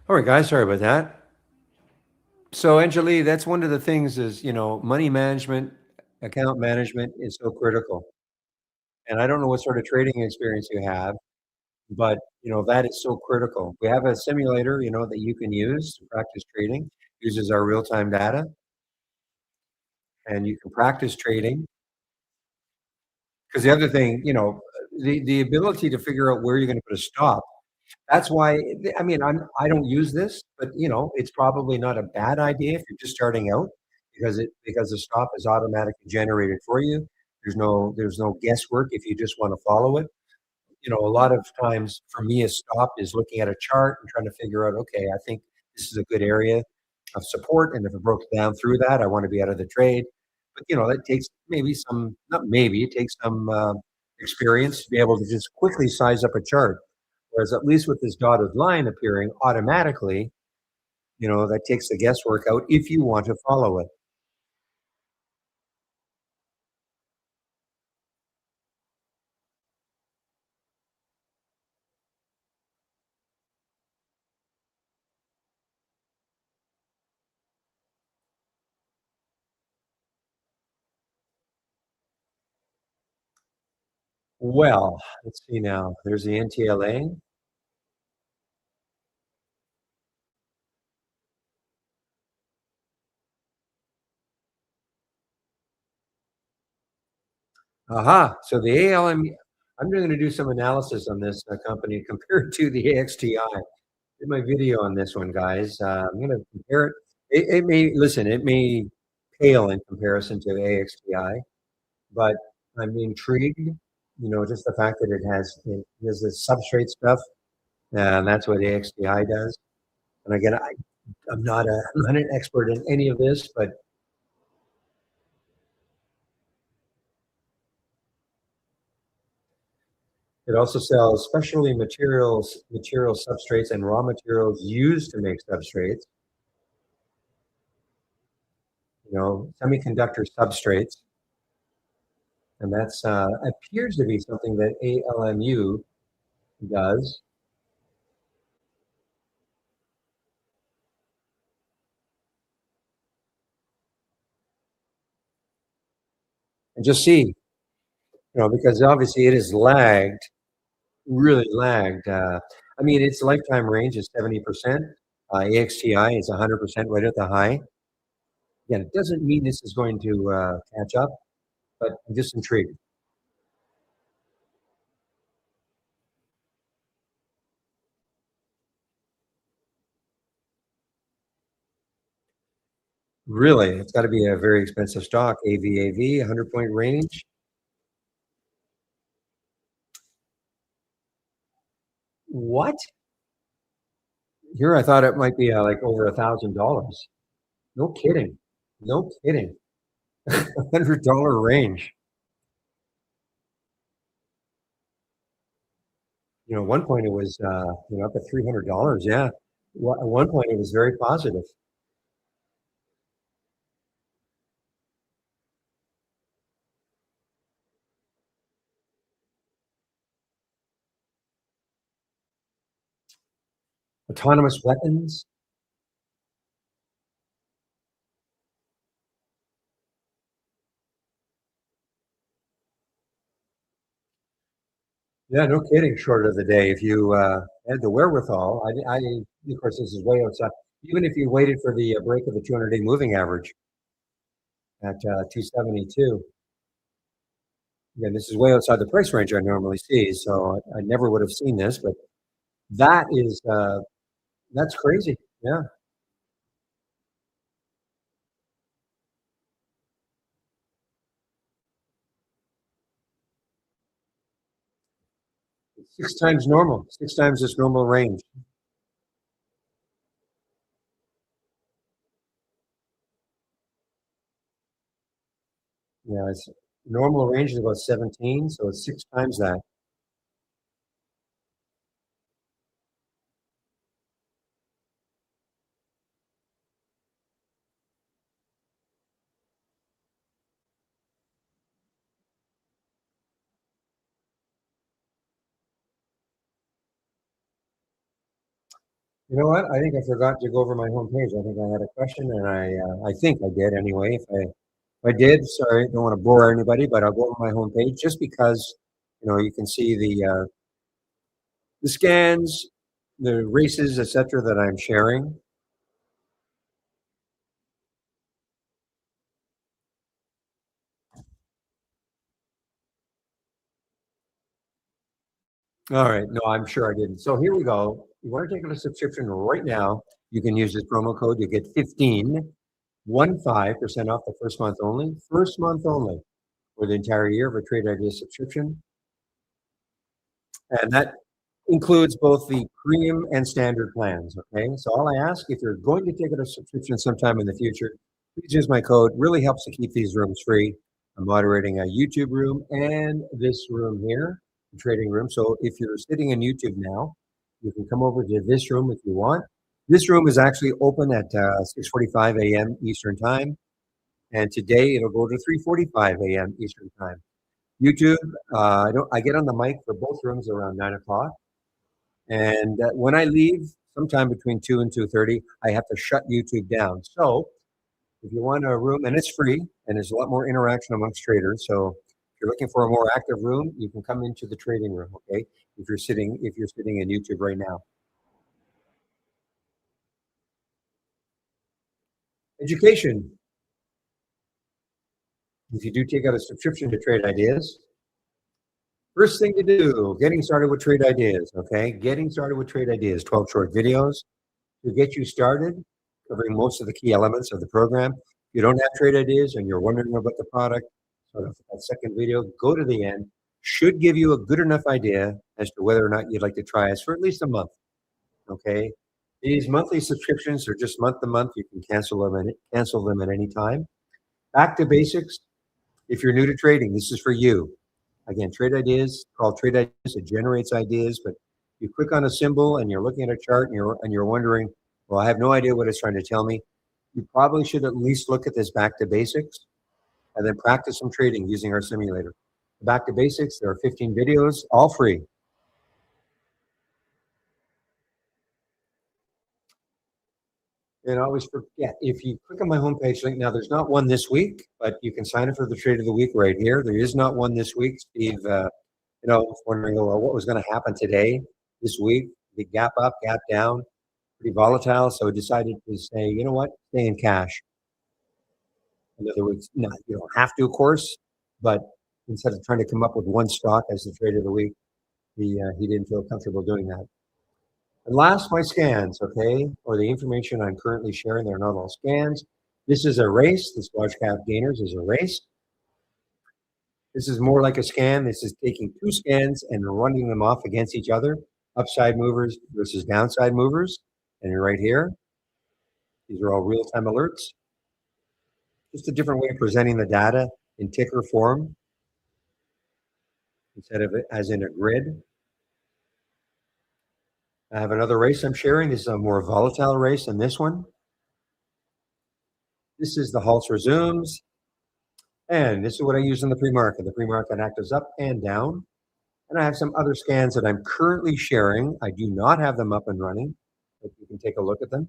A: All right, guys, sorry about that. So, Anjali, that's one of the things is, money management, account management is so critical. And I don't know what sort of trading experience you have, but, that is so critical. We have a simulator, that you can use to practice trading, uses our real-time data, and you can practice trading. Because the other thing, the ability to figure out where you're going to put a stop. That's why, I mean, I don't use this, but it's probably not a bad idea if you're just starting out because the stop is automatically generated for you. There's no guesswork if you just want to follow it. A lot of times for me, a stop is looking at a chart and trying to figure out, okay, I think this is a good area of support, and if it broke down through that, I want to be out of the trade. But that takes maybe some, not maybe, it takes some experience to be able to just quickly size up a chart. Whereas at least with this dotted line appearing automatically, that takes the guesswork out if you want to follow it. Well, let's see now. There's the NTLA. Aha. So the ALM, I'm going to do some analysis on this company compared to the AXTI. Did my video on this one, guys. I'm going to compare it. It may pale in comparison to AXTI, but I'm intrigued. Just the fact that it has this substrate stuff, and that's what AXTI does. And again, I'm not I'm not an expert in any of this, but it also sells specialty material substrates, and raw materials used to make substrates. Semiconductor substrates, and that's appears to be something that ALMU does. And just see, because obviously it has lagged, really lagged. I mean, its lifetime range is 70%. AXTI is 100% right at the high. Again, it doesn't mean this is going to catch up, but I'm just intrigued. Really, it's got to be a very expensive stock. AVAV, 100-point range. What? Here, I thought it might be like over $1,000. No kidding. No kidding. $100 range. At one point it was up at $300. Yeah. At one point it was very positive. Autonomous weapons. Yeah, no kidding. Short of the day, if you had the wherewithal, of course this is way outside. Even if you waited for the break of the 200-day moving average at 272. Again, this is way outside the price range I normally see, so I never would have seen this, but that is that's crazy. Yeah, 6 times normal, 6 times this normal range. Yeah, it's normal range is about 17, so it's 6 times that. You know what? I think I forgot to go over my homepage. I think I had a question, and I think I did anyway. If I did, sorry, don't want to bore anybody, but I'll go over my homepage just because you can see the scans, the races, etc. that I'm sharing. All right. No, I'm sure I didn't. So here we go. You want to take on a subscription right now, you can use this promo code. You get 15% off the first month only. First month only for the entire year of a Trade Ideas subscription. And that includes both the premium and standard plans. Okay. So all I ask, if you're going to take out a subscription sometime in the future, please use my code. Really helps to keep these rooms free. I'm moderating a YouTube room and this room here, the trading room. So if you're sitting in YouTube now, you can come over to this room if you want. This room is actually open at 6:45 a.m. Eastern Time. And today it'll go to 3:45 a.m. Eastern Time. YouTube, I get on the mic for both rooms around 9 o'clock. And when I leave, sometime between 2 and 2:30, I have to shut YouTube down. So if you want a room, and it's free, and there's a lot more interaction amongst traders. So if you're looking for a more active room, you can come into the trading room, okay? If you're sitting in YouTube right now. Education. If you do take out a subscription to Trade Ideas, first thing to do, getting started with Trade Ideas, okay? Getting started with Trade Ideas, 12 short videos to get you started, covering most of the key elements of the program. If you don't have Trade Ideas and you're wondering about the product, sort of that second video, go to the end. Should give you a good enough idea as to whether or not you'd like to try us for at least a month, okay? These monthly subscriptions are just month to month. You can cancel them at any time. Back to basics. If you're new to trading, this is for you. Again, Trade Ideas, called Trade Ideas. It generates ideas, but you click on a symbol and you're looking at a chart and you're wondering, well, I have no idea what it's trying to tell me. You probably should at least look at this back to basics and then practice some trading using our simulator. Back to basics, there are 15 videos, all free. And I always forget, if you click on my homepage link, now there's not one this week, but you can sign up for the trade of the week right here. There is not one this week. Steve, was wondering, well, what was going to happen today, this week? Big gap up, gap down, pretty volatile. So I decided to say, you know what, stay in cash. In other words, no, you don't have to, of course, but instead of trying to come up with one stock as the trade of the week, he didn't feel comfortable doing that. And last, my scans, okay, or the information I'm currently sharing. They're not all scans. This is a race. This large cap gainers is a race. This is more like a scan. This is taking two scans and running them off against each other, upside movers versus downside movers. And right here, these are all real-time alerts. Just a different way of presenting the data in ticker form instead of it as in a grid. I have another race I'm sharing. This is a more volatile race than this one. This is the halts resumes. And this is what I use in the pre-market. The pre-market actives up and down. And I have some other scans that I'm currently sharing. I do not have them up and running, but you can take a look at them.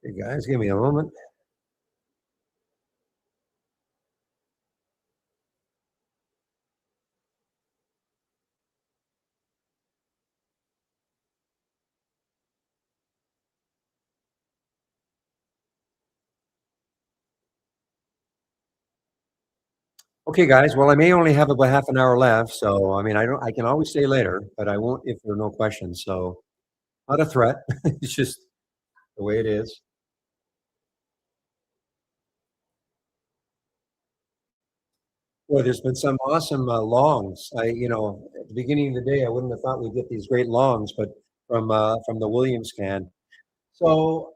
A: Hey guys, give me a moment. Okay, guys. Well, I may only have about half an hour left, so I mean, I can always stay later, but I won't if there are no questions. So, not a threat. It's just the way it is. Boy, there's been some awesome longs. At the beginning of the day, I wouldn't have thought we'd get these great longs, but from the Williams scan. So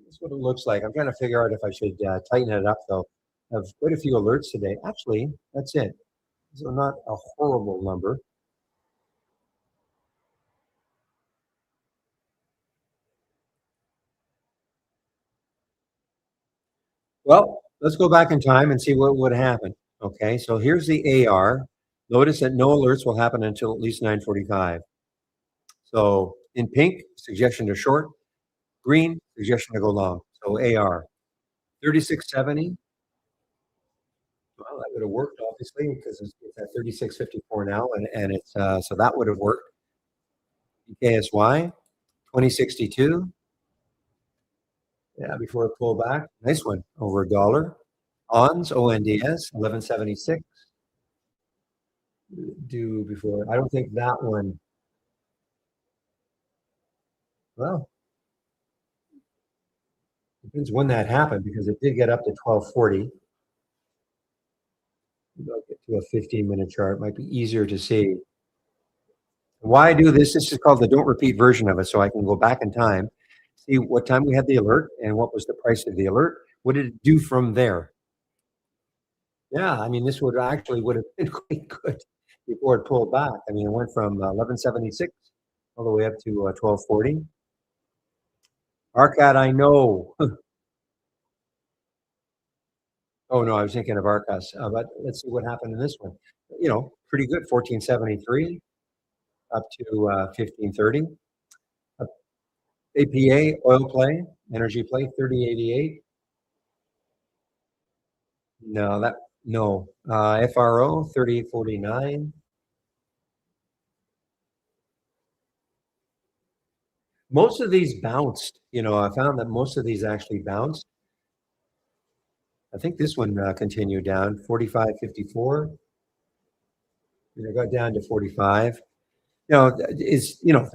A: that's what it looks like. I'm trying to figure out if I should tighten it up, though. I have quite a few alerts today. Actually, that's it. So not a horrible number. Well, let's go back in time and see what would happen. Okay, so here's the AR. Notice that no alerts will happen until at least 9:45. So in pink, suggestion to short. Green, suggestion to go long. So AR. 3670. Well, that would have worked, obviously, because it's at 36.54 now, and it's so that would have worked. KSY, 2062. Yeah, before it pulled back. Nice one, over $1. ONS, ONDS, 1176. Do before. I don't think that one. Well, depends when that happened because it did get up to 1240. I'll get to a 15-minute chart. Might be easier to see. Why I do this? This is called the don't repeat version of it, so I can go back in time, see what time we had the alert and what was the price of the alert. What did it do from there? Yeah, I mean, this would have been quite good before it pulled back. I mean, it went from 1176 all the way up to 1240. ARCAT, I know. Oh no, I was thinking of ARCAS, but let's see what happened in this one. You know, pretty good, 1473 up to 1530. APA, oil play, energy play, 3088. No. FRO, 3849. Most of these bounced. You know, I found that most of these actually bounced. I think this one continued down, 45.54. And it got down to 45. You know,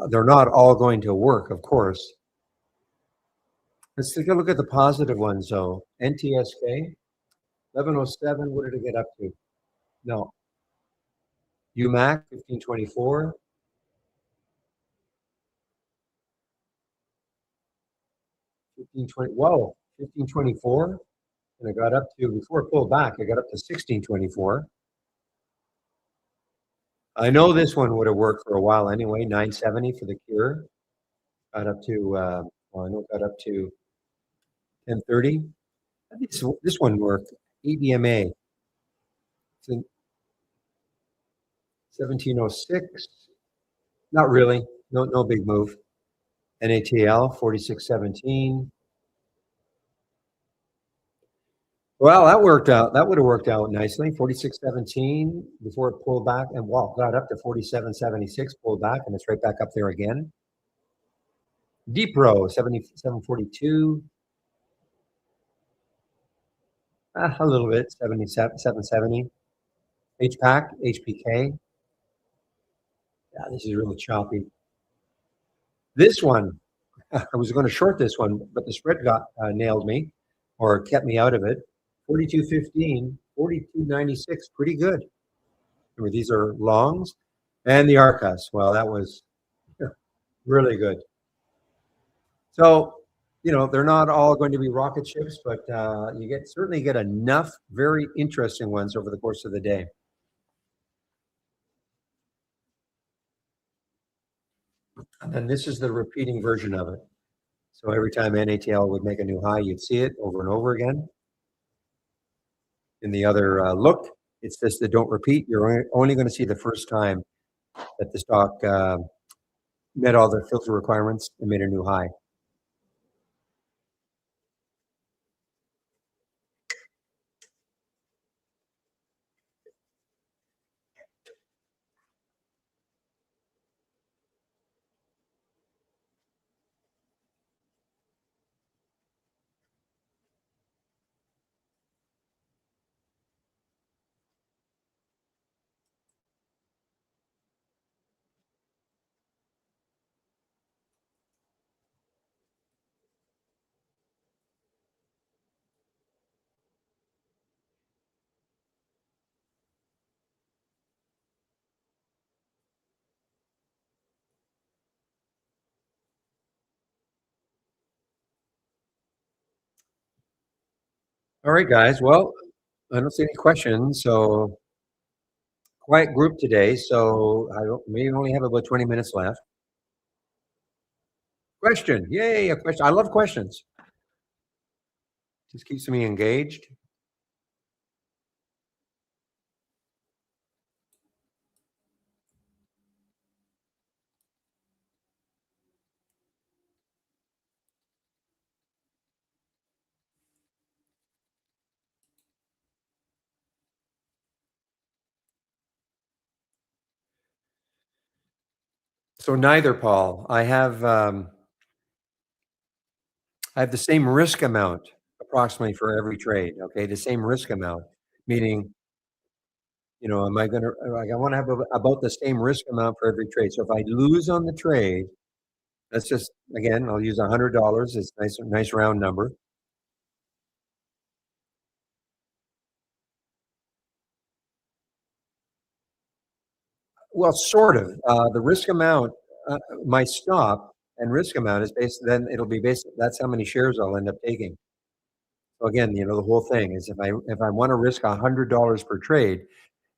A: they're not all going to work, of course. Let's take a look at the positive ones, though. NTSK, 1107. What did it get up to? No. UMAC, 1524. 1520. Whoa, 1524. And it got up to, before it pulled back, it got up to 1624. I know this one would have worked for a while anyway, 970 for the cure. Got up to, I know it got up to 1030. This one worked. EDMA. It's in 1706. Not really. No big move. NATL, 4617. Well, that worked out. That would have worked out nicely. 4617 before it pulled back and got up to 4776, pulled back, and it's right back up there again. DPRO, 7742. A little bit, 770. HPAC, HPK. Yeah, this is really choppy. This one, I was going to short this one, but the spread got nailed me or kept me out of it. 42.15, 42.96, pretty good. Remember, these are longs. And the ARCAS, well, that was really good. So, you know, they're not all going to be rocket ships, but you certainly get enough very interesting ones over the course of the day. And then this is the repeating version of it. So every time NATL would make a new high, you'd see it over and over again. In the other look, it's just the don't repeat. You're only going to see the first time that the stock met all the filter requirements and made a new high. All right, guys. Well, I don't see any questions, so quiet group today. So maybe only have about 20 minutes left. Question. Yay, a question. I love questions. Just keeps me engaged. So neither, Paul. I have the same risk amount approximately for every trade. Okay, the same risk amount, meaning, am I going to? Like, I want to have about the same risk amount for every trade. So if I lose on the trade, let's just again, I'll use $100. It's nice round number. Well, sort of. The risk amount, my stop and risk amount is based. Then it'll be based. That's how many shares I'll end up taking. So again, the whole thing is if I want to risk $100 per trade,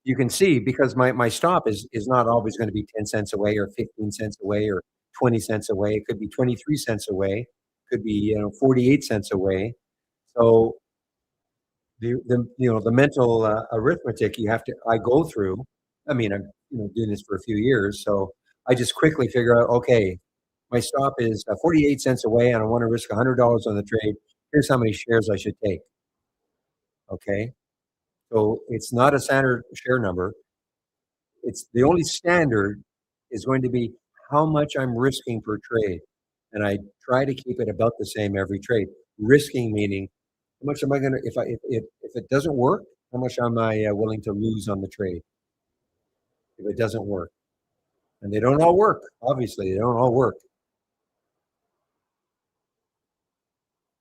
A: you can see because my stop is not always going to be 10 cents away or 15 cents away or 20 cents away. It could be 23 cents away. Could be 48 cents away. So the mental arithmetic I go through. I mean, I'm doing this for a few years, so I just quickly figure out, okay, my stop is 48 cents away, and I want to risk $100 on the trade. Here's how many shares I should take. Okay, so it's not a standard share number. It's the only standard is going to be how much I'm risking per trade, and I try to keep it about the same every trade. Risking meaning how much am I going to if it doesn't work? How much am I willing to lose on the trade if it doesn't work? And they don't all work. Obviously, they don't all work.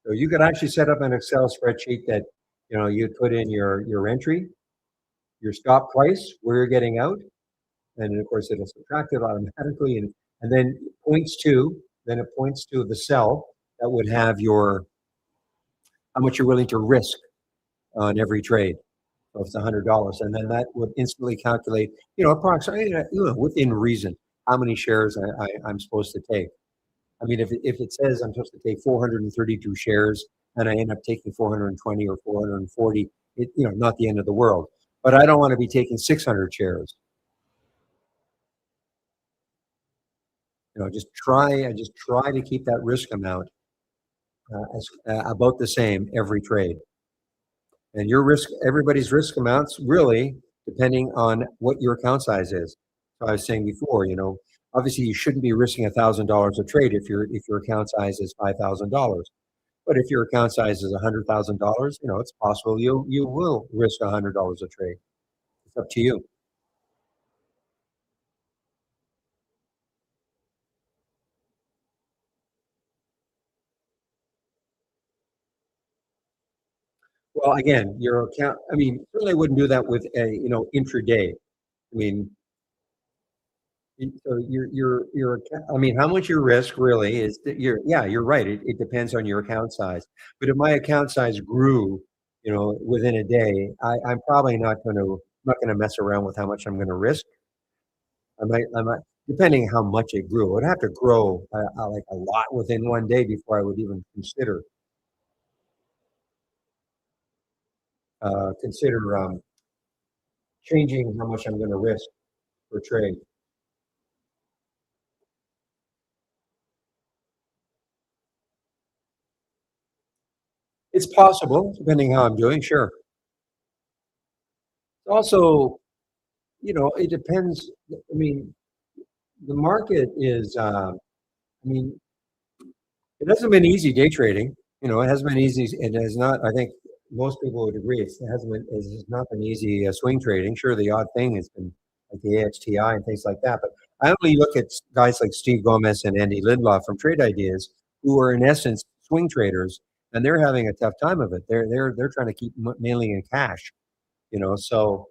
A: So you could actually set up an Excel spreadsheet that you put in your entry, your stop price, where you're getting out, and of course it'll subtract it automatically, and then it points to the cell that would have how much you're willing to risk on every trade. So if it's $100, and then that would instantly calculate, approximately within reason, how many shares I'm supposed to take. I mean, if it says I'm supposed to take 432 shares and I end up taking 420 or 440, not the end of the world. But I don't want to be taking 600 shares. I just try to keep that risk amount about the same every trade. And everybody's risk amounts really depending on what your account size is. So I was saying before, obviously you shouldn't be risking $1,000 a trade if your account size is $5,000. But if your account size is $100,000, it's possible you will risk $100 a trade. It's up to you. Well, again, your account. I mean, certainly wouldn't do that with a intraday. I mean, so I mean, how much your risk really is that you're right. It depends on your account size. But if my account size grew, within a day, I'm probably not gonna mess around with how much I'm gonna risk. I might, depending how much it grew. It would have to grow like a lot within one day before I would even consider changing how much I'm gonna risk per trade. It's possible, depending how I'm doing, sure. Also, it depends. I mean, the market is, I mean, it hasn't been easy day trading. It hasn't been easy. It has not, I think most people would agree, it's not been easy swing trading. Sure, the odd thing has been like the AXTI and things like that. But I only look at guys like Steve Gomez and Andy Lidloff from Trade Ideas, who are in essence swing traders, and they're having a tough time of it. They're trying to keep mailing in cash, so,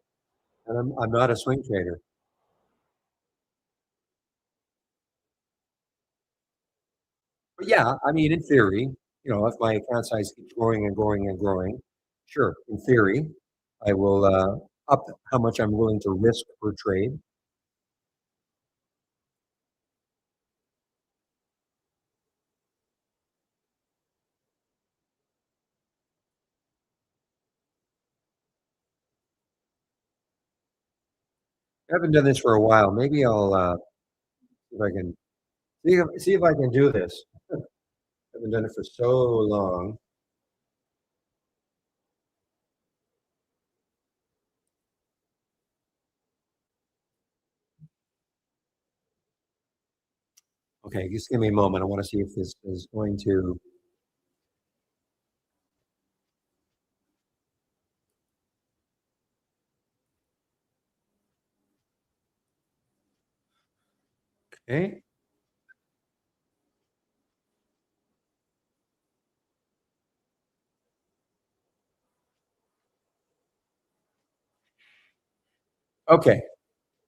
A: and I'm not a swing trader. But yeah, I mean, in theory, if my account size keeps growing and growing and growing, Sure. In theory, I will up how much I'm willing to risk per trade. I haven't done this for a while. Maybe I'll see if I can see if I can do this. I haven't done it for so long. Okay, just give me a moment. I want to see if this is going to. Okay. Okay.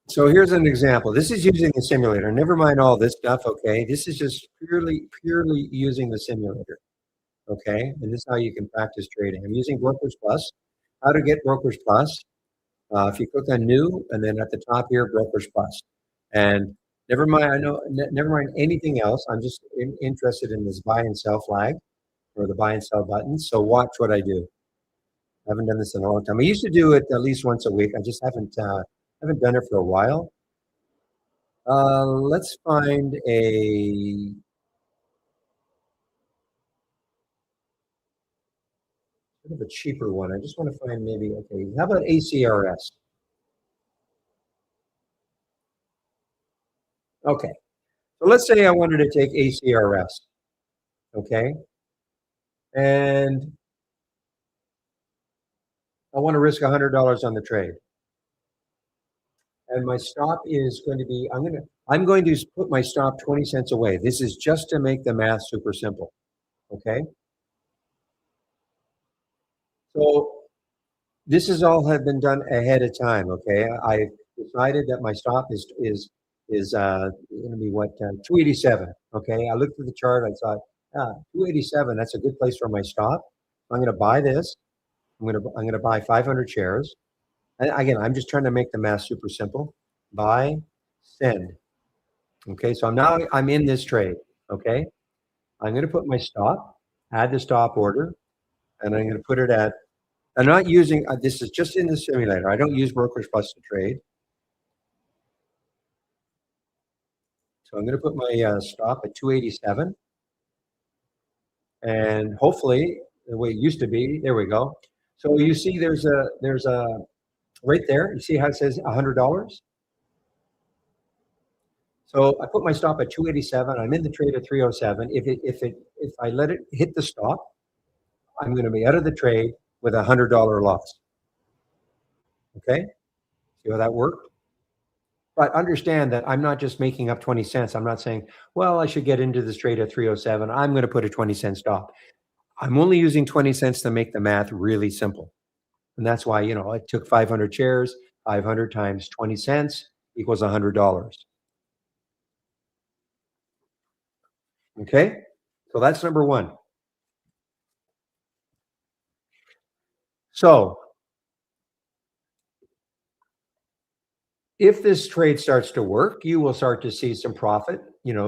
A: So here's an example. This is using the simulator. Never mind all this stuff. Okay. This is just purely using the simulator. Okay. And this is how you can practice trading. I'm using Brokers Plus. How to get Brokers Plus? If you click on New, and then at the top here, Brokers Plus. And never mind. Never mind anything else. I'm just interested in this buy and sell flag or the buy and sell button. So watch what I do. I haven't done this in a long time. I used to do it at least once a week. I just haven't done it for a while. Let's find a bit of a cheaper one. I just want to find maybe, okay, how about ACRS? Okay, so let's say I wanted to take ACRS, okay? And I want to risk $100 on the trade. And my stop is going to be, I'm going to put my stop 20 cents away. This is just to make the math super simple, okay? So this is all have been done ahead of time, okay? I decided that my stop is going to be what 287. Okay, I looked at the chart. I thought, 287. That's a good place for my stop. I'm going to buy this. I'm going to buy 500 shares. And again, I'm just trying to make the math super simple. Buy, send. Okay, so I'm in this trade. Okay, I'm going to put my stop, add the stop order, and I'm going to put it at. I'm not using this is just in the simulator. I don't use Brokers Plus to trade. So I'm going to put my stop at 287. And hopefully, the way it used to be, there we go. So you see there's a right there, you see how it says $100? So I put my stop at 287. I'm in the trade at 307. If I let it hit the stop, I'm going to be out of the trade with a $100 loss. Okay? See how that worked? But understand that I'm not just making up 20 cents. I'm not saying, well, I should get into this trade at 307. I'm going to put a 20-cent stop. I'm only using 20 cents to make the math really simple. And that's why, I took 500 shares, 500 times 20 cents equals $100. Okay? So that's number one. So if this trade starts to work, you will start to see some profit,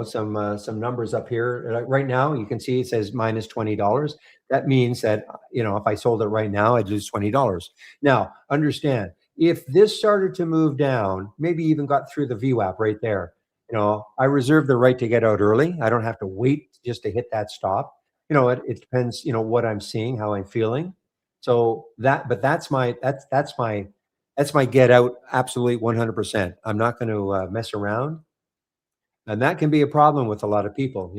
A: some numbers up here. Right now, you can see it says minus $20. That means that, if I sold it right now, I'd lose $20. Now, understand, if this started to move down, maybe even got through the VWAP right there, I reserve the right to get out early. I don't have to wait just to hit that stop. It depends, what I'm seeing, how I'm feeling. So that's my get out absolutely 100%. I'm not going to mess around. And that can be a problem with a lot of people.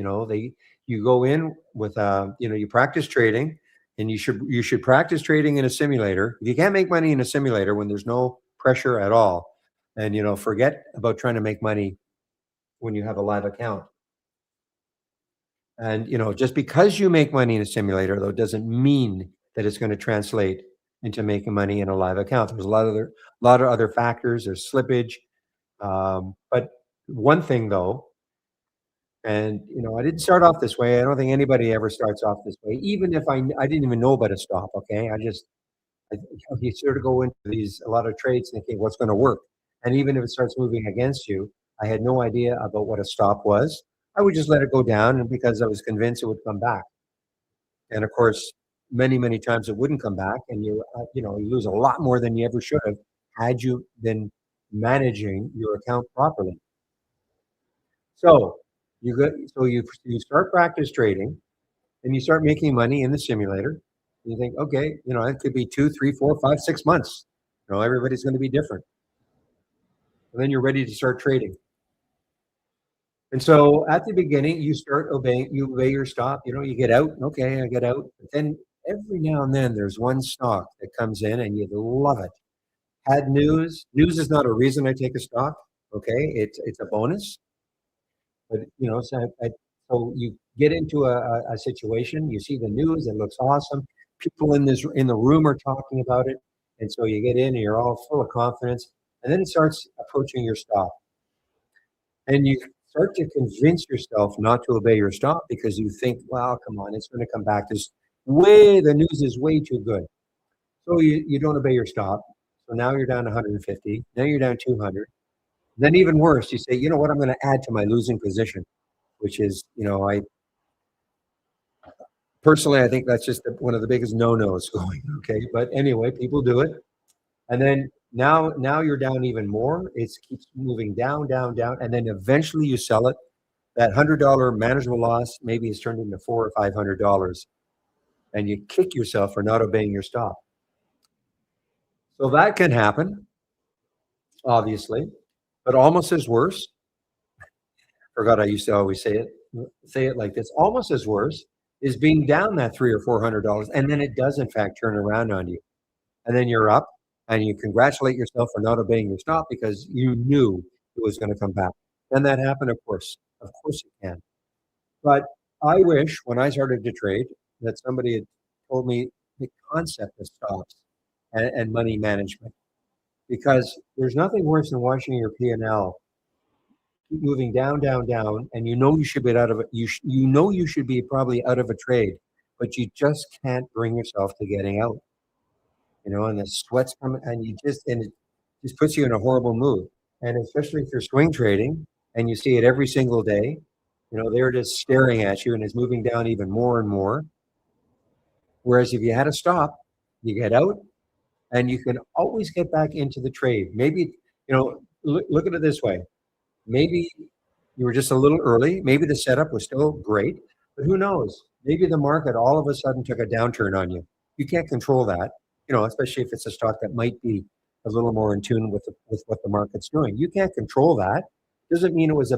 A: You go in with, you practice trading, and you should practice trading in a simulator. If you can't make money in a simulator when there's no pressure at all, and, forget about trying to make money when you have a live account. And, just because you make money in a simulator, though, doesn't mean that it's going to translate into making money in a live account. There's a lot of other factors. There's slippage. But one thing, though, and, I didn't start off this way. I don't think anybody ever starts off this way. Even if I didn't even know about a stop. Okay. You sort of go into a lot of trades thinking what's going to work. And even if it starts moving against you, I had no idea about what a stop was. I would just let it go down, and because I was convinced it would come back. And of course, many times it wouldn't come back, and you lose a lot more than you ever should have had you been managing your account properly. So you start practice trading, and you start making money in the simulator. You think, okay, it could be 2, 3, 4, 5, 6 months. Everybody's going to be different. And then you're ready to start trading. And so at the beginning, you obey your stop. You get out. Okay, I get out. But then every now and then there's one stock that comes in and you love it. Had news. News is not a reason I take a stock. Okay, it's a bonus. But so you get into a situation. You see the news. It looks awesome. People in the room are talking about it, and so you get in and you're all full of confidence. And then it starts approaching your stop. And you start to convince yourself not to obey your stop because you think, well, come on, it's going to come back. The news is way too good. So you don't obey your stop. So now you're down 150. Now you're down 200. Then even worse, you say, you know what, I'm going to add to my losing position, which is, I personally, I think that's just one of the biggest no-nos going, okay? But anyway, people do it. And then now you're down even more. It keeps moving down, and then eventually you sell it. That $100 manageable loss maybe is turned into $400 or $500, and you kick yourself for not obeying your stop. So that can happen, obviously, but almost as worse. Forgot I used to always say it like this. Almost as worse is being down that $300 or $400, and then it does in fact turn around on you, and then you're up, and you congratulate yourself for not obeying your stop because you knew it was going to come back. And that happened, of course it can. But I wish when I started to trade that somebody had told me the concept of stops and money management, because there's nothing worse than watching your P&L keep moving down, and you should be out of it. You should be probably out of a trade, but you just can't bring yourself to getting out. And the sweat's coming, and it just puts you in a horrible mood. And especially if you're swing trading and you see it every single day, there it is staring at you and it's moving down even more and more. Whereas if you had a stop, you get out and you can always get back into the trade. Maybe, look at it this way. Maybe you were just a little early. Maybe the setup was still great, but who knows? Maybe the market all of a sudden took a downturn on you. You can't control that, especially if it's a stock that might be a little more in tune with what the market's doing. You can't control that. Doesn't mean it was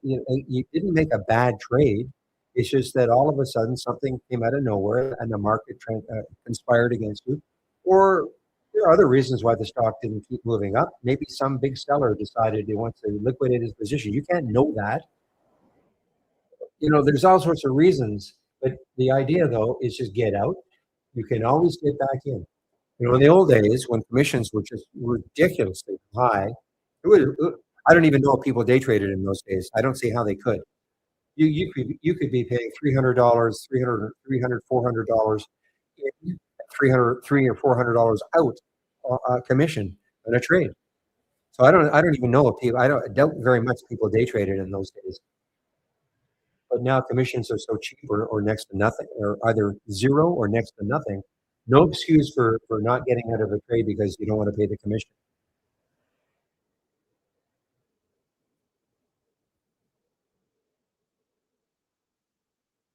A: you didn't make a bad trade. It's just that all of a sudden something came out of nowhere and the market conspired against you. Or there are other reasons why the stock didn't keep moving up. Maybe some big seller decided he wants to liquidate his position. You can't know that. There's all sorts of reasons. But the idea, though, is just get out. You can always get back in. In the old days, when commissions were just ridiculously high, I don't even know if people day traded in those days. I don't see how they could. You could be paying $300, $400, $300 or $400 out commission on a trade. So I don't even know if people. I doubt very much people day traded in those days. But now commissions are so cheap or next to nothing, or either zero or next to nothing. No excuse for not getting out of a trade because you don't want to pay the commission.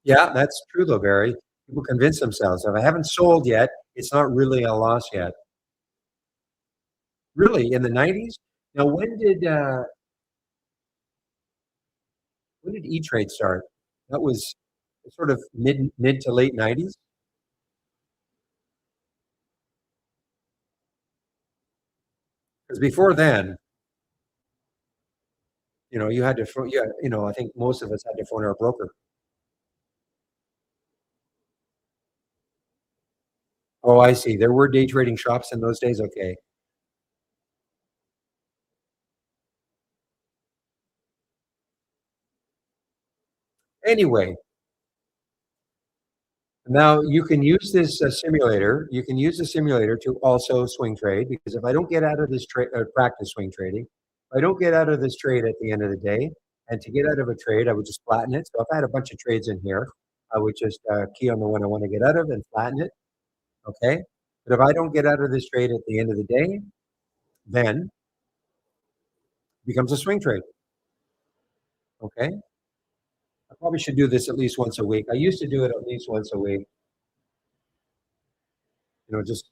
A: Yeah, that's true though, Barry. People convince themselves if I haven't sold yet, it's not really a loss yet. Really, in the 90s? Now, when did E-Trade start? That was sort of mid to late 90s. Because before then, you had to, I think most of us had to phone our broker. Oh, I see. There were day trading shops in those days. Okay. Anyway, Now you can use this simulator. You can use the simulator to also swing trade, because if I don't get out of this trade, practice swing trading, if I don't get out of this trade at the end of the day, and to get out of a trade, I would just flatten it. So if I had a bunch of trades in here, I would just key on the one I want to get out of and flatten it. Okay. But if I don't get out of this trade at the end of the day, then it becomes a swing trade. Okay. I probably should do this at least once a week. I used to do it at least once a week. Just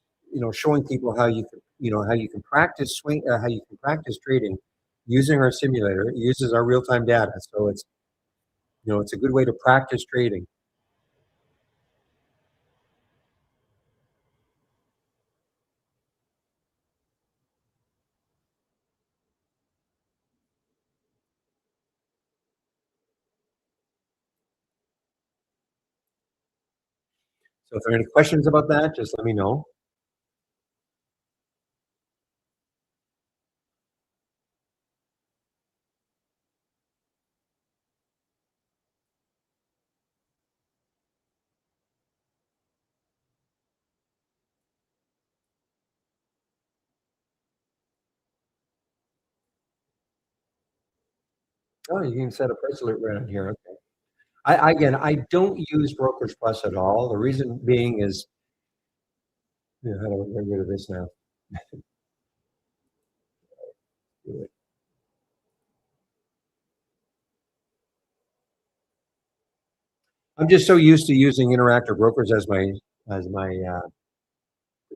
A: showing people how you can how you can practice how you can practice trading using our simulator. It uses our real-time data, so it's a good way to practice trading. So if there are any questions about that, just let me know. Oh, you can set a price alert right on here. Okay. I don't use Brokerage Plus at all. The reason being is, how do I get rid of this now? I'm just so used to using Interactive Brokers as my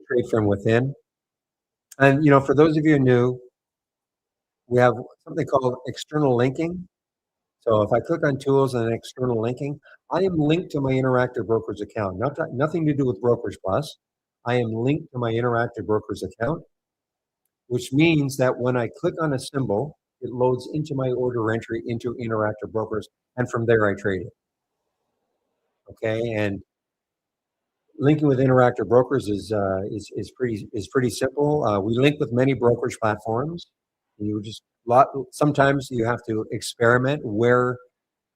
A: trade from within. And for those of you new, we have something called external linking. So if I click on tools and external linking, I am linked to my Interactive Brokers account. Nothing to do with Brokerage Plus. I am linked to my Interactive Brokers account, which means that when I click on a symbol, it loads into my order entry into Interactive Brokers, and from there I trade it. Okay, and linking with Interactive Brokers is pretty simple. We link with many brokerage platforms. Sometimes you have to experiment where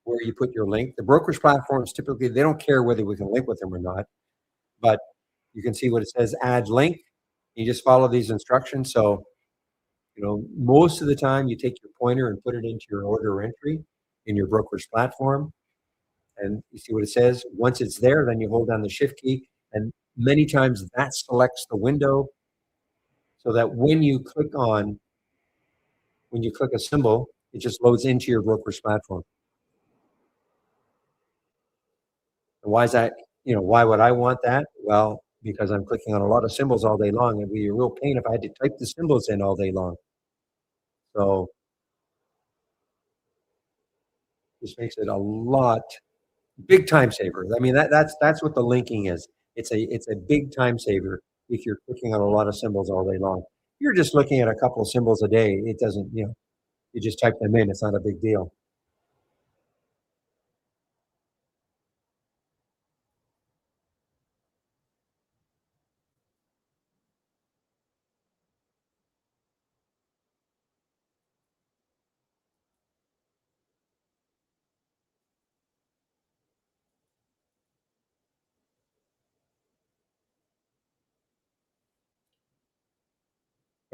A: you put your link. The brokerage platforms typically, they don't care whether we can link with them or not, but you can see what it says, add link. You just follow these instructions. So, most of the time you take your pointer and put it into your order entry in your brokerage platform, and you see what it says. Once it's there, then you hold down the shift key, and many times that selects the window so that when you click a symbol, it just loads into your brokerage platform. And why is that? Why would I want that? Well, because I'm clicking on a lot of symbols all day long. It'd be a real pain if I had to type the symbols in all day long. So this makes it big time saver. I mean, that's what the linking is. It's a big time saver if you're clicking on a lot of symbols all day long. You're just looking at a couple of symbols a day. It doesn't, you just type them in. It's not a big deal.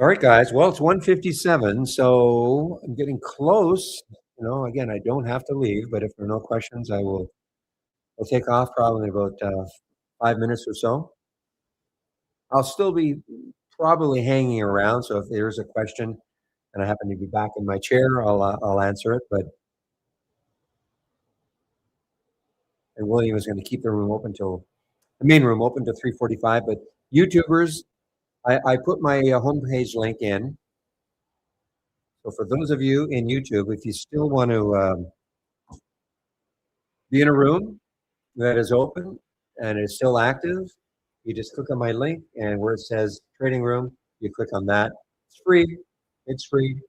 A: All right, guys. Well, it's 1:57, so I'm getting close. Again, I don't have to leave, but if there are no questions, I'll take off probably about 5 minutes or so. I'll still be probably hanging around, so if there's a question and I happen to be back in my chair, I'll answer it. And William is going to keep the main room open till 3:45. But YouTubers, I put my homepage link in. So for those of you in YouTube, if you still want to be in a room that is open and is still active, you just click on my link, and where it says trading room, you click on that. It's free. It's free.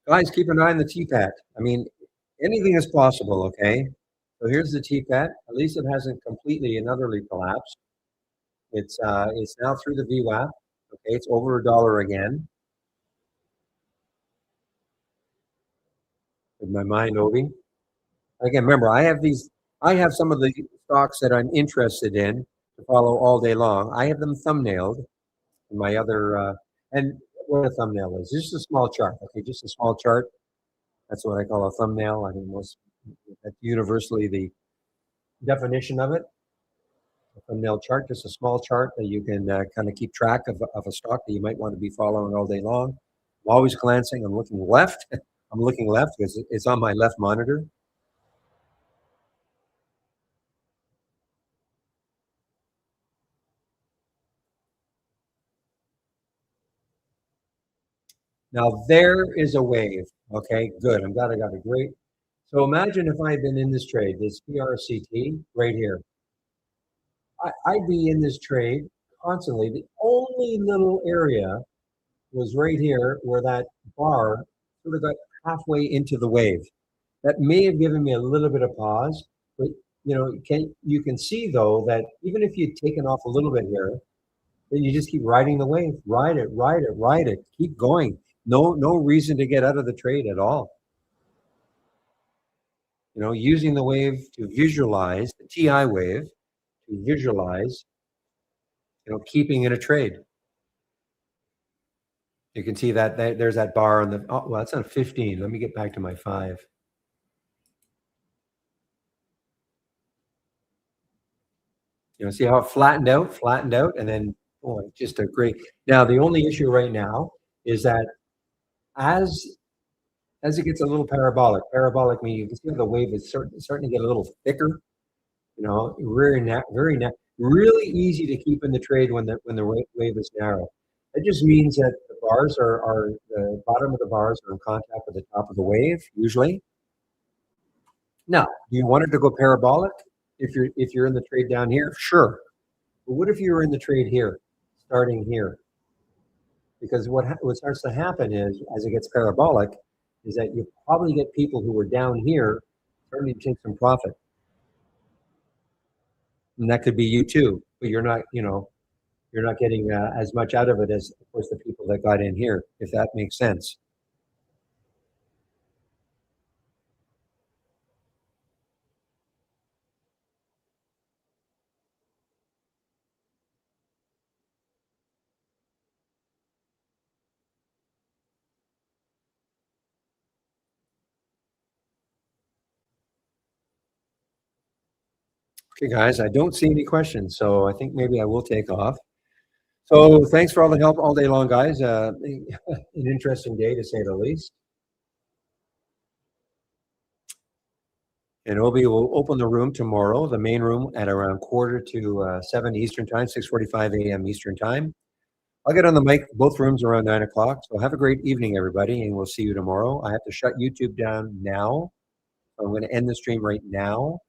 A: Guys, keep an eye on the TPAT. I mean, anything is possible, okay? So here's the TPAT. At least it hasn't completely and utterly collapsed. It's now through the VWAP. Okay, it's over $1 again. With my mind, Obi. Again, remember, I have some of the stocks that I'm interested in to follow all day long. I have them thumbnailed in my other, and what a thumbnail is, just a small chart, okay, just a small chart. That's what I call a thumbnail. I mean, that's universally the definition of it. A thumbnail chart, just a small chart that you can kind of keep track of a stock that you might want to be following all day long. I'm always glancing. I'm looking left. I'm looking left because it's on my left monitor. Now there is a wave. Okay, good. I'm glad I got a great. So imagine if I had been in this trade, this PRCT right here. I'd be in this trade constantly. The only little area was right here where that bar sort of got halfway into the wave. That may have given me a little bit of pause, but you can see though that even if you'd taken off a little bit here, then you just keep riding the wave, ride it, keep going. No reason to get out of the trade at all. Using the wave to visualize the TI wave, to visualize, keeping in a trade. You can see that there's that bar on the, well, that's on 15. Let me get back to my 5. See how it flattened out, and then, boy, just a great. Now, the only issue right now is that as it gets a little parabolic meaning you can see how the wave is starting to get a little thicker, really easy to keep in the trade when the wave is narrow. That just means that the bars are the bottom of the bars are in contact with the top of the wave, usually. Now, do you want it to go parabolic if you're in the trade down here? Sure. But what if you were in the trade here, starting here? Because what starts to happen is, as it gets parabolic, is that you probably get people who were down here starting to take some profit. And that could be you too, but you're not getting as much out of it as, of course, the people that got in here, if that makes sense. Okay, guys, I don't see any questions, so I think maybe I will take off. So thanks for all the help all day long, guys. An interesting day, to say the least. And Obi will open the room tomorrow, the main room, at around 6:45 Eastern time, 6:45 a.m. Eastern time. I'll get on the mic, both rooms around 9 o'clock. So have a great evening, everybody, and we'll see you tomorrow. I have to shut YouTube down now. So I'm going to end the stream right now.